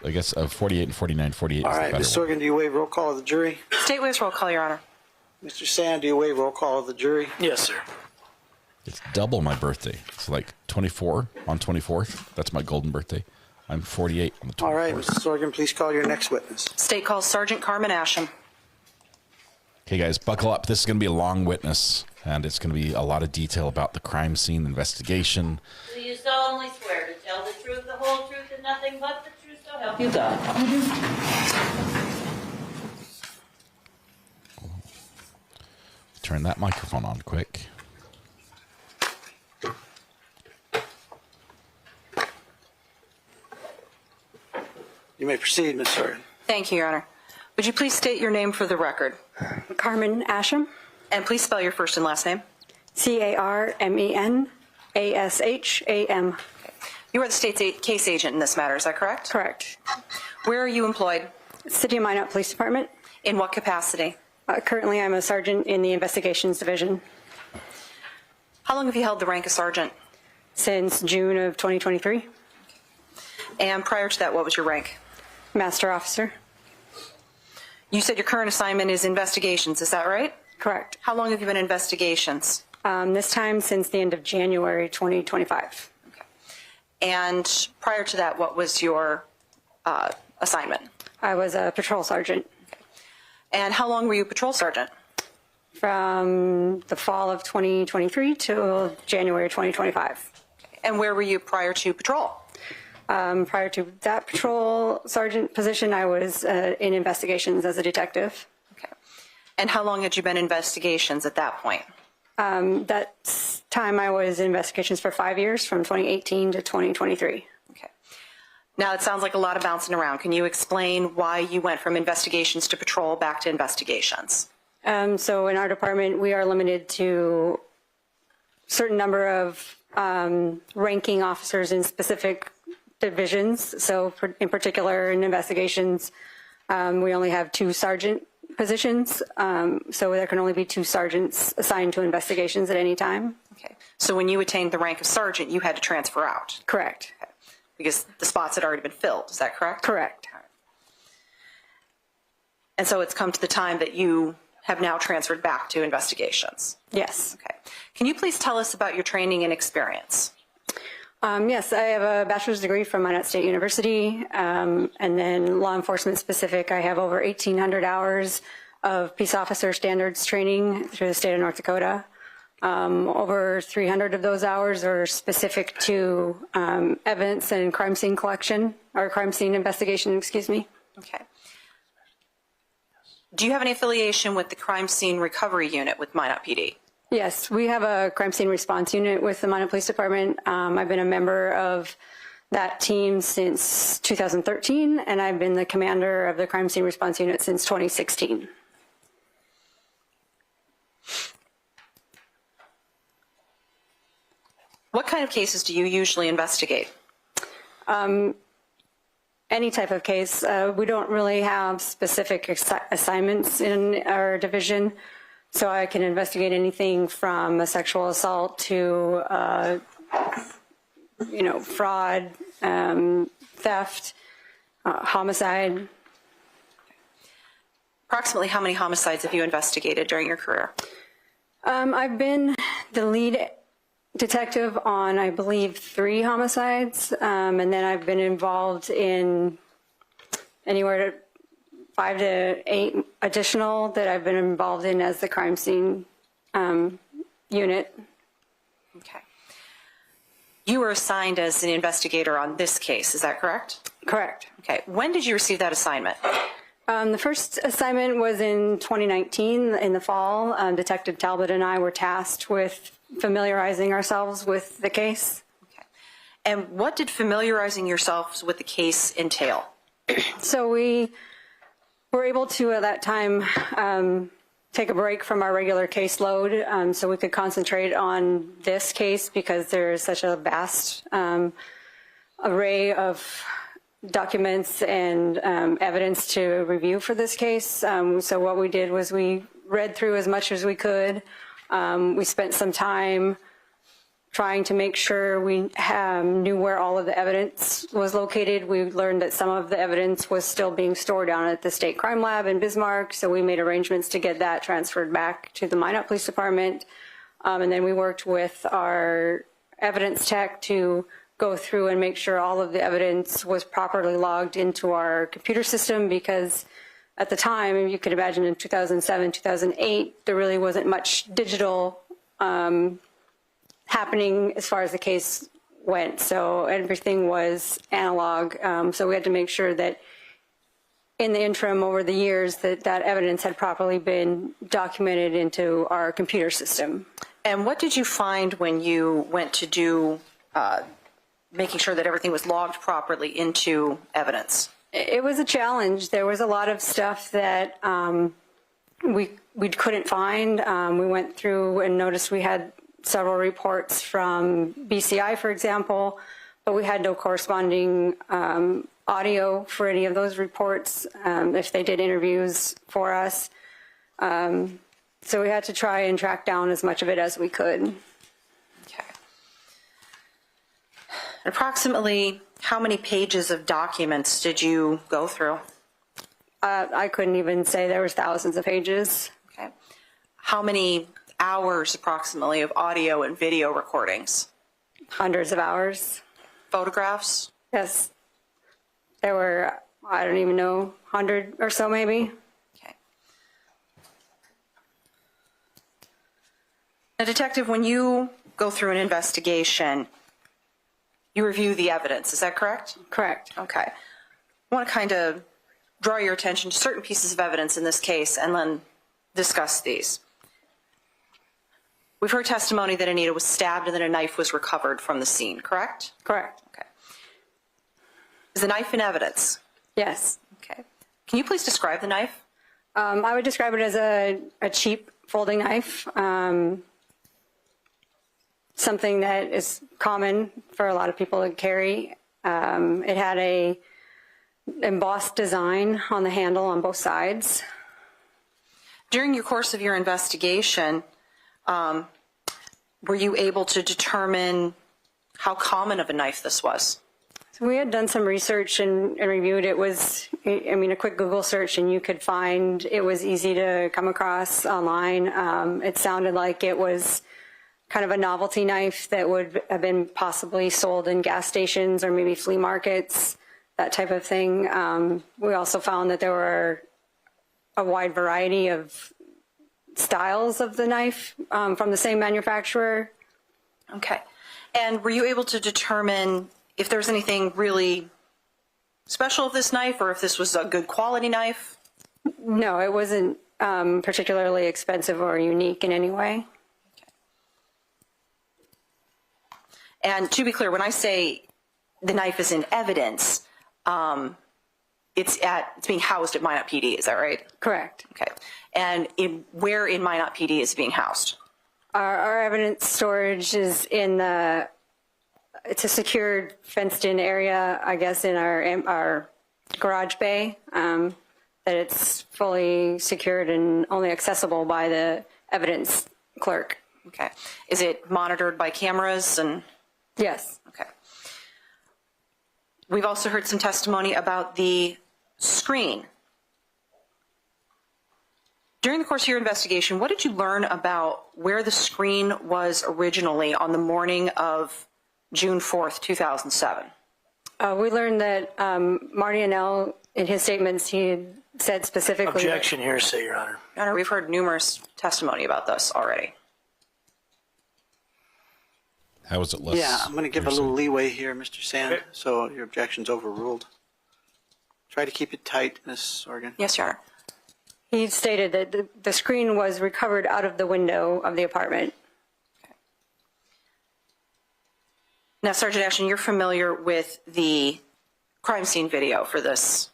I guess of 48 and 49, 48 All is right, the better Ms. one. Sorgan, do you waive roll call of the jury? State waives roll call, Your Honor. Mr. Sand, do you waive roll call of the jury? Yes, sir. It's double my birthday. It's like 24 on 24th. That's my golden birthday. I'm 48 on the 24th. All right, Mrs. Sorgan, please call your next witness. State calls Sergeant Carmen Asham. Okay, guys, buckle up. This is going to be a long witness, and it's going to be a lot of detail about the crime scene investigation. Do you solemnly swear to tell the truth, the whole truth, and nothing but the truth, so help you God? Turn that microphone on quick. You may proceed, Ms. Sorgan. Thank you, Your Honor. Would you please state your name for the record? Carmen Asham. And please spell your first and last name. Carmenasham. You are the state's case agent in this matter, is that correct? Correct. Where are you employed? City of Minot Police Department. In what capacity? Currently, I'm a sergeant in the investigations division. How long have you held the rank of sergeant? Since June of 2023. And prior to that, what was your rank? Master officer. You said your current assignment is investigations, is that right? Correct. How long have you been in investigations? This time since the end of January 2025. Okay. And prior to that, what was your assignment? I was a patrol sergeant. Okay. And how long were you patrol sergeant? From the fall of 2023 to January 2025. Okay. And where were you prior to patrol? Prior to that patrol sergeant position, I was in investigations as a detective. Okay. And how long had you been in investigations at that point? That time I was in investigations for 5 years, from 2018 to 2023. Okay. Now it sounds like a lot of bouncing around. Can you explain why you went from investigations to patrol back to investigations? So in our department, we are limited to a certain number of ranking officers in specific divisions. So in particular, in investigations, we only have 2 sergeant positions. So there can only be 2 sergeants assigned to investigations at any time. Okay. So when you attained the rank of sergeant, you had to transfer out? Correct. Okay. Because the spots had already been filled. Is that correct? Correct. All right. And so it's come to the time that you have now transferred back to investigations? Yes. Okay. Can you please tell us about your training and experience? Yes, I have a bachelor's degree from Minot State University, and then law enforcement specific. I have over 1,800 hours of peace officer standards training through the state of North Dakota. Over 300 of those hours are specific to evidence and crime scene collection, or crime scene investigation, excuse me. Okay. Do you have any affiliation with the crime scene recovery unit with Minot PD? Yes, we have a crime scene response unit with the Minot Police Department. I've been a member of that team since 2013, and I've been the commander of the crime scene response unit since 2016. What kind of cases do you usually investigate? Any type of case. We don't really have specific assignments in our division. So I can investigate anything from a sexual assault to, fraud, theft, homicide. Approximately how many homicides have you investigated during your career? I've been the lead detective on, I believe, 3 homicides, and then I've been involved in anywhere to 5 to 8 additional that I've been involved in as the crime scene unit. Okay. You were assigned as an investigator on this case, is that correct? Correct. Okay. When did you receive that assignment? The first assignment was in 2019 in the fall. Detective Talbot and I were tasked with familiarizing ourselves with the case. Okay. And what did familiarizing yourselves with the case entail? So we were able to, at that time, take a break from our regular caseload so we could concentrate on this case because there is such a vast array of documents and evidence to review for this case. So what we did was we read through as much as we could. We spent some time trying to make sure we knew where all of the evidence was located. We learned that some of the evidence was still being stored down at the State Crime Lab in Bismarck, so we made arrangements to get that transferred back to the Minot Police Department. And then we worked with our evidence tech to go through and make sure all of the evidence was properly logged into our computer system, because at the time, you could imagine in 2007, 2008, there really wasn't much digital happening as far as the case went. So everything was analog. So we had to make sure that in the interim over the years that evidence had properly been documented into our computer system. And what did you find when you went to do making sure that everything was logged properly into evidence? It was a challenge. There was a lot of stuff that we couldn't find. We went through and noticed we had several reports from BCI, for example, but we had no corresponding audio for any of those reports if they did interviews for us. So we had to try and track down as much of it as we could. Okay. Approximately how many pages of documents did you go through? I couldn't even say. There was thousands of pages. Okay. How many hours approximately of audio and video recordings? Hundreds of hours. Photographs? Yes. There were, I don't even know, 100 or so maybe. Okay. Now, Detective, when you go through an investigation, you review the evidence, is that correct? Correct. Okay. I want to kind of draw your attention to certain pieces of evidence in this case and then discuss these. We've heard testimony that Anita was stabbed and that a knife was recovered from the scene, correct? Correct. Okay. Is the knife in evidence? Yes. Okay. Can you please describe the knife? I would describe it as a cheap folding knife. Something that is common for a lot of people to carry. It had a embossed design on the handle on both sides. During your course of your investigation, were you able to determine how common of a knife this was? So we had done some research and reviewed. It was, I mean, a quick Google search and you could find it was easy to come across online. It sounded like it was kind of a novelty knife that would have been possibly sold in gas stations or maybe flea markets, that type of thing. We also found that there were a wide variety of styles of the knife from the same manufacturer. Okay. And were you able to determine if there was anything really special of this knife or if this was a good quality knife? No, it wasn't particularly expensive or unique in any way. And to be clear, when I say the knife is in evidence, it's being housed at Minot PD, is that right? Correct. Okay. And where in Minot PD is it being housed? Our evidence storage is in it's a secured, fenced-in area, I guess, in our garage bay, that it's fully secured and only accessible by the evidence clerk. Okay. Is it monitored by cameras and? Yes. Okay. We've also heard some testimony about the screen. During the course of your investigation, what did you learn about where the screen was originally on the morning of June 4th, 2007? We learned that Marty Annell, in his statements, he said specifically... Objection, hearsay, Your Honor. Your Honor, we've heard numerous testimony about this already. How was it less? Yeah, I'm going to give a little leeway here, Mr. Sand, Okay. so your objection's overruled. Try to keep it tight, Ms. Organ. Yes, Your Honor. He stated that the screen was recovered out of the window of the apartment. Okay. Now, Sergeant Asham, you're familiar with the crime scene video for this,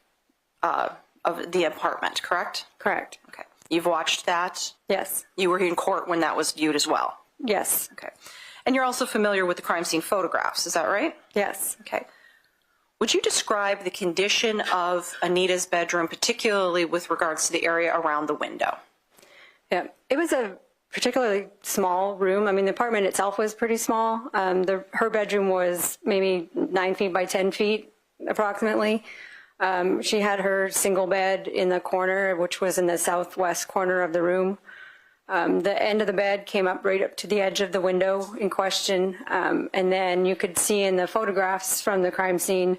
of the apartment, correct? Correct. Okay. You've watched that? Yes. You were in court when that was viewed as well? Yes. Okay. And you're also familiar with the crime scene photographs, is that right? Yes. Okay. Would you describe the condition of Anita's bedroom, particularly with regards to the area around the window? Yeah, it was a particularly small room. I mean, the apartment itself was pretty small. Her bedroom was maybe 9 feet by 10 feet, approximately. She had her single bed in the corner, which was in the southwest corner of the room. The end of the bed came up right up to the edge of the window in question. And then you could see in the photographs from the crime scene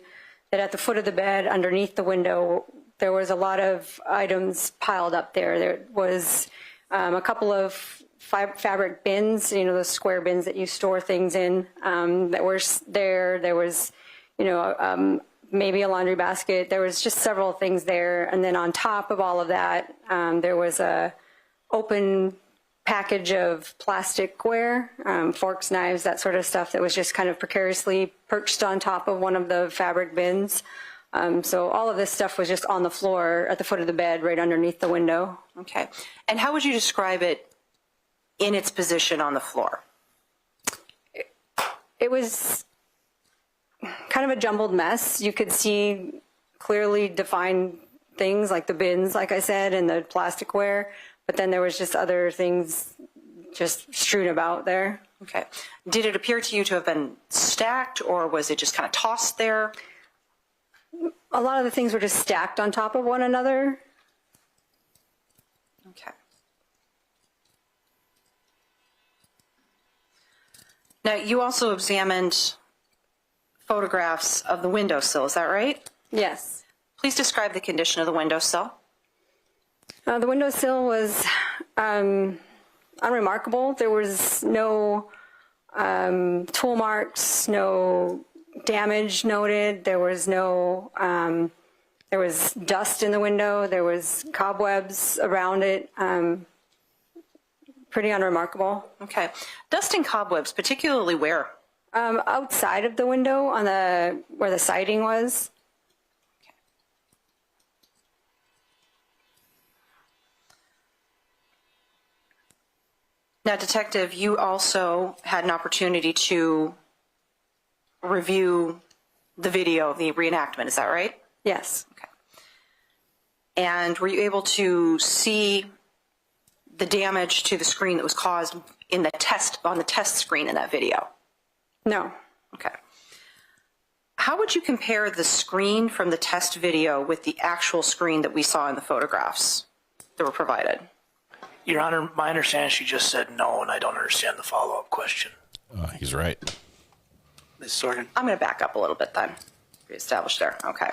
that at the foot of the bed, underneath the window, there was a lot of items piled up there. There was a couple of fabric bins, you know, those square bins that you store things in, that were there. There was, you know, maybe a laundry basket. There was just several things there. And then on top of all of that, there was a open package of plasticware, forks, knives, that sort of stuff that was just kind of precariously perched on top of one of the fabric bins. So all of this stuff was just on the floor at the foot of the bed, right underneath the window. Okay. And how would you describe it in its position on the floor? It was kind of a jumbled mess. You could see clearly defined things like the bins, like I said, and the plasticware, but then there was just other things just strewn about there. Okay. Did it appear to you to have been stacked, or was it just kind of tossed there? A lot of the things were just stacked on top of one another. Okay. Now, you also examined photographs of the windowsill, is that right? Yes. Please describe the condition of the windowsill. The windowsill was unremarkable. There was no tool marks, no damage noted. There was no, there was dust in the window. There was cobwebs around it. Pretty unremarkable. Okay. Dust and cobwebs, particularly where? Outside of the window on the, where the siding was. Okay. Now, Detective, you also had an opportunity to review the video of the reenactment, is that right? Yes. Okay. And were you able to see the damage to the screen that was caused in the test, on the test screen in that video? No. Okay. How would you compare the screen from the test video with the actual screen that we saw in the photographs that were provided? Your Honor, my understanding, she just said no, and I don't understand the follow-up question. He's right. Ms. Sorgan. I'm going to back up a little bit then. Reestablish there. Okay.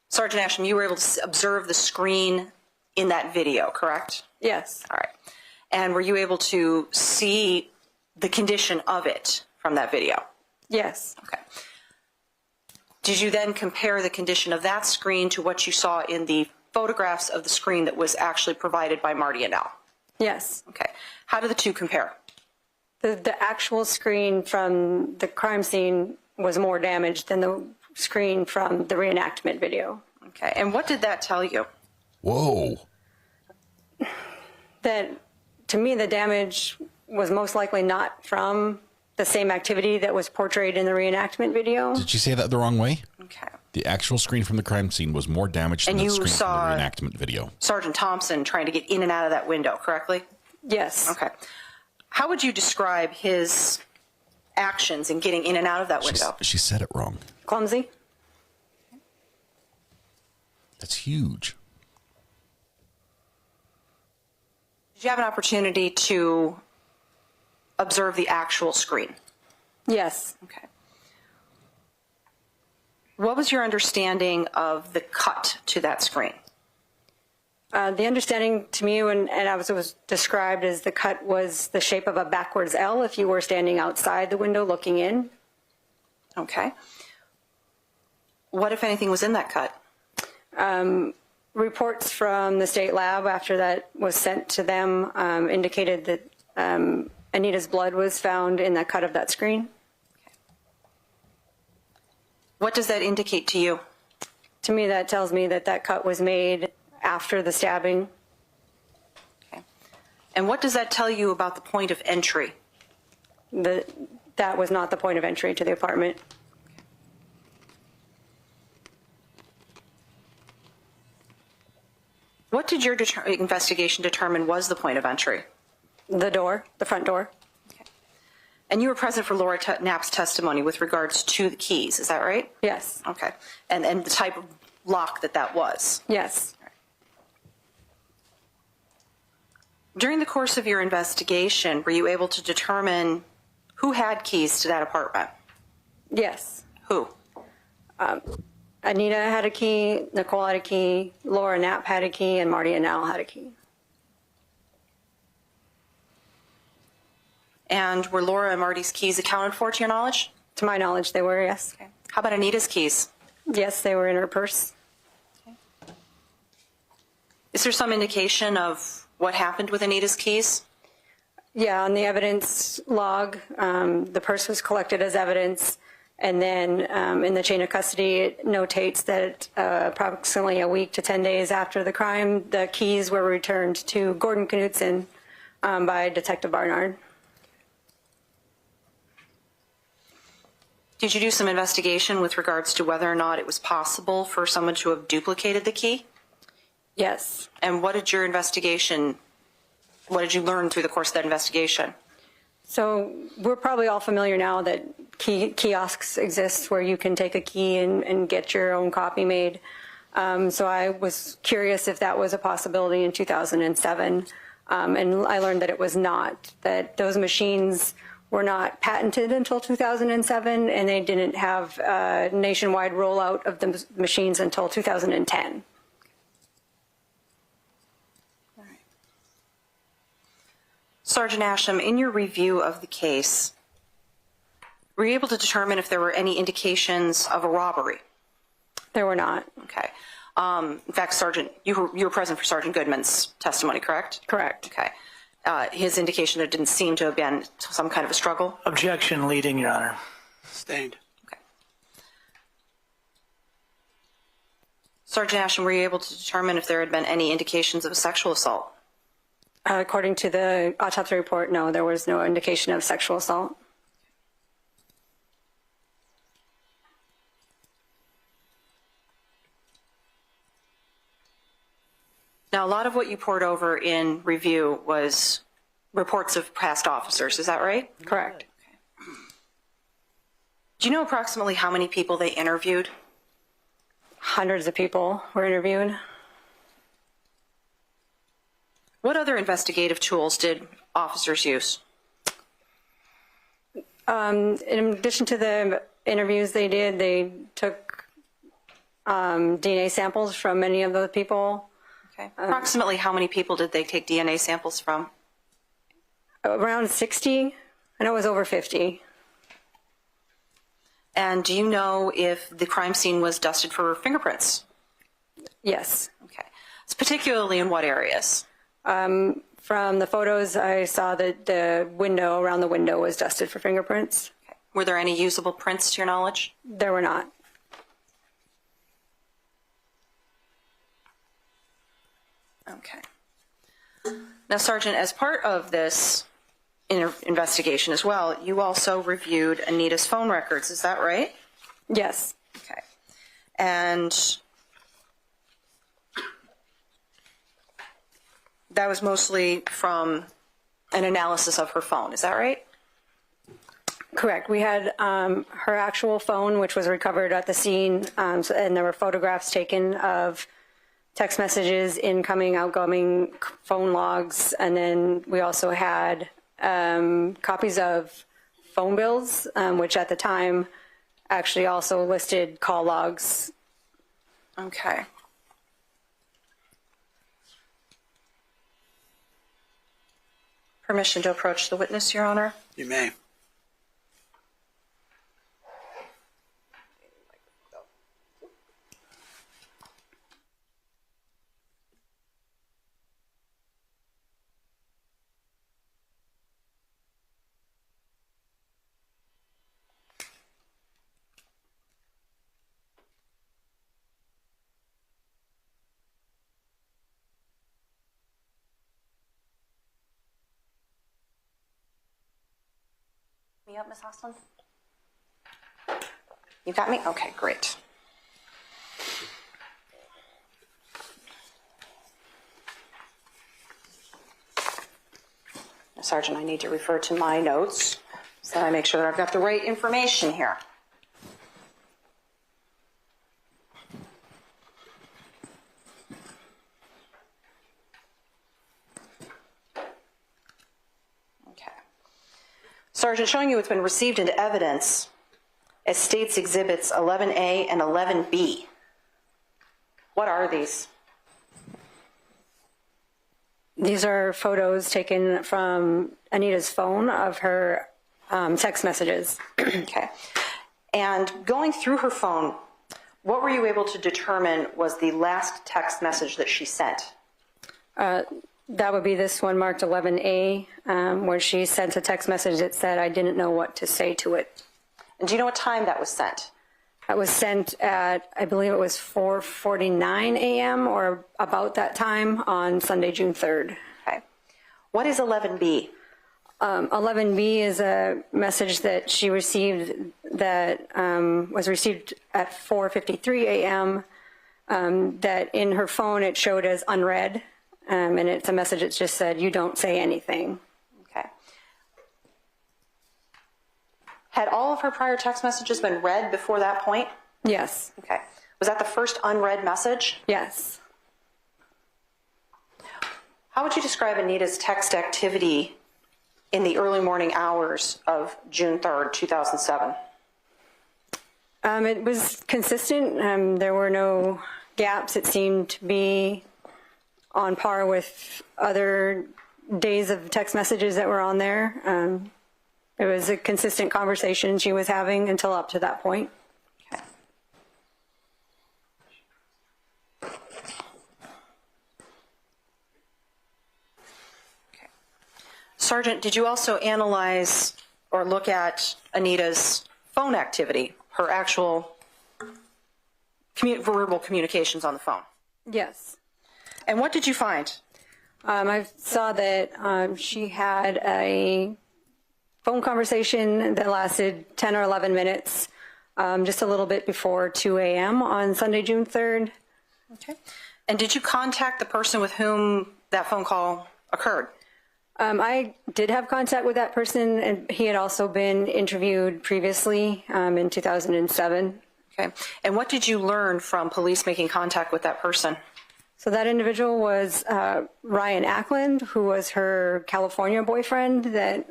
Sergeant Asham, you were able to observe the screen in that video, correct? Yes. All right. And were you able to see the condition of it from that video? Yes. Okay. Did you then compare the condition of that screen to what you saw in the photographs of the screen that was actually provided by Marty and Al? Yes. Okay. How do the two compare? The actual screen from the crime scene was more damaged than the screen from the reenactment video. Okay. And what did that tell you? Whoa. That, to me, the damage was most likely not from the same activity that was portrayed in the reenactment video. Did you say that the wrong way? Okay. The actual screen from the crime scene was more damaged than the screen from the reenactment video. Sergeant Thompson trying to get in and out of that window, correctly? Yes. Okay. How would you describe his actions in getting in and out of that window? She said it wrong. Clumsy. That's huge. Did you have an opportunity to observe the actual screen? Yes. Okay. What was your understanding of the cut to that screen? The understanding to me, and as it was described, as the cut was the shape of a backwards L if you were standing outside the window looking in. Okay. What, if anything, was in that cut? Reports from the state lab after that was sent to them indicated that Anita's blood was found in the cut of that screen. Okay. What does that indicate to you? To me, that tells me that that cut was made after the stabbing. Okay. And what does that tell you about the point of entry? That was not the point of entry to the apartment. What did your investigation determine was the point of entry? The door, the front door. Okay. And you were present for Laura Knapp's testimony with regards to the keys, is that right? Yes. Okay. And the type of lock that was? Yes. During the course of your investigation, were you able to determine who had keys to that apartment? Yes. Who? Anita had a key, Nichole had a key, Laura Knapp had a key, and Marty and Al had a key. And were Laura and Marty's keys accounted for, to your knowledge? To my knowledge, they were, yes. Okay. How about Anita's keys? Yes, they were in her purse. Okay. Is there some indication of what happened with Anita's keys? Yeah, on the evidence log, the purse was collected as evidence, and then in the chain of custody, it notates that approximately a week to 10 days after the crime, the keys were returned to Gordon Knutson by Detective Barnard. Did you do some investigation with regards to whether or not it was possible for someone to have duplicated the key? Yes. And what did you learn through the course of that investigation? So we're probably all familiar now that kiosks exist where you can take a key and get your own copy made. So I was curious if that was a possibility in 2007. And I learned that it was not, that those machines were not patented until 2007, and they didn't have a nationwide rollout of the machines until 2010. All right. Sergeant Asham, in your review of the case, were you able to determine if there were any indications of a robbery? There were not. Okay. In fact, Sergeant, you were present for Sergeant Goodman's testimony, correct? Correct. Okay. His indication there didn't seem to have been some kind of a struggle? Objection, leading, Your Honor. Sustained. Okay. Sergeant Asham, were you able to determine if there had been any indications of a sexual assault? According to the autopsy report, no, there was no indication of sexual assault. Now, a lot of what you poured over in review was reports of past officers. Is that right? Correct. Okay. Do you know approximately how many people they interviewed? Hundreds of people were interviewed. What other investigative tools did officers use? In addition to the interviews they did, they took DNA samples from many of the people. Okay. Approximately how many people did they take DNA samples from? Around 60. I know it was over 50. And do you know if the crime scene was dusted for fingerprints? Yes. Okay. So particularly in what areas? From the photos, I saw that the window, around the window, was dusted for fingerprints. Okay. Were there any usable prints to your knowledge? There were not. Okay. Now, Sergeant, as part of this investigation as well, you also reviewed Anita's phone records. Is that right? Yes. Okay. And that was mostly from an analysis of her phone. Is that right? Correct. We had her actual phone, which was recovered at the scene, and there were photographs taken of text messages, incoming, outgoing, phone logs, and then we also had copies of phone bills, which at the time actually also listed call logs. Okay. Permission to approach the witness, Your Honor? You may. Me up, Ms. Hosland? You got me? Okay, great. Now, Sergeant, I need to refer to my notes so that I make sure that I've got the right information here. Sergeant, showing you what's been received into evidence as State's Exhibits 11A and 11B. What are these? These are photos taken from Anita's phone of her text messages. Okay. And going through her phone, what were you able to determine was the last text message that she sent? That would be this one marked 11A, where she sent a text message that said, "I didn't know what to say to it." And do you know what time that was sent? That was sent at, I believe it was 4:49 a.m. or about that time on Sunday, June 3rd. Okay. What is 11B? 11B is a message that she received that was received at 4:53 a.m. That in her phone it showed as unread, and it's a message that just said, "You don't say anything." Okay. Had all of her prior text messages been read before that point? Yes. Okay. Was that the first unread message? Yes. How would you describe Anita's text activity in the early morning hours of June 3rd, 2007? It was consistent. There were no gaps. It seemed to be on par with other days of text messages that were on there. It was a consistent conversation she was having until up to that point. Okay. Okay. Sergeant, did you also analyze or look at Anita's phone activity, her actual verbal communications on the phone? Yes. And what did you find? I saw that she had a phone conversation that lasted 10 or 11 minutes, just a little bit before 2 a.m. on Sunday, June 3rd. Okay. And did you contact the person with whom that phone call occurred? I did have contact with that person, and he had also been interviewed previously in 2007. Okay. And what did you learn from police making contact with that person? So that individual was Ryan Ackland, who was her California boyfriend that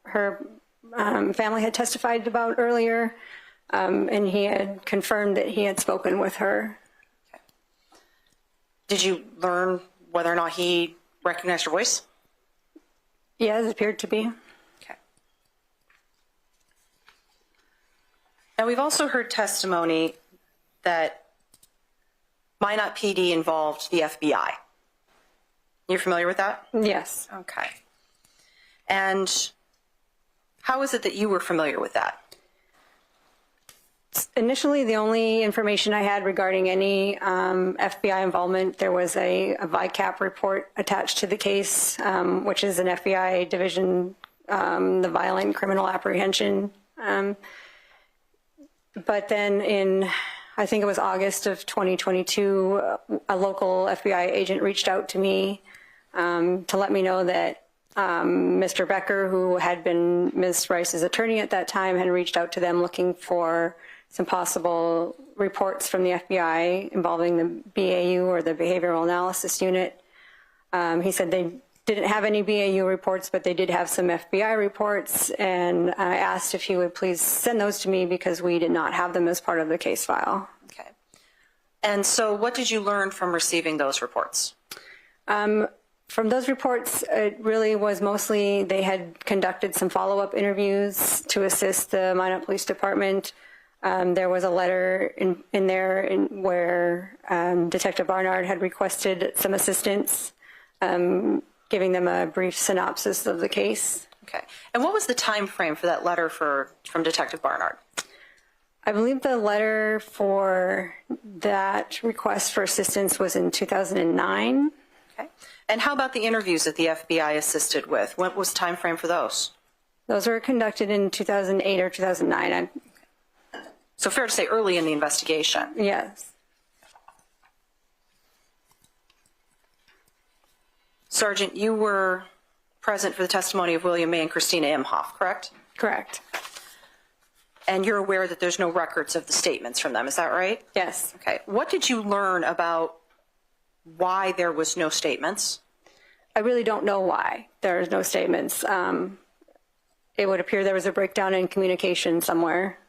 her family had testified about earlier, and he had confirmed that he had spoken with her. Okay. Did you learn whether or not he recognized her voice? Yeah, it appeared to be. Okay. Now, we've also heard testimony that Minot PD involved the FBI. You're familiar with that? Yes. Okay. And how is it that you were familiar with that? Initially, the only information I had regarding any FBI involvement, there was a VICAP report attached to the case, which is an FBI division, the Violent Criminal Apprehension. But then in, I think it was August of 2022, a local FBI agent reached out to me to let me know that Mr. Becker, who had been Ms. Rice's attorney at that time, had reached out to them looking for some possible reports from the FBI involving the BAU, or the Behavioral Analysis Unit. He said they didn't have any BAU reports, but they did have some FBI reports, and I asked if he would please send those to me because we did not have them as part of the case file. Okay. And so what did you learn from receiving those reports? From those reports, it really was mostly they had conducted some follow-up interviews to assist the Minot Police Department. There was a letter in there where Detective Barnard had requested some assistance, giving them a brief synopsis of the case. Okay. And what was the time frame for that letter from Detective Barnard? I believe the letter for that request for assistance was in 2009. Okay. And how about the interviews that the FBI assisted with? What was the time frame for those? Those were conducted in 2008 or 2009. So fair to say early in the investigation? Yes. Sergeant, you were present for the testimony of William May and Christina Imhoff, correct? Correct. And you're aware that there's no records of the statements from them, is that right? Yes. Okay. What did you learn about why there was no statements? I really don't know why there's no statements. it would appear there was a breakdown in communication somewhere.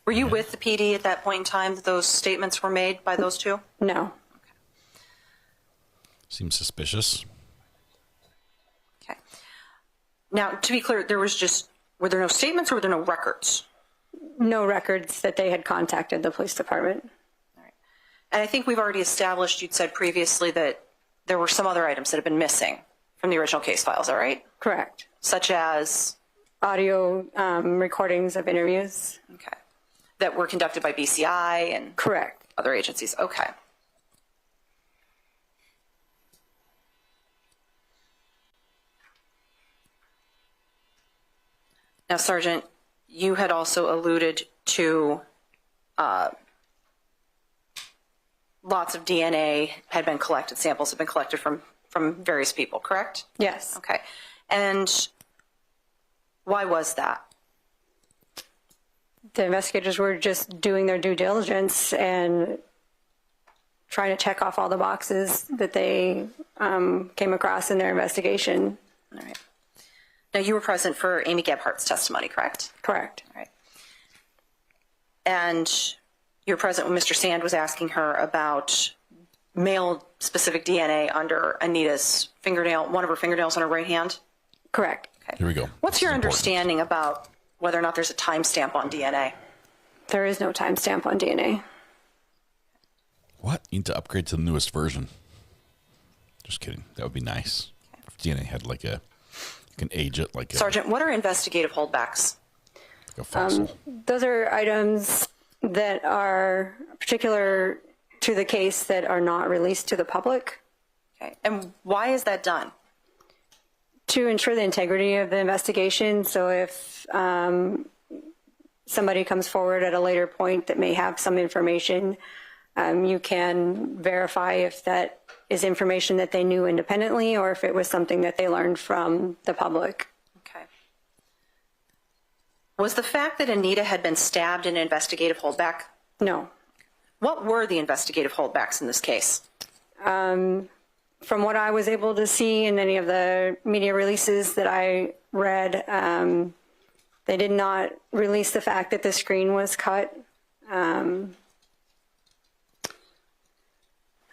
Were you with the PD at that point in time that those statements were made by those two? No. Seems suspicious. Okay. Now, to be clear, were there no statements or were there no records? No records that they had contacted the police department. All right. And I think we've already established, you'd said previously that there were some other items that have been missing from the original case files, all right? Correct. Such as? Audio recordings of interviews. Okay. That were conducted by BCI and? Correct. Other agencies, okay. Now, Sergeant, you had also alluded to lots of DNA had been collected, samples had been collected from various people, correct? Yes. Okay. And why was that? The investigators were just doing their due diligence and trying to check off all the boxes that they came across in their investigation. All right. Now, you were present for Amy Gebhardt's testimony, correct? Correct. All right. And you were present when Mr. Sand was asking her about male-specific DNA under Anita's fingernail, one of her fingernails on her right hand? Correct. Okay. Here we go. What's your understanding about whether or not there's a timestamp on DNA? There is no timestamp on DNA. What? You need to upgrade to the newest version. Just kidding. That would be nice. If DNA had like a, you can age it like a. Sergeant, what are investigative holdbacks? Like a fossil. Those are items that are particular to the case that are not released to the public. Okay. And why is that done? To ensure the integrity of the investigation. So if somebody comes forward at a later point that may have some information, you can verify if that is information that they knew independently or if it was something that they learned from the public. Okay. Was the fact that Anita had been stabbed an investigative holdback? No. What were the investigative holdbacks in this case? From what I was able to see in any of the media releases that I read, they did not release the fact that the screen was cut. And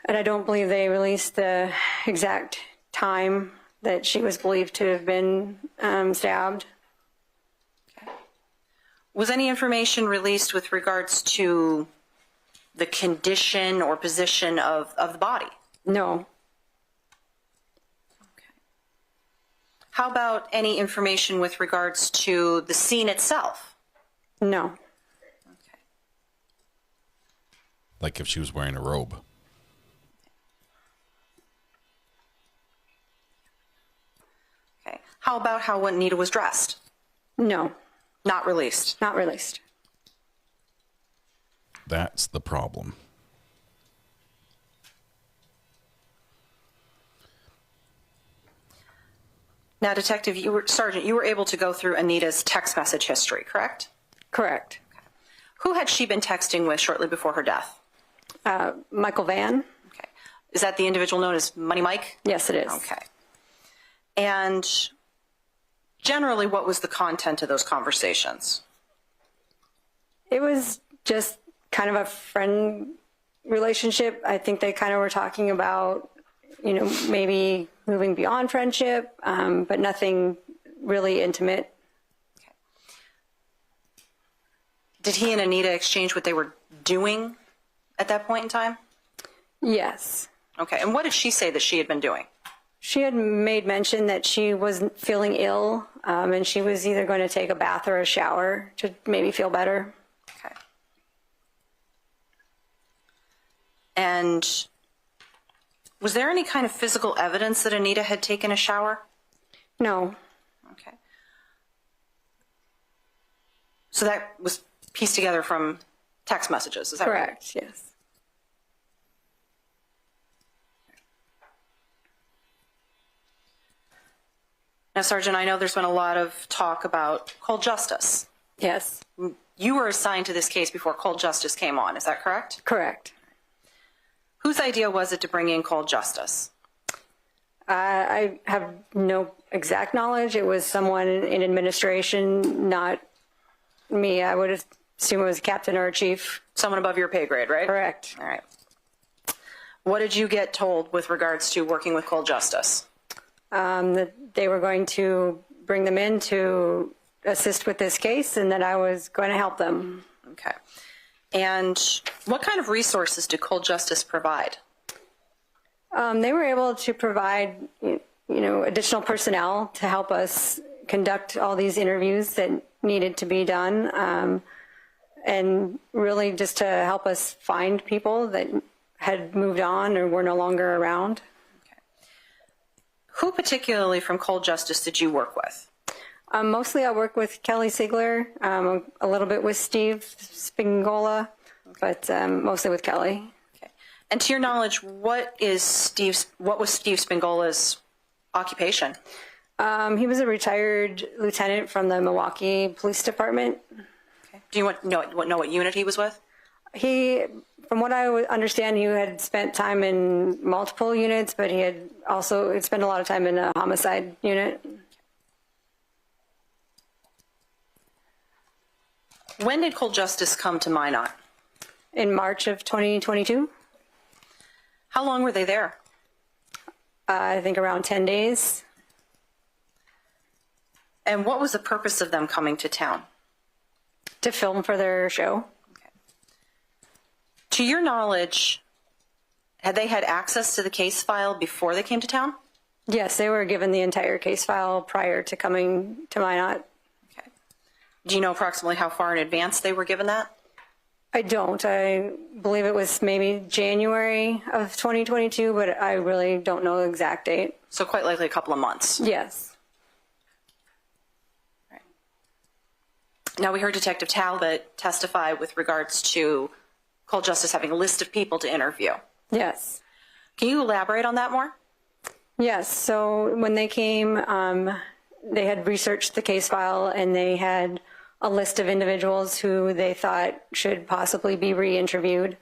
I don't believe they released the exact time that she was believed to have been stabbed. Okay. Was any information released with regards to the condition or position of the body? No. How about any information with regards to the scene itself? No. Okay. Like if she was wearing a robe. Okay. How about how Anita was dressed? No. Not released? Not released. That's the problem. Now, Detective, Sergeant, you were able to go through Anita's text message history, correct? Correct. Okay. Who had she been texting with shortly before her death? Michael Van. Okay. Is that the individual known as Money Mike? Yes, it is. Okay. And generally, what was the content of those conversations? It was just kind of a friend relationship. I think they kind of were talking about, maybe moving beyond friendship, but nothing really intimate. Okay. Did he and Anita exchange what they were doing at that point in time? Yes. Okay. And what did she say that she had been doing? She had made mention that she was feeling ill, and she was either going to take a bath or a shower to maybe feel better. Okay. And was there any kind of physical evidence that Anita had taken a shower? No. Okay. So that was pieced together from text messages, is that right? Correct, yes. Now, Sergeant, I know there's been a lot of talk about cold justice. Yes. You were assigned to this case before cold justice came on, is that correct? Correct. Whose idea was it to bring in cold justice? I have no exact knowledge. It was someone in administration, not me. I would assume it was a captain or a chief. Someone above your pay grade, right? Correct. All right. What did you get told with regards to working with Cold Justice? That they were going to bring them in to assist with this case and that I was going to help them. Okay. And what kind of resources did Cold Justice provide? They were able to provide, additional personnel to help us conduct all these interviews that needed to be done, and really just to help us find people that had moved on or were no longer around. Okay. Who particularly from Cold Justice did you work with? Mostly I work with Kelly Sigler, a little bit with Steve Spingola, but mostly with Kelly. Okay. And to your knowledge, what was Steve Spingola's occupation? He was a retired lieutenant from the Milwaukee Police Department. Okay. Do you know what unit he was with? From what I understand, he had spent time in multiple units, but he had also spent a lot of time in a homicide unit. When did Cold Justice come to Minot? In March of 2022. How long were they there? I think around 10 days. And what was the purpose of them coming to town? To film for their show. Okay. To your knowledge, had they had access to the case file before they came to town? Yes, they were given the entire case file prior to coming to Minot. Okay. Do you know approximately how far in advance they were given that? I don't. I believe it was maybe January of 2022, but I really don't know the exact date. So quite likely a couple of months. Yes. Right. Now we heard Detective Talbot testify with regards to Cold Justice having a list of people to interview. Yes. Can you elaborate on that more? Yes. So when they came, they had researched the case file and they had a list of individuals who they thought should possibly be re-interviewed.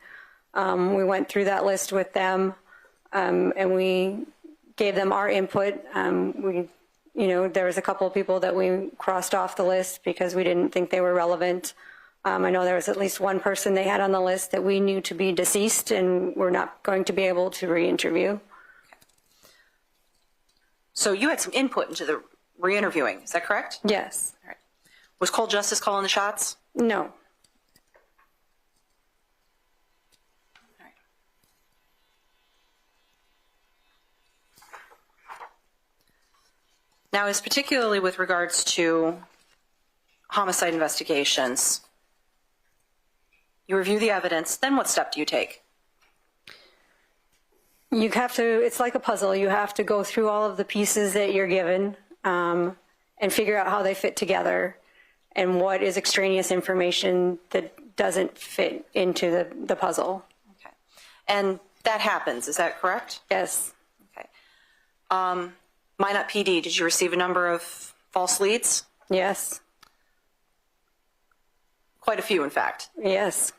We went through that list with them, and we gave them our input. There was a couple of people that we crossed off the list because we didn't think they were relevant. I know there was at least one person they had on the list that we knew to be deceased and we're not going to be able to re-interview. Okay. So you had some input into the re-interviewing, is that correct? Yes. All right. Was Cold Justice calling the shots? No. All right. Now, as particularly with regards to homicide investigations, you review the evidence, then what step do you take? You have to, it's like a puzzle. You have to go through all of the pieces that you're given and figure out how they fit together and what is extraneous information that doesn't fit into the puzzle. Okay. And that happens, is that correct? Yes. Okay. Minot PD, did you receive a number of false leads? Yes. Quite a few, in fact. Yes.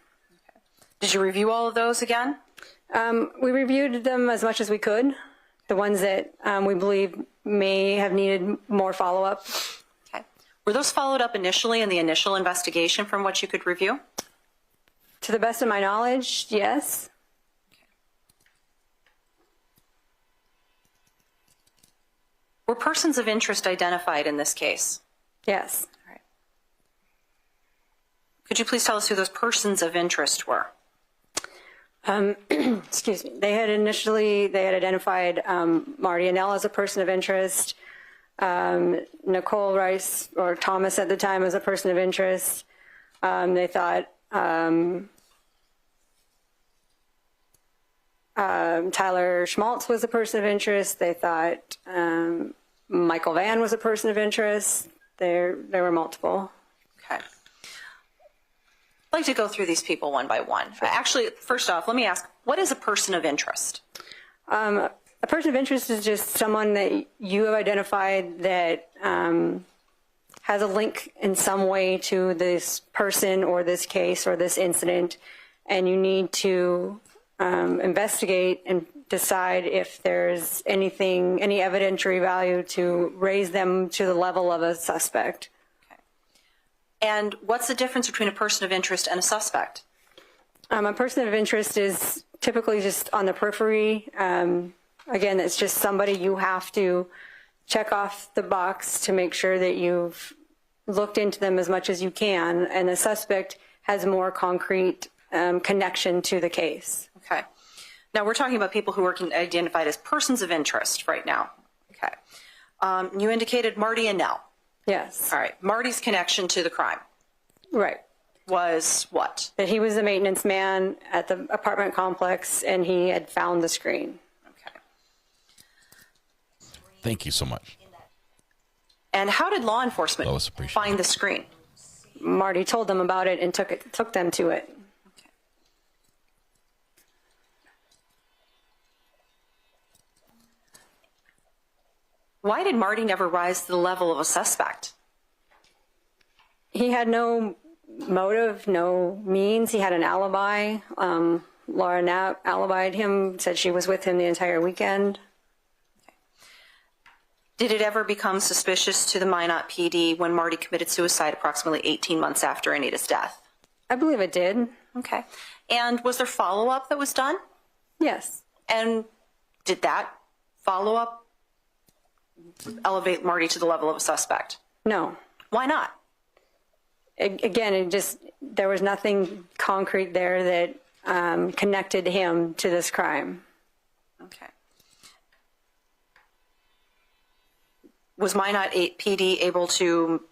Okay. Did you review all of those again? We reviewed them as much as we could. The ones that we believe may have needed more follow-up. Okay. Were those followed up initially in the initial investigation from what you could review? To the best of my knowledge, yes. Okay. Were persons of interest identified in this case? Yes. All right. Could you please tell us who those persons of interest were? Excuse me. They had identified Marty Annell as a person of interest, Nichole Rice, or Thomas at the time, as a person of interest. They thought Tyler Schmaltz was a person of interest. They thought Michael Vann was a person of interest. There were multiple. Okay. I'd like to go through these people one by one. Actually, first off, let me ask, what is a person of interest? A person of interest is just someone that you have identified that has a link in some way to this person or this case or this incident, and you need to investigate and decide if there's any evidentiary value to raise them to the level of a suspect. And what's the difference between a person of interest and a suspect? A person of interest is typically just on the periphery. Again, it's just somebody you have to check off the box to make sure that you've looked into them as much as you can, and the suspect has more concrete connection to the case. Okay. Now we're talking about people who are identified as persons of interest right now. Okay. You indicated Marty and Nell. Yes. All right. Marty's connection to the crime. Right. Was what? That he was the maintenance man at the apartment complex and he had found the screen. Okay. Thank you so much. And how did law enforcement find the screen? Marty told them about it and took them to it. Okay. Why did Marty never rise to the level of a suspect? He had no motive, no means. He had an alibi. Laura Knapp alibied him, said she was with him the entire weekend. Okay. Did it ever become suspicious to the Minot PD when Marty committed suicide approximately 18 months after Anita's death? I believe it did. Okay. And was there follow-up that was done? Yes. And did that follow-up elevate Marty to the level of a suspect? No. Why not? Again, there was nothing concrete there that connected him to this crime. Okay. Was Minot PD able to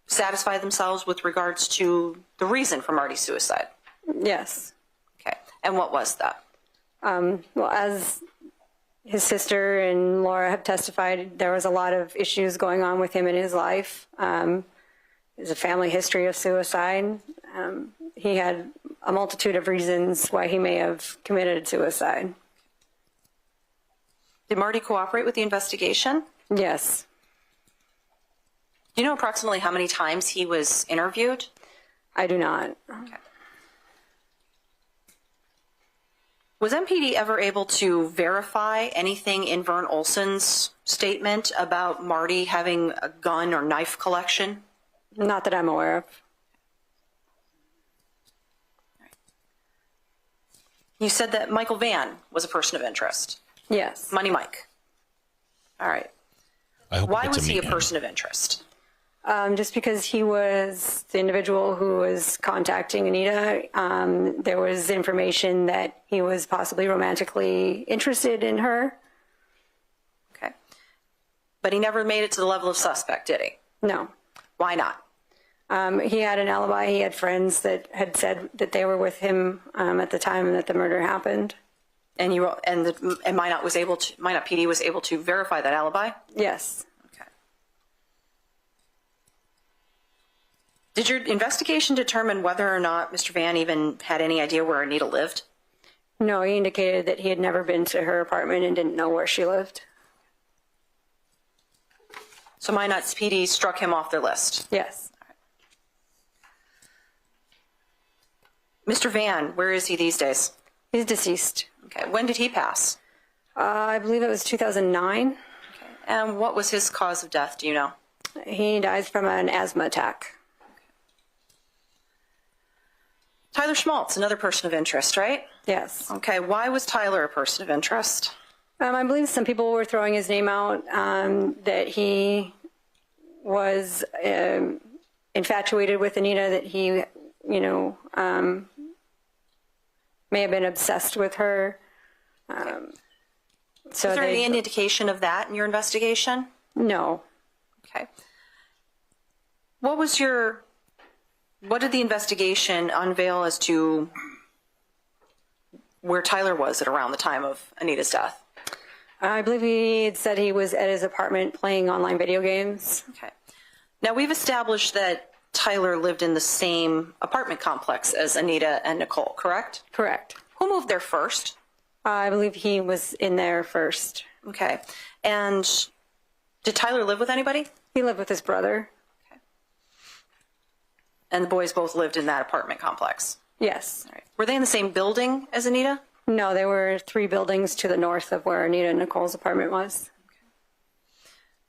satisfy themselves with regards to the reason for Marty's suicide? Yes. Okay. And what was that? Well, as his sister and Laura have testified, there was a lot of issues going on with him in his life. There's a family history of suicide. He had a multitude of reasons why he may have committed suicide. Did Marty cooperate with the investigation? Yes. Do you know approximately how many times he was interviewed? I do not. Okay. Was MPD ever able to verify anything in Vern Olson's statement about Marty having a gun or knife collection? Not that I'm aware of. You said that Michael Vann was a person of interest. Yes. Money Mike. All right. Why was he a person of interest? Just because he was the individual who was contacting Anita. There was information that he was possibly romantically interested in her. Okay. But he never made it to the level of suspect, did he? No. Why not? He had an alibi. He had friends that had said that they were with him at the time that the murder happened. And Minot PD was able to verify that alibi? Yes. Okay. Did your investigation determine whether or not Mr. Vann even had any idea where Anita lived? No, he indicated that he had never been to her apartment and didn't know where she lived. So Minot PD struck him off their list? Yes. Mr. Vann, where is he these days? He's deceased. Okay. When did he pass? I believe it was 2009. Okay. And what was his cause of death? Do you know? He dies from an asthma attack. Okay. Tyler Schmaltz, another person of interest, right? Yes. Okay. Why was Tyler a person of interest? I believe some people were throwing his name out, that he was infatuated with Anita, that he, may have been obsessed with her. So is there any indication of that in your investigation? No. Okay. What did the investigation unveil as to where Tyler was at around the time of Anita's death? I believe he had said he was at his apartment playing online video games. Okay. Now, we've established that Tyler lived in the same apartment complex as Anita and Nichole, correct? Correct. Who moved there first? I believe he was in there first. Okay. And did Tyler live with anybody? He lived with his brother. Okay. And the boys both lived in that apartment complex? Yes. All right. Were they in the same building as Anita? No, there were 3 buildings to the north of where Anita and Nichole's apartment was.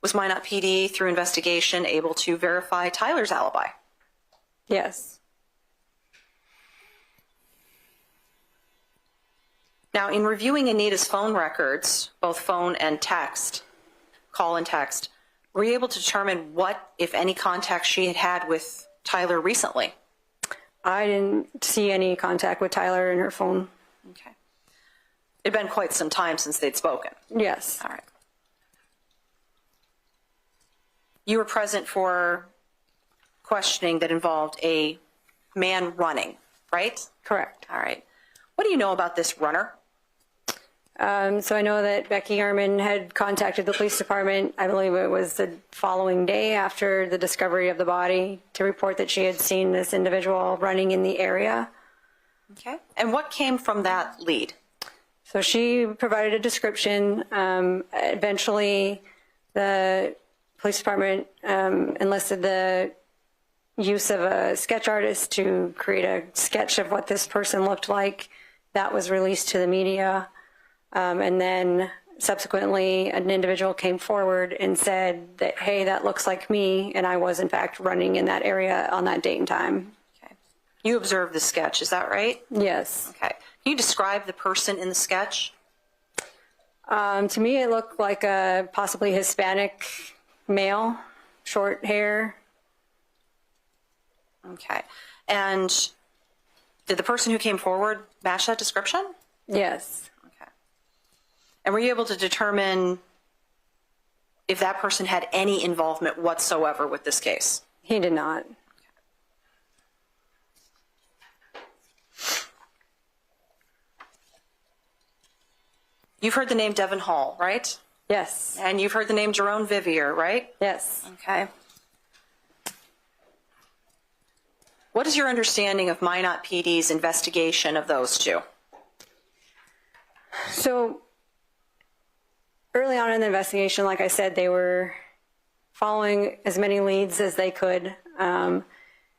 Was Minot PD, through investigation, able to verify Tyler's alibi? Yes. Now, in reviewing Anita's phone records, both phone and text, call and text, were you able to determine what, if any, contact she had had with Tyler recently? I didn't see any contact with Tyler in her phone. Okay. It had been quite some time since they'd spoken. Yes. All right. You were present for questioning that involved a man running, right? Correct. All right. What do you know about this runner? So I know that Becky Carmen had contacted the police department, I believe it was the following day after the discovery of the body, to report that she had seen this individual running in the area. Okay. And what came from that lead? So she provided a description. Eventually, the police department enlisted the use of a sketch artist to create a sketch of what this person looked like. That was released to the media. And then subsequently, an individual came forward and said that, hey, that looks like me, and I was, in fact, running in that area on that date and time. Okay. You observed the sketch, is that right? Yes. Okay. Can you describe the person in the sketch? To me, it looked like a possibly Hispanic male, short hair. Okay. And did the person who came forward match that description? Yes. Okay. And were you able to determine if that person had any involvement whatsoever with this case? He did not. You've heard the name Devin Hall, right? Yes. And you've heard the name Jerome Vivier, right? Yes. Okay. What is your understanding of Minot PD's investigation of those two? So early on in the investigation, like I said, they were following as many leads as they could. And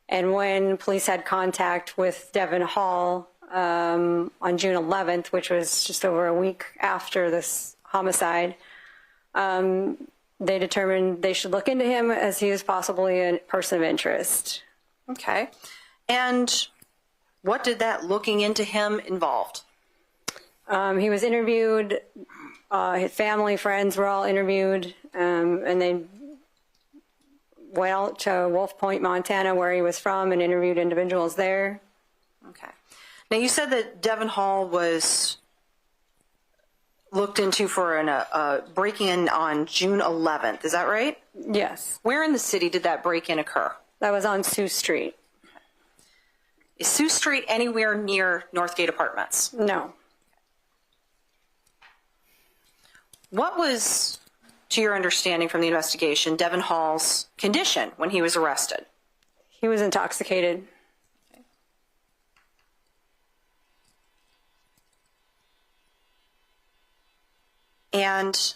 when police had contact with Devin Hall on June 11th, which was just over a week after this homicide, they determined they should look into him as he was possibly a person of interest. Okay. And what did that looking into him involved? He was interviewed. His family, friends were all interviewed, and they went out to Wolf Point, Montana, where he was from, and interviewed individuals there. Okay. Now, you said that Devin Hall was looked into for a break-in on June 11th. Is that right? Yes. Where in the city did that break-in occur? That was on Sioux Street. Is Sioux Street anywhere near Northgate Apartments? No. What was, to your understanding from the investigation, Devin Hall's condition when he was arrested? He was intoxicated. Okay. And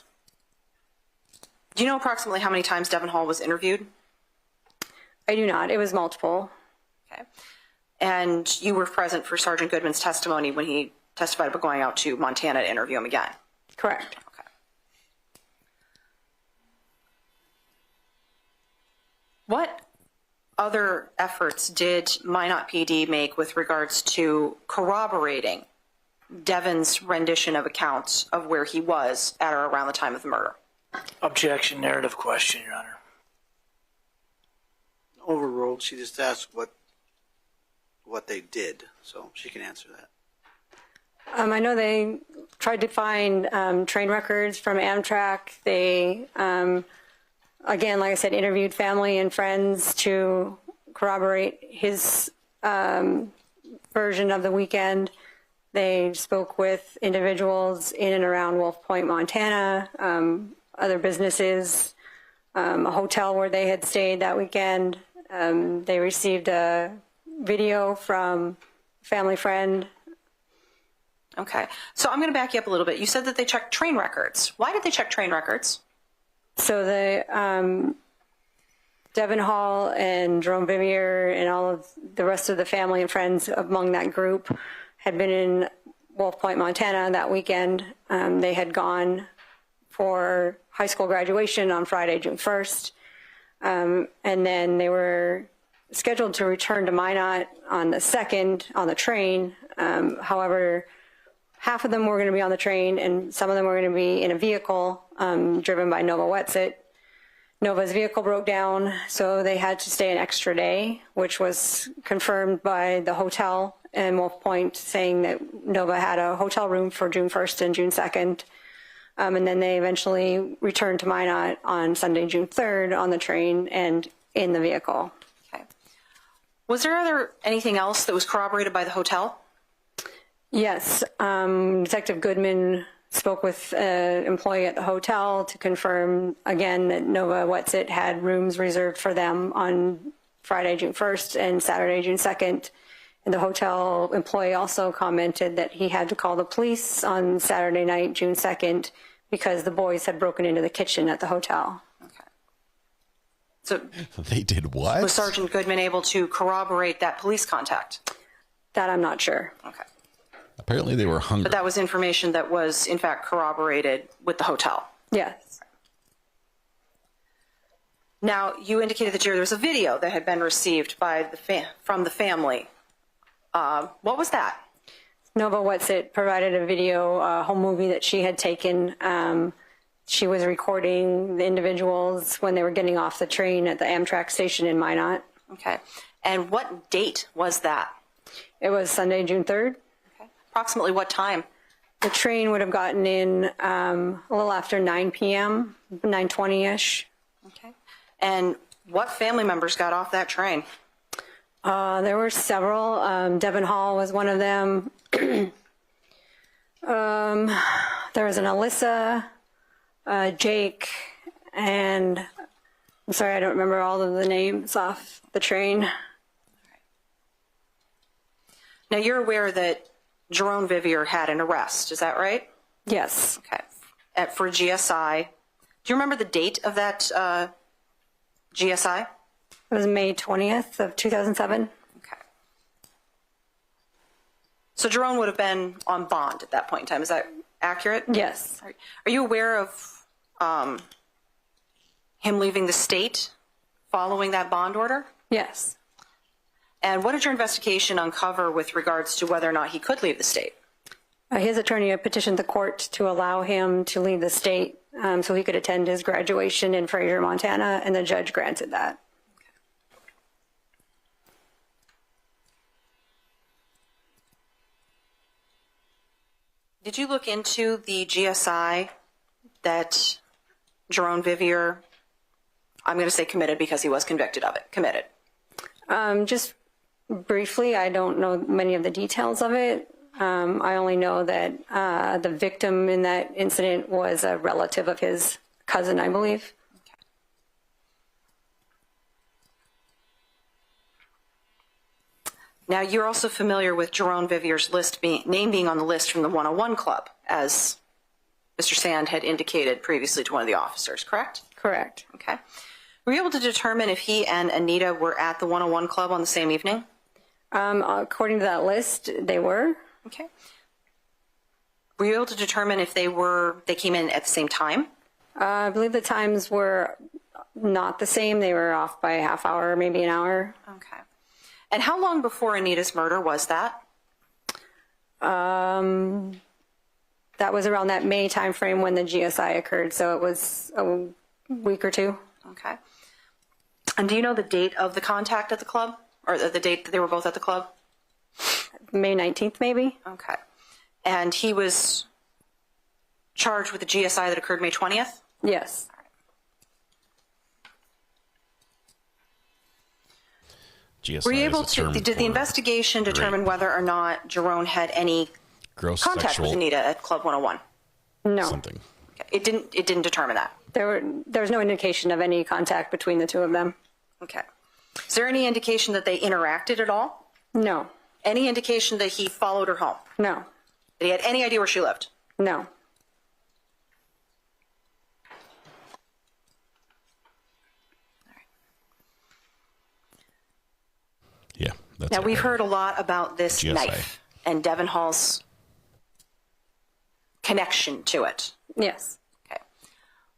do you know approximately how many times Devin Hall was interviewed? I do not. It was multiple. Okay. And you were present for Sergeant Goodman's testimony when he testified about going out to Montana to interview him again? Correct. Okay. What other efforts did Minot PD make with regards to corroborating Devin's rendition of accounts of where he was at or around the time of the murder? Objection, narrative question, Your Honor. Overruled. She just asked what they did, so she can answer that. I know they tried to find train records from Amtrak. They, again, like I said, interviewed family and friends to corroborate his version of the weekend. They spoke with individuals in and around Wolf Point, Montana, other businesses, a hotel where they had stayed that weekend. They received a video from a family friend. Okay. So I'm going to back you up a little bit. You said that they checked train records. Why did they check train records? So the Devin Hall and Jerome Vivier and all of the rest of the family and friends among that group had been in Wolf Point, Montana that weekend. They had gone for high school graduation on Friday, June 1st. And then they were scheduled to return to Minot on the 2nd on the train. However, half of them were going to be on the train and some of them were going to be in a vehicle driven by Nova Wetsit. Nova's vehicle broke down, so they had to stay an extra day, which was confirmed by the hotel in Wolf Point, saying that Nova had a hotel room for June 1st and June 2nd. And then they eventually returned to Minot on Sunday, June 3rd on the train and in the vehicle. Okay. Was there anything else that was corroborated by the hotel? Yes. Detective Goodman spoke with an employee at the hotel to confirm again that Nova Wetsit had rooms reserved for them on Friday, June 1st and Saturday, June 2nd. And the hotel employee also commented that he had to call the police on Saturday night, June 2nd, because the boys had broken into the kitchen at the hotel. Okay. So they did what? Was Sergeant Goodman able to corroborate that police contact? That I'm not sure. Okay. Apparently they were hungry. But that was information that was, in fact, corroborated with the hotel. Yes. Now, you indicated that there was a video that had been received by from the family. What was that? Nova Wetsit provided a video, a home movie that she had taken. She was recording the individuals when they were getting off the train at the Amtrak station in Minot. Okay. And what date was that? It was Sunday, June 3rd. Okay. Approximately what time? The train would have gotten in a little after 9 p.m., 9:20-ish. Okay. And what family members got off that train? There were several. Devin Hall was one of them. There was an Alyssa, Jake, and I'm sorry, I don't remember all of the names off the train. Now, you're aware that Jerome Vivier had an arrest, is that right? Yes. Okay. For GSI. Do you remember the date of that GSI? It was May 20th of 2007. Okay. So Jerome would have been on bond at that point in time. Is that accurate? Yes. Are you aware of him leaving the state following that bond order? Yes. And what did your investigation uncover with regards to whether or not he could leave the state? His attorney had petitioned the court to allow him to leave the state so he could attend his graduation in Fraser, Montana, and the judge granted that. Did you look into the GSI that Jerome Vivier, I'm going to say committed because he was convicted of it, committed? Just briefly, I don't know many of the details of it. I only know that the victim in that incident was a relative of his cousin, I believe. Now, you're also familiar with Jerome Vivier's name being on the list from the 101 Club, as Mr. Sand had indicated previously to one of the officers, correct? Correct. Okay. Were you able to determine if he and Anita were at the 101 Club on the same evening? According to that list, they were. Okay. Were you able to determine if they came in at the same time? I believe the times were not the same. They were off by a half hour, maybe an hour. Okay. And how long before Anita's murder was that? That was around that May timeframe when the GSI occurred, so it was a week or two. Okay. And do you know the date of the contact at the club? Or the date that they were both at the club? May 19th, maybe. Okay. And he was charged with the GSI that occurred May 20th? Yes. GSI Were you able is a term to, did the investigation determine whether or not Jerome had any gross contact sexual with Anita at Club 101? No. something? Okay. It didn't determine that? There was no indication of any contact between the two of them. Okay. Is there any indication that they interacted at all? No. Any indication that he followed her home? No. That he had any idea where she lived? No. Yeah. That's Now, it, we've right? heard a lot about this GSI. knife and Devin Hall's connection to it. Yes. Okay.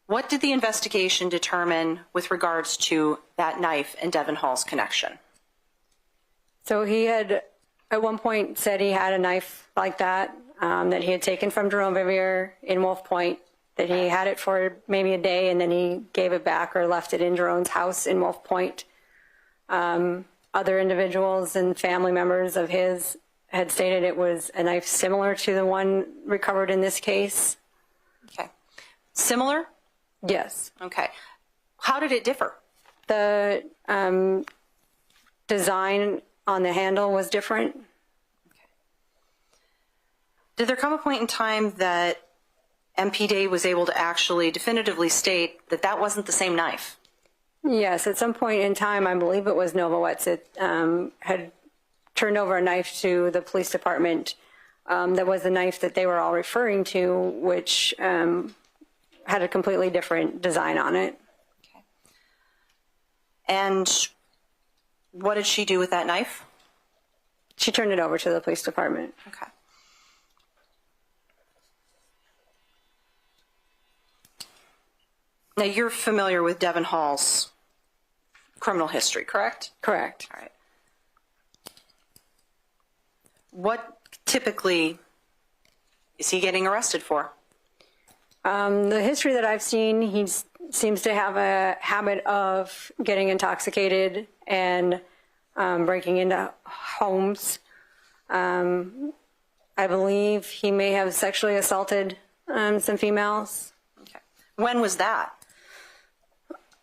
What did the investigation determine with regards to that knife and Devon Hall's connection? So he had at one point said he had a knife like that, that he had taken from Jerome Vivier in Wolf Point, that he had it for maybe a day and then he gave it back or left it in Jerome's house in Wolf Point. Other individuals and family members of his had stated it was a knife similar to the one recovered in this case. Okay. Similar? Yes. Okay. How did it differ? The design on the handle was different. Okay. Did there come a point in time that MPD was able to actually definitively state that that wasn't the same knife? Yes, at some point in time, I believe it was Nova Wetzel, had turned over a knife to the police department that was the knife that they were all referring to, which had a completely different design on it. Okay. And what did she do with that knife? She turned it over to the police department. Okay. Now, you're familiar with Devon Hall's criminal history, correct? Correct. All right. What typically is he getting arrested for? The history that I've seen, he seems to have a habit of getting intoxicated and breaking into homes. I believe he may have sexually assaulted some females. Okay. When was that?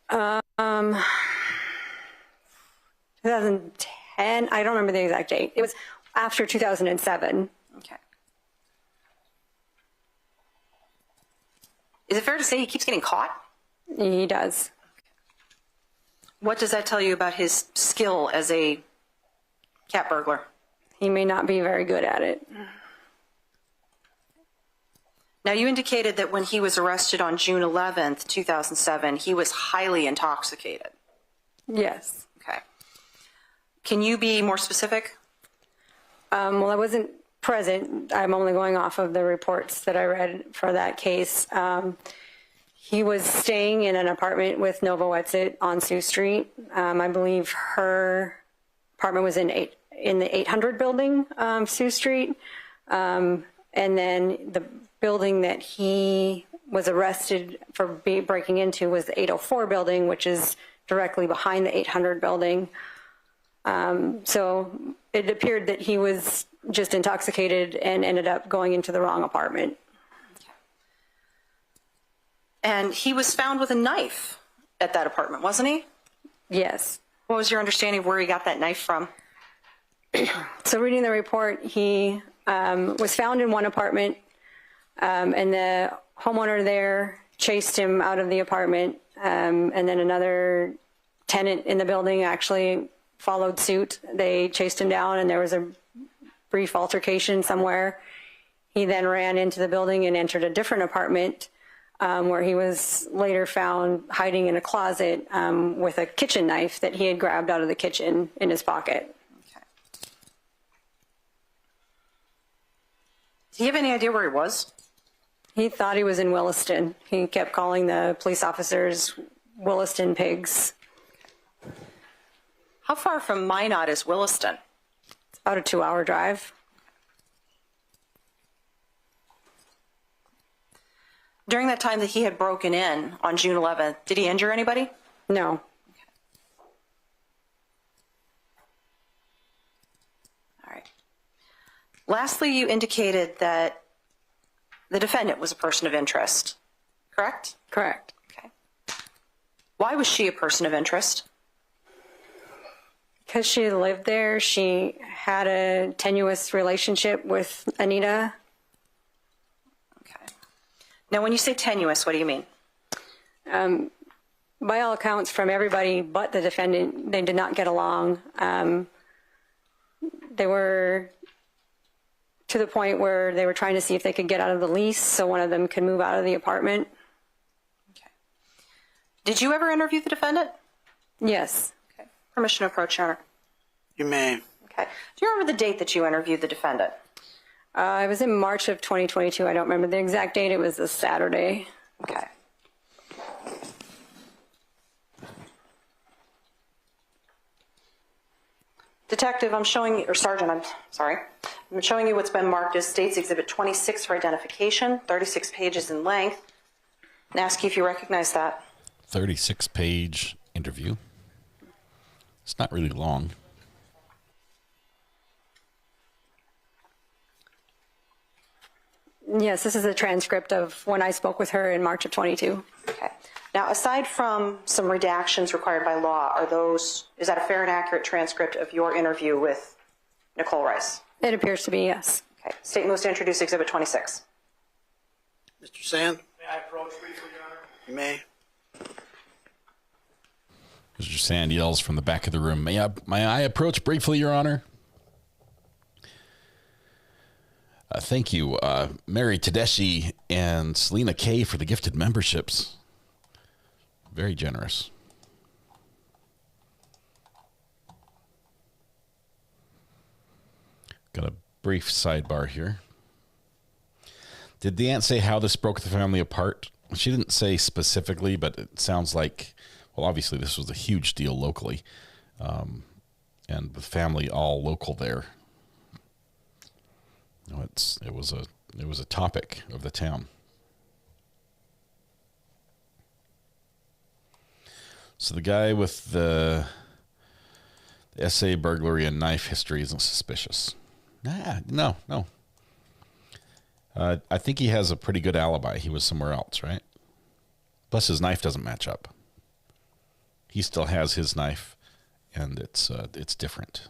2010. I don't remember the exact date. It was after 2007. Okay. Is it fair to say he keeps getting caught? He does. What does that tell you about his skill as a cat burglar? He may not be very good at it. Now, you indicated that when he was arrested on June 11th, 2007, he was highly intoxicated. Yes. Okay. Can you be more specific? Well, I wasn't present. I'm only going off of the reports that I read for that case. He was staying in an apartment with Nova Wetzel on Sioux Street. I believe her apartment was in the 800 building, Sioux Street. And then the building that he was arrested for breaking into was the 804 building, which is directly behind the 800 building. So it appeared that he was just intoxicated and ended up going into the wrong apartment. And he was found with a knife at that apartment, wasn't he? Yes. What was your understanding of where he got that knife from? So reading the report, he was found in one apartment, and the homeowner there chased him out of the apartment, and then another tenant in the building actually followed suit. They chased him down, and there was a brief altercation somewhere. He then ran into the building and entered a different apartment, where he was later found hiding in a closet with a kitchen knife that he had grabbed out of the kitchen in his pocket. Okay. Do you have any idea where he was? He thought he was in Williston. He kept calling the police officers Williston pigs. How far from Minot is Williston? It's about a 2-hour drive. During that time that he had broken in on June 11th, did he injure anybody? No. Okay. All right. Lastly, you indicated that the defendant was a person of interest, correct? Correct. Okay. Why was she a person of interest? Because she lived there. She had a tenuous relationship with Anita. Okay. Now, when you say tenuous, what do you mean? By all accounts, from everybody but the defendant, they did not get along. They were to the point where they were trying to see if they could get out of the lease so one of them could move out of the apartment. Okay. Did you ever interview the defendant? Yes. Okay. Permission to approach, Your Honor. You may. Okay. Do you remember the date that you interviewed the defendant? It was in March of 2022. I don't remember the exact date. It was a Saturday. Okay. Detective, I'm showing you, or Sergeant, I'm sorry. I'm showing you what's been marked as State's Exhibit 26 for identification, 36 pages in length, and ask you if you recognize that. 36-page interview. It's not really long. Yes, this is a transcript of when I spoke with her in March of 22. Okay. Now, aside from some redactions required by law, is that a fair and accurate transcript of your interview with Nichole Rice? It appears to be, yes. Okay. State moves to introduce Exhibit 26. Mr. Sand? May I approach briefly, Your Honor? You may. Mr. Sand yells from the back of the room, May I approach briefly, Your Honor? Thank you, Mary Tedeschi and Selena K. for the gifted memberships. Very generous. Got a brief sidebar here. Did the aunt say how this broke the family apart? She didn't say specifically, but it sounds like, well, obviously this was a huge deal locally, and the family all local there. No, it was a topic of the town. So the guy with the SA burglary and knife history isn't suspicious. No. I think he has a pretty good alibi. He was somewhere else, right? Plus his knife doesn't match up. He still has his knife, and it's different.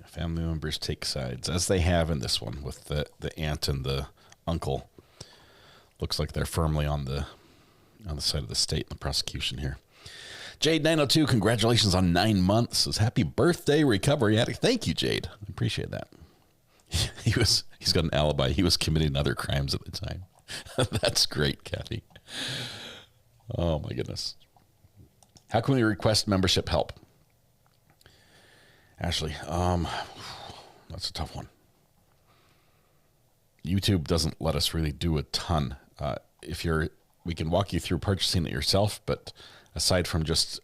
Family members take sides, as they have in this one with the aunt and the uncle. Looks like they're firmly on the side of the state in the prosecution here. Jade 902, congratulations on 9 months. Says happy birthday, recovery addict. Thank you, Jade. I appreciate that. He's got an alibi. He was committing other crimes at the time. That's great, Kathy. Oh my goodness. How can we request membership help? Ashley, that's a tough one. YouTube doesn't let us really do a ton. We can walk you through purchasing it yourself, but aside from just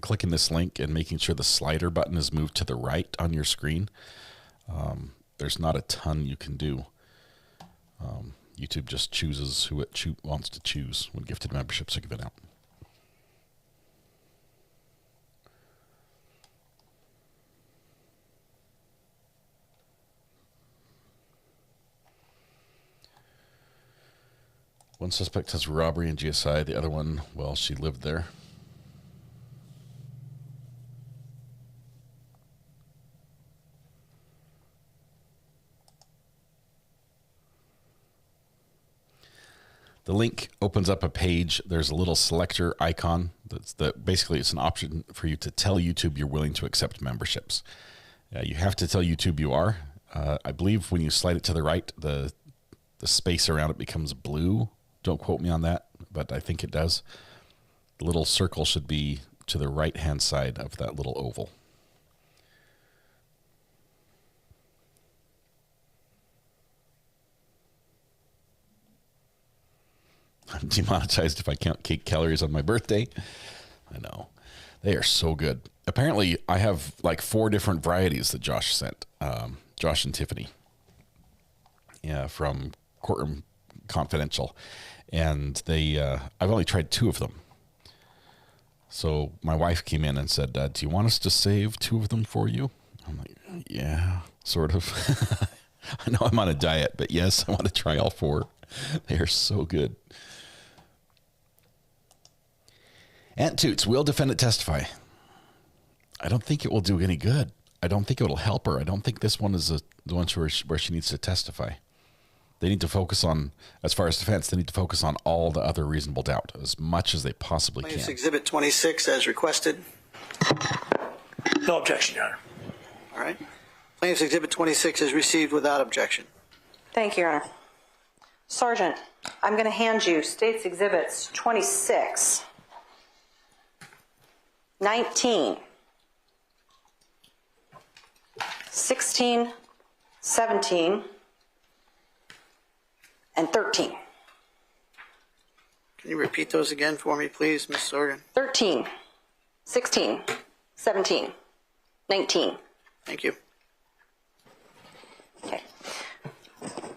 clicking this link and making sure the slider button is moved to the right on your screen, there's not a ton you can do. YouTube just chooses who it wants to choose when gifted memberships are given out. One suspect has robbery in GSI. The other one, well, she lived there. The link opens up a page. There's a little selector icon. Basically, it's an option for you to tell YouTube you're willing to accept memberships. You have to tell YouTube you are. I believe when you slide it to the right, the space around it becomes blue. Don't quote me on that, but I think it does. The little circle should be to the right-hand side of that little oval. I'm demonetized if I count cake calories on my birthday. I know. They are so good. Apparently, I have like 4 different varieties that Josh sent. Josh and Tiffany. Yeah, from Courtroom Confidential. And I've only tried 2 of them. So my wife came in and said, do you want us to save 2 of them for you? I'm like, yeah, sort of. I know I'm on a diet, but yes, I want to try all 4. They are so good. Aunt Toots, will defendant testify? I don't think it will do any good. I don't think it will help her. I don't think this one is the one where she needs to testify. They need to focus on, as far as defense, they need to focus on all the other reasonable doubt as much as they possibly can. Plaintiff's Exhibit 26 as requested. No objection, Your Honor. All right. Plaintiff's Exhibit 26 is received without objection. Thank you, Your Honor. Sergeant, I'm going to hand you State's Exhibits 26 19, 16, 17, and 13. Can you repeat those again for me, please, Ms. Sorgan? 13, 16, 17, 19. Thank you. Okay.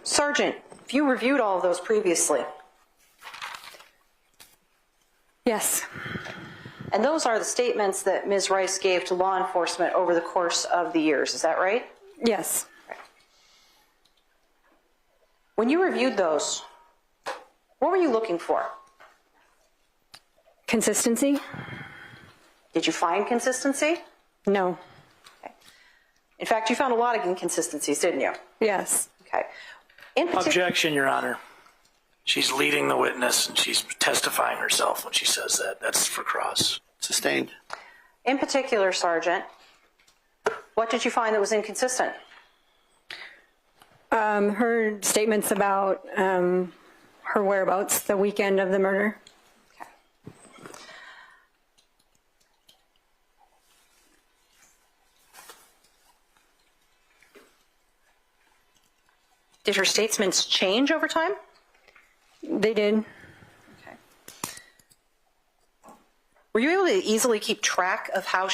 Sergeant, if you reviewed all of those previously. Yes. And those are the statements that Ms. Rice gave to law enforcement over the course of the years, is that right? Yes. When you reviewed those, what were you looking for? Consistency. Did you find consistency? No. Okay. In fact, you found a lot of inconsistencies, didn't you? Yes. Okay. Objection, Your Honor. She's leading the witness and she's testifying herself when she says that. That's for cross. Sustained. In particular, Sergeant, what did you find that was inconsistent? Her statements about her whereabouts the weekend of the murder. Okay. Did her statements change over time? They did. Okay. Were you able to easily keep track of how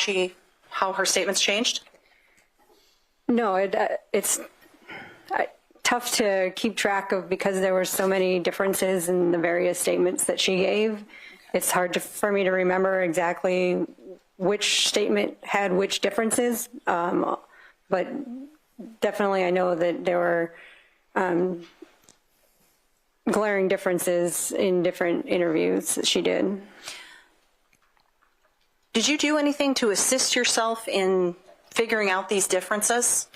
her statements changed? No, it's tough to keep track of because there were so many differences in the various statements that she gave. Okay. It's hard for me to remember exactly which statement had which differences, but definitely I know that there were glaring differences in different interviews that she did. Did you do anything to assist yourself in figuring out these differences?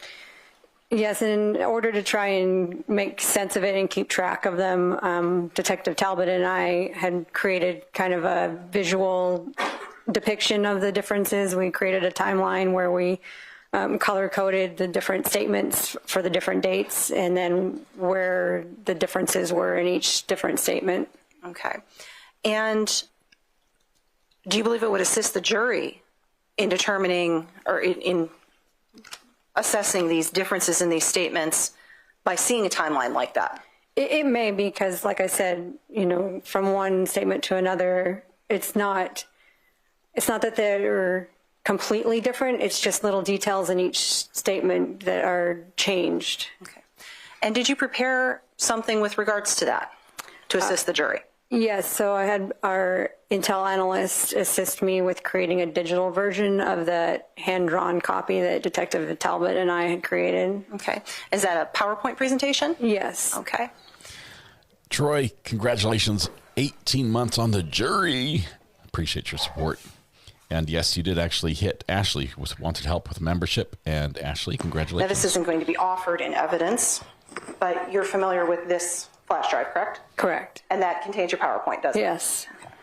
Yes, in order to try and make sense of it and keep track of them, Detective Talbot and I had created kind of a visual depiction of the differences. We created a timeline where we color-coded the different statements for the different dates and then where the differences were in each different statement. Okay. And do you believe it would assist the jury in determining or in assessing these differences in these statements by seeing a timeline like that? It may, because like I said, from one statement to another, it's not that they're completely different. It's just little details in each statement that are changed. Okay. And did you prepare something with regards to that to assist the jury? Yes. So I had our intel analyst assist me with creating a digital version of the hand-drawn copy that Detective Talbot and I had created. Okay. Is that a PowerPoint presentation? Yes. Okay. Troy, congratulations. 18 months on the jury. Appreciate your support. And yes, you did actually hit Ashley, wanted help with membership. And Ashley, congratulations. Now, this isn't going to be offered in evidence, but you're familiar with this flash drive, correct? Correct. And that contains your PowerPoint, doesn't it? Yes. Okay.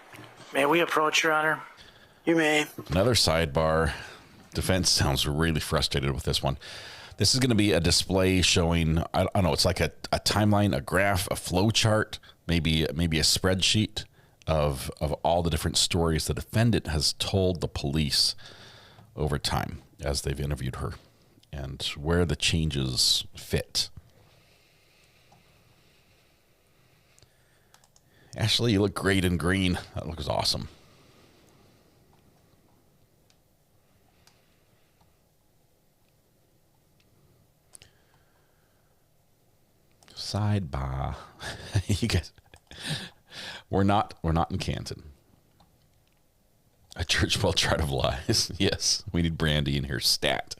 May we approach, Your Honor? You may. Another sidebar. Defense sounds really frustrated with this one. This is going to be a display showing, I don't know, it's like a timeline, a graph, a flow chart, maybe a spreadsheet of all the different stories the defendant has told the police over time as they've interviewed her and where the changes fit. Ashley, you look great in green. That looks awesome. Sidebar. You guys, we're not in Canton. A church well tried of lies. Yes, we need Brandy in here. Stat.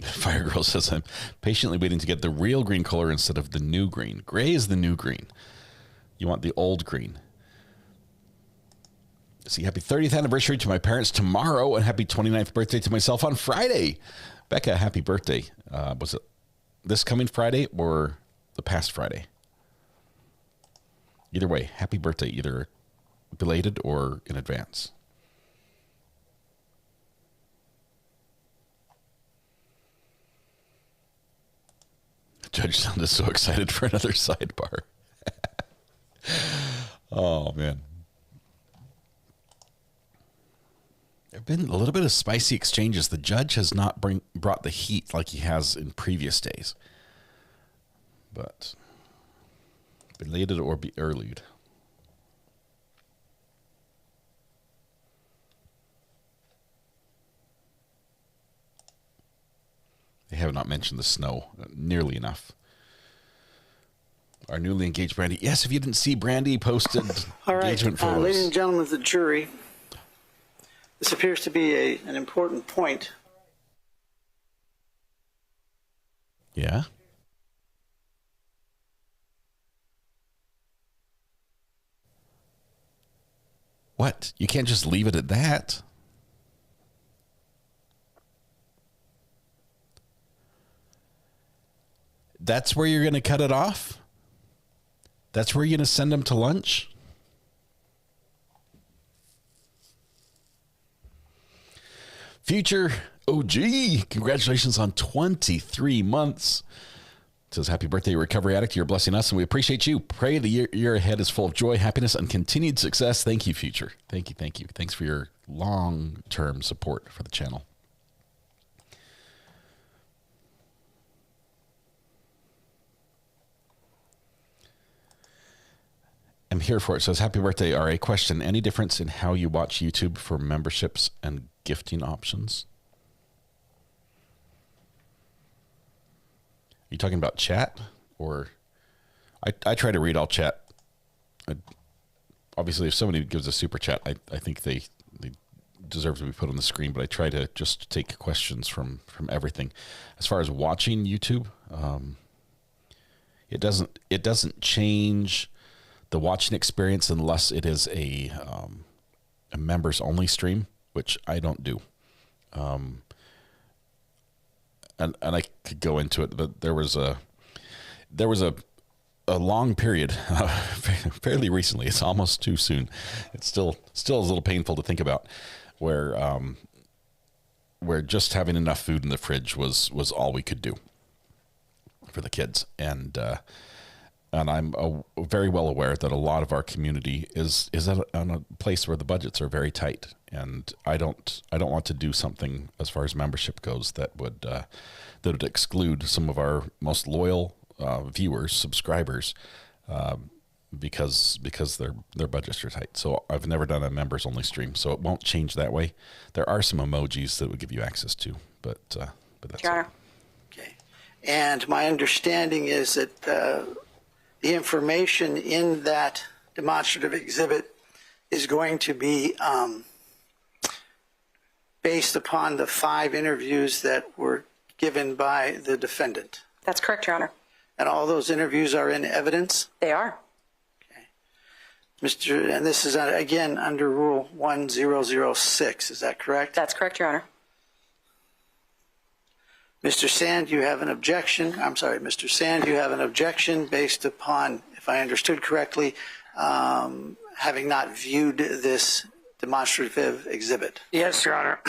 Fire Girl says, I'm patiently waiting to get the real green color instead of the new green. Gray is the new green. You want the old green. See, happy 30th anniversary to my parents tomorrow and happy 29th birthday to myself on Friday. Becca, happy birthday. Was it this coming Friday or the past Friday? Either way, happy birthday, either belated or in advance. Judge sounded so excited for another sidebar. Oh, man. There have been a little bit of spicy exchanges. The judge has not brought the heat like he has in previous days. But belated or be earlied. They have not mentioned the snow nearly enough. Our newly engaged Brandy. Yes, if you didn't see, Brandy posted All right, engagement photos. ladies and gentlemen of the jury, this appears to be an important point. Yeah? What? You can't just leave it at that. That's where you're going to cut it off? That's where you're going to send them to lunch? Future OG, congratulations on 23 months. It says, happy birthday, recovery addict. You're blessing us, and we appreciate you. Pray the year ahead is full of joy, happiness, and continued success. Thank you, Future. Thank you, thank you. Thanks for your long-term support for the channel. I'm here for it. It says, happy birthday, RA. Question, any difference in how you watch YouTube for memberships and gifting options? Are you talking about chat? Or I try to read all chat. Obviously, if somebody gives a super chat, I think they deserve to be put on the screen, but I try to just take questions from everything. As far as watching YouTube, it doesn't change the watching experience unless it is a members only stream, which I don't do. And I could go into it, but there was a long period, fairly recently. It's almost too soon. It's still is a little painful to think about, where just having enough food in the fridge was all we could do for the kids, and I'm very well aware that a lot of our community is at a place where the budgets are very tight, and I don't want to do something as far as membership goes that would exclude some of our most loyal viewers, subscribers, because their budgets are tight. So I've never done a members only stream, so it won't change that way. There are some emojis that would give you access to, but that's Your Honor. Okay, and my understanding is that the information in that demonstrative exhibit is going to be based upon the 5 interviews that were given by the defendant. That's correct, Your Honor. And all those interviews are in evidence? They are. Okay. And this is, again, under Rule 1006, is that correct? That's correct, Your Honor. Mr. Sand, you have an objection. I'm sorry, Mr. Sand, you have an objection based upon, if I understood correctly, having not viewed this demonstrative exhibit. Yes, Your Honor.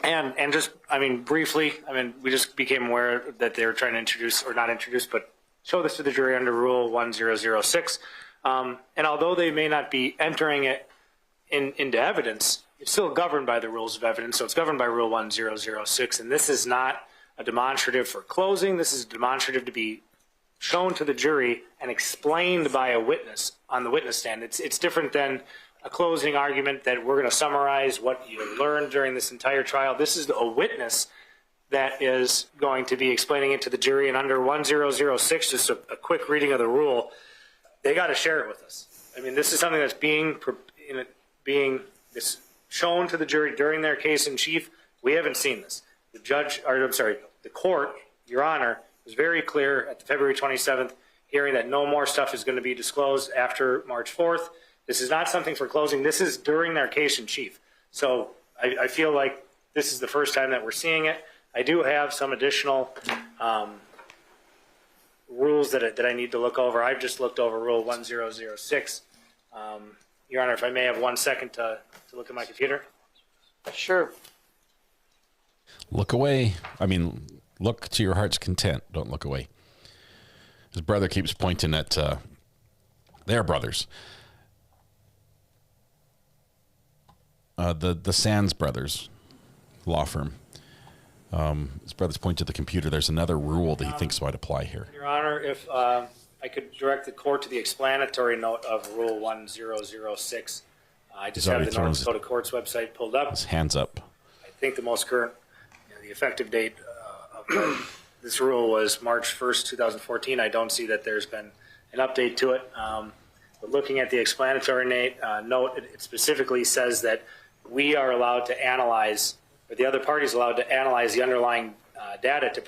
And just, briefly, we just became aware that they were trying to introduce, or not introduce, but show this to the jury under Rule 1006. And although they may not be entering it into evidence, it's still governed by the rules of evidence. So it's governed by Rule 1006. And this is not a demonstrative for closing. This is a demonstrative to be shown to the jury and explained by a witness on the witness stand. It's different than a closing argument that we're going to summarize what you learned during this entire trial. This is a witness that is going to be explaining it to the jury. And under 1006, just a quick reading of the rule, they got to share it with us. This is something that's being shown to the jury during their case in chief. We haven't seen this. The court, Your Honor, was very clear at the February 27th hearing that no more stuff is going to be disclosed after March 4th. This is not something for closing. This is during their case in chief. So I feel like this is the first time that we're seeing it. I do have some additional rules that I need to look over. I've just looked over Rule 1006. Your Honor, if I may have 1 second to look at my computer. Sure. Look away. Look to your heart's content. Don't look away. His brother keeps pointing at their brothers. the Sands brothers law firm. His brothers point to the computer. There's another rule that he thinks might apply here. Your Honor, if I could direct the court to the explanatory note of Rule 1006. I just have the North Dakota Court's website pulled up. His hands up. I think the most current, the effective date of this rule was March 1st, 2014. I don't see that there's been an update to it. But looking at the explanatory note, it specifically says that we are allowed to analyze, or the other party is allowed to analyze the underlying data to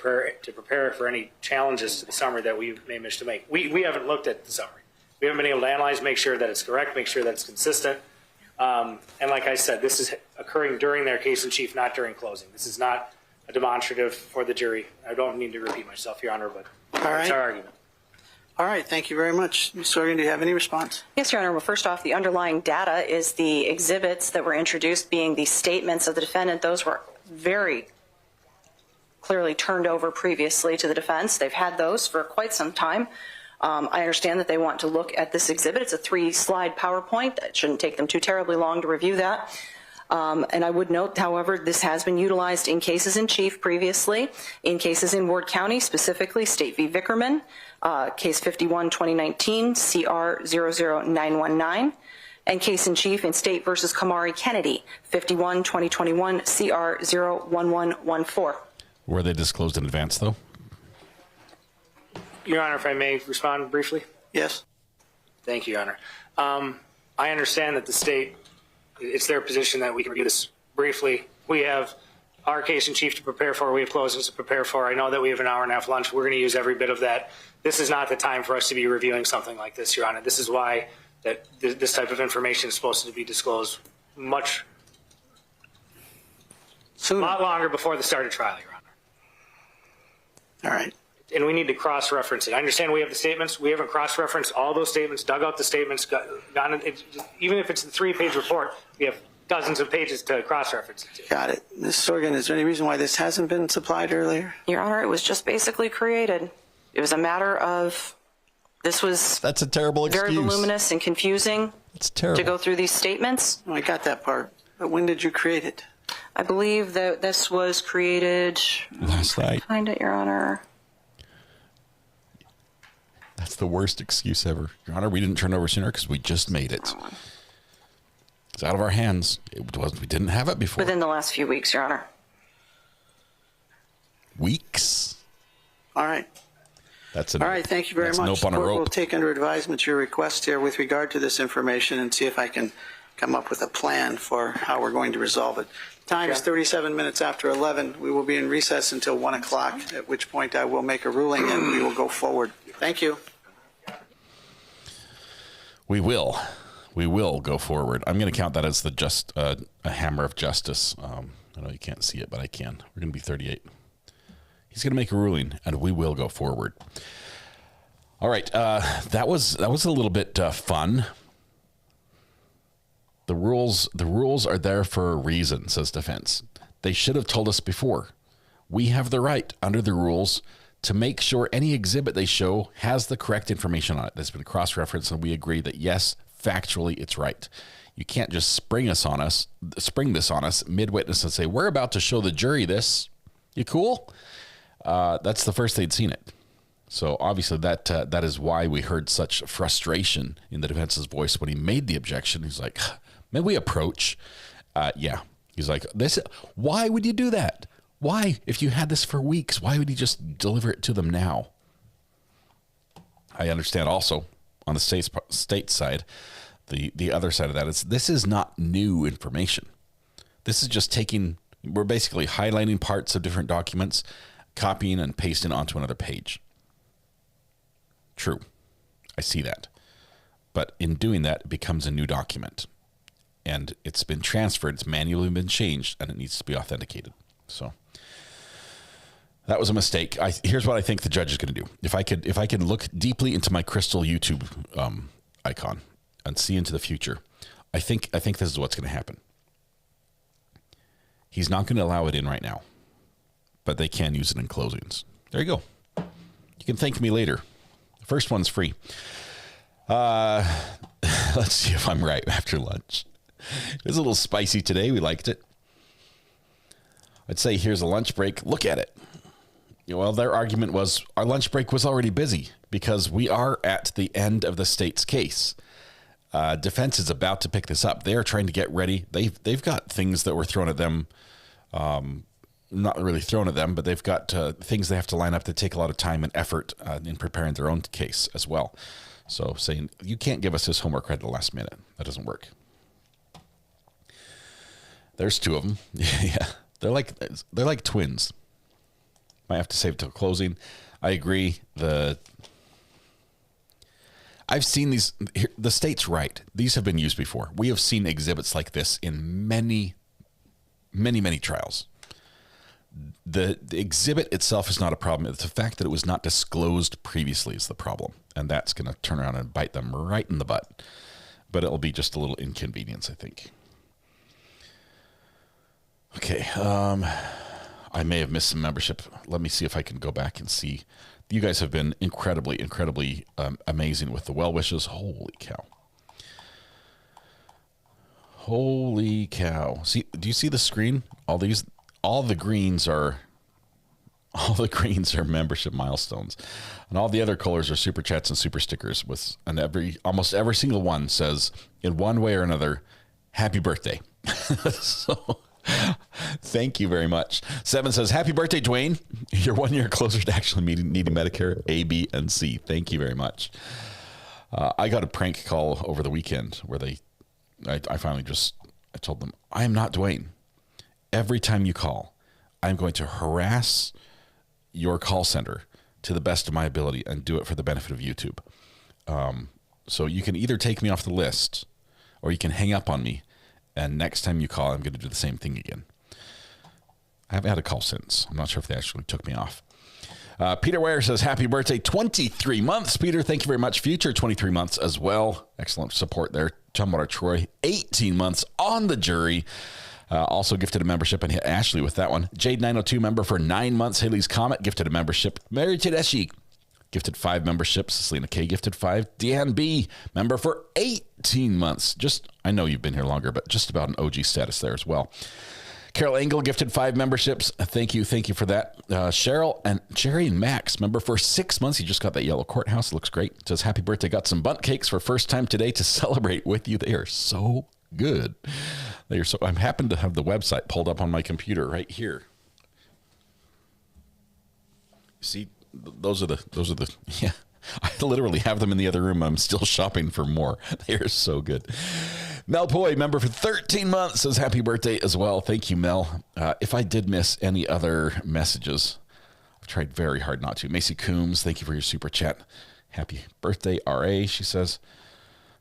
prepare for any challenges to the summary that we may wish to make. We haven't looked at the summary. We haven't been able to analyze, make sure that it's correct, make sure that it's consistent. And like I said, this is occurring during their case in chief, not during closing. This is not a demonstrative for the jury. I don't need to repeat myself, Your Honor, but that's our argument. All right, thank you very much. Ms. Sorgan, do you have any response? Yes, Your Honor. Well, first off, the underlying data is the exhibits that were introduced being the statements of the defendant. Those were very clearly turned over previously to the defense. They've had those for quite some time. I understand that they want to look at this exhibit. It's a 3-slide PowerPoint. It shouldn't take them too terribly long to review that. And I would note, however, this has been utilized in cases in chief previously, in cases in Ward County, specifically State v. Vickerman, case 51, 2019, CR 00919, and case in chief in State versus Kamari Kennedy, 51, 2021, CR 01114. Were they disclosed in advance, though? Your Honor, if I may respond briefly? Yes. Thank you, Your Honor. I understand that the state, it's their position that we can review this briefly. We have our case in chief to prepare for. We have closings to prepare for. I know that we have an hour and a half lunch. We're going to use every bit of that. This is not the time for us to be reviewing something like this, Your Honor. This is why that this type of information is supposed to be disclosed much soon, a lot longer before the start of trial, Your Honor. All right. And we need to cross-reference it. I understand we have the statements. We haven't cross-referenced all those statements, dug out the statements, even if it's a 3-page report, we have dozens of pages to cross-reference it to. Got it. Ms. Sorgan, is there any reason why this hasn't been supplied earlier? Your Honor, it was just basically created. It was a matter of, that's a terrible excuse. Very voluminous and confusing. It's terrible. To go through these statements. Oh, I got that part. But when did you create it? I believe that this was created last night. Find it, Your Honor. That's the worst excuse ever. Your Honor, we didn't turn over sooner because we just made it. It's out of our hands. We didn't have it before. Within the last few weeks, Your Honor. Weeks? All right. All right, thank you very much. Nope on a rope. We'll take under advisement your request here with regard to this information and see if I can come up with a plan for how we're going to resolve it. Time is 37 minutes after 11. We will be in recess until 1 o'clock, at which point I will make a ruling and we will go forward. Thank you. We will go forward. I'm going to count that as a hammer of justice. I know you can't see it, but I can. We're going to be 38. He's going to make a ruling, and we will go forward. All right, that was a little bit fun. The rules are there for a reason, says defense. They should have told us before. We have the right under the rules to make sure any exhibit they show has the correct information on it. That's been cross-referenced, and we agree that yes, factually, it's right. You can't just spring this on us mid-witness and say, we're about to show the jury this. You cool? That's the first they'd seen it. So obviously that is why we heard such frustration in the defense's voice when he made the objection. He's like, may we approach? Yeah. He's like, why would you do that? Why, if you had this for weeks, why would you just deliver it to them now? I understand also on the state side, the other side of that is this is not new information. This is just we're basically highlighting parts of different documents, copying and pasting onto another page. True. I see that. But in doing that, it becomes a new document. And it's been transferred, it's manually been changed, and it needs to be authenticated. So that was a mistake. Here's what I think the judge is going to do. If I could look deeply into my crystal YouTube icon and see into the future, I think this is what's going to happen. He's not going to allow it in right now, but they can use it in closings. There you go. You can thank me later. The first one's free. Let's see if I'm right after lunch. It was a little spicy today. We liked it. I'd say here's a lunch break. Look at it. Well, their argument was our lunch break was already busy because we are at the end of the state's case. Defense is about to pick this up. They are trying to get ready. They've got things that were thrown at them. Not really thrown at them, but they've got things they have to line up that take a lot of time and effort in preparing their own case as well. So saying, you can't give us this homework right at the last minute. That doesn't work. There's two of them. Yeah, they're like twins. Might have to save it till closing. I agree. I've seen these. The state's right. These have been used before. We have seen exhibits like this in many, many, many trials. The exhibit itself is not a problem. It's the fact that it was not disclosed previously is the problem. And that's going to turn around and bite them right in the butt. But it'll be just a little inconvenience, I think. Okay. I may have missed some membership. Let me see if I can go back and see. You guys have been incredibly, incredibly amazing with the well wishes. Holy cow. Holy cow. See, do you see the screen? All the greens are membership milestones. And all the other colors are super chats and super stickers almost every single one says in one way or another, happy birthday. So thank you very much. 7 says, happy birthday, Dwayne. You're 1 year closer to actually needing Medicare A, B, and C. Thank you very much. I got a prank call over the weekend where I finally I told them, I am not Dwayne. Every time you call, I'm going to harass your call center to the best of my ability and do it for the benefit of YouTube. So you can either take me off the list or you can hang up on me. And next time you call, I'm going to do the same thing again. I haven't had a call since. I'm not sure if they actually took me off. Peter Ware says, happy birthday, 23 months. Peter, thank you very much. Future 23 months as well. Excellent support there. Tumwater Troy, 18 months on the jury. Also gifted a membership and hit Ashley with that one. Jade 902 member for 9 months. Haley's Comet gifted a membership. Mary Tedeschi gifted 5 memberships. Selena K gifted 5. Deanne B member for 18 months. I know you've been here longer, but just about an OG status there as well. Carol Engel gifted 5 memberships. Thank you for that. Cheryl and Jerry and Max member for 6 months. He just got that yellow courthouse. It looks great. Says happy birthday. Got some bundt cakes for first time today to celebrate with you. They are so good. I'm happen to have the website pulled up on my computer right here. See, those are the yeah. I literally have them in the other room. I'm still shopping for more. They are so good. Mel Poy, member for 13 months, says happy birthday as well. Thank you, Mel. If I did miss any other messages, I've tried very hard not to. Macy Coombs, thank you for your super chat. Happy birthday, RA, she says.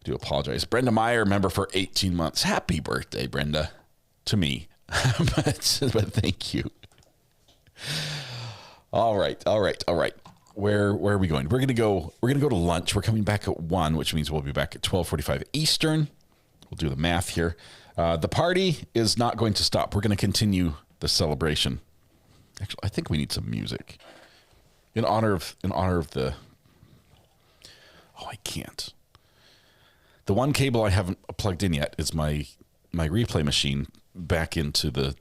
I do apologize. Brenda Meyer, member for 18 months. Happy birthday, Brenda. To me. but thank you. All right. Where are we going? We're gonna go to lunch. We're coming back at 1, which means we'll be back at 12:45 Eastern. We'll do the math here. The party is not going to stop. We're going to continue the celebration. Actually, I think we need some music in honor of the. Oh, I can't. The one cable I haven't plugged in yet is my replay machine back into the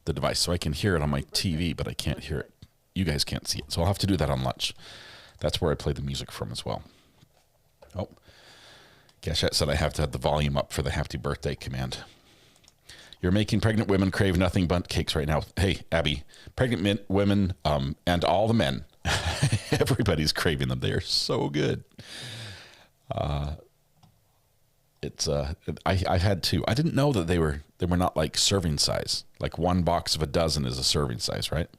device, so I can hear it on my TV, but I can't hear it. You guys can't see it, so I'll have to do that on lunch. That's where I play the music from as well. Oh, Gashette said I have to have the volume up for the happy birthday command. You're making pregnant women crave nothing but cakes right now. Hey, Abby, pregnant women and all the men, everybody's craving them. They are so good. I had 2. I didn't know that they were not like serving size. Like 1 box of a dozen is a serving size, right?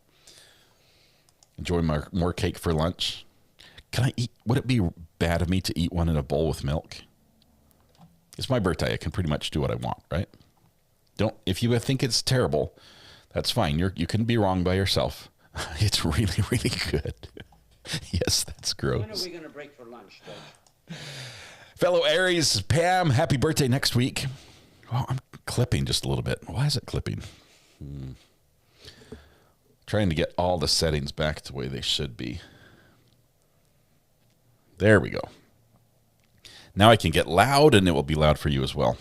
Enjoy more cake for lunch. Can I eat? Would it be bad of me to eat one in a bowl with milk? It's my birthday. I can pretty much do what I want, right? If you think it's terrible, that's fine. You can be wrong by yourself. It's really, really good. Yes, that's gross. When are we going to break for lunch, Doug? Fellow Aries, Pam, happy birthday next week. Well, I'm clipping just a little bit. Why is it clipping? Trying to get all the settings back the way they should be. There we go. Now I can get loud, and it will be loud for you as well.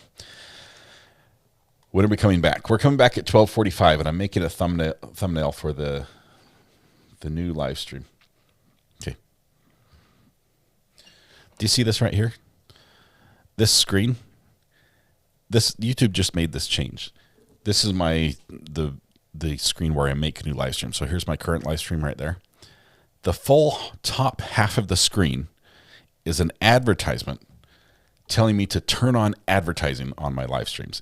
When are we coming back? We're coming back at 12:45, and I'm making a thumbnail for the new live stream. Okay. Do you see this right here? This screen? This YouTube just made this change. This is the screen where I make a new live stream. So here's my current live stream right there. The full top half of the screen is an advertisement telling me to turn on advertising on my live streams.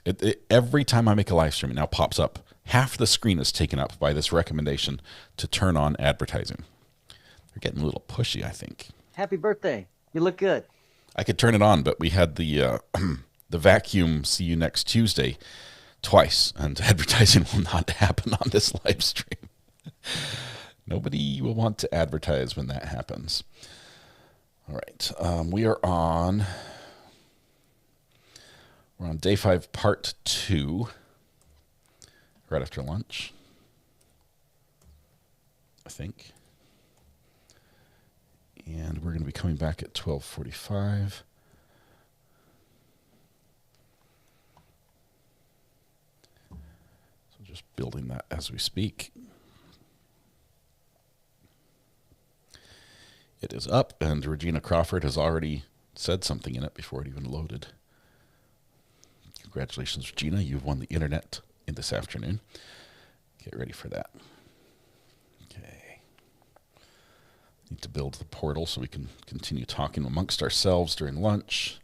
Every time I make a live stream, it now pops up. Half the screen is taken up by this recommendation to turn on advertising. They're getting a little pushy, I think. Happy birthday. You look good. I could turn it on, but we had the vacuum see you next Tuesday twice, and advertising will not happen on this live stream. Nobody will want to advertise when that happens. All right. We're on day 5, part 2, right after lunch, I think. And we're going to be coming back at 12:45. So just building that as we speak. It is up, and Regina Crawford has already said something in it before it even loaded. Congratulations, Regina. You've won the internet in this afternoon. Get ready for that. Okay. Need to build the portal so we can continue talking amongst ourselves during lunch.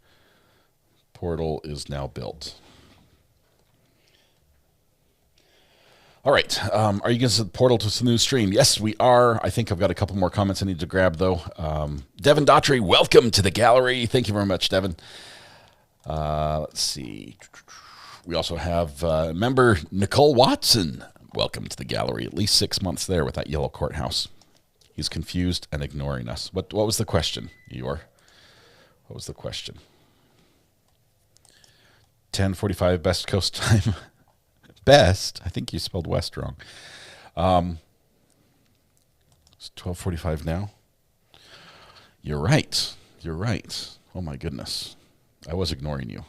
Portal is now built. All right. Are you going to set the portal to the new stream? Yes, we are. I think I've got a couple more comments I need to grab, though. Devin Daughtry, welcome to the gallery. Thank you very much, Devin. Let's see. We also have member Nichole Watson. Welcome to the gallery. At least 6 months there with that yellow courthouse. He's confused and ignoring us. What was the question, Eeyore? What was the question? 10:45 best coast time. Best? I think you spelled west wrong. It's 12:45 now. You're right. You're right. Oh my goodness. I was ignoring you.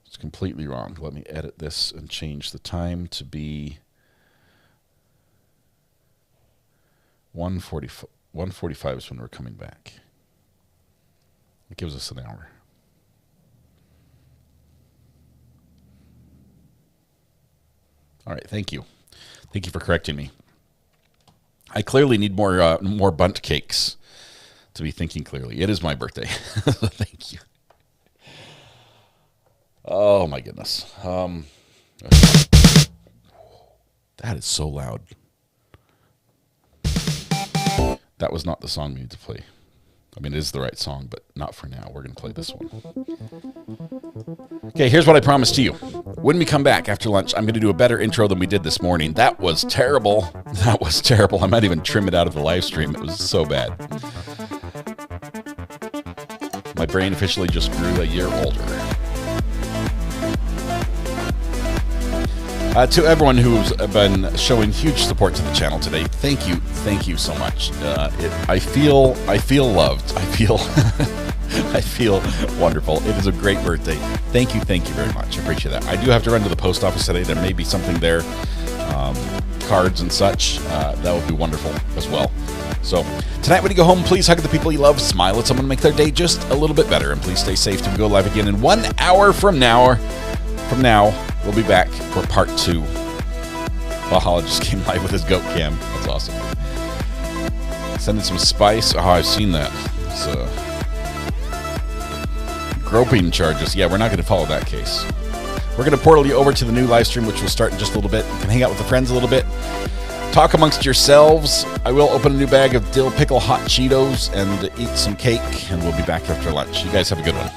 It's completely wrong. Let me edit this and change the time to be 1:45. 1:45 is when we're coming back. It gives us an hour. All right, thank you. Thank you for correcting me. I clearly need more bundt cakes to be thinking clearly. It is my birthday. Thank you. Oh my goodness. That is so loud. That was not the song we need to play. I mean, it is the right song, but not for now. We're going to play this one. Okay, here's what I promised to you. When we come back after lunch, I'm going to do a better intro than we did this morning. That was terrible. That was terrible. I might even trim it out of the live stream. It was so bad. My brain officially just grew a year older. To everyone who's been showing huge support to the channel today, thank you so much. I feel loved. I feel wonderful. It is a great birthday. Thank you very much. I appreciate that. I do have to run to the post office today. There may be something there, cards and such. That would be wonderful as well. So tonight when you go home, please hug the people you love, smile at someone, make their day just a little bit better, and please stay safe till we go live again in 1 hour from now. We'll be back for part 2. Valhalla just came live with his goat cam. That's awesome. Sending some spice. Oh, I've seen that. It's groping charges. Yeah, we're not going to follow that case. We're going to portal you over to the new live stream, which will start in just a little bit. You can hang out with the friends a little bit. Talk amongst yourselves. I will open a new bag of dill pickle hot Cheetos and eat some cake, and we'll be back after lunch. You guys have a good one.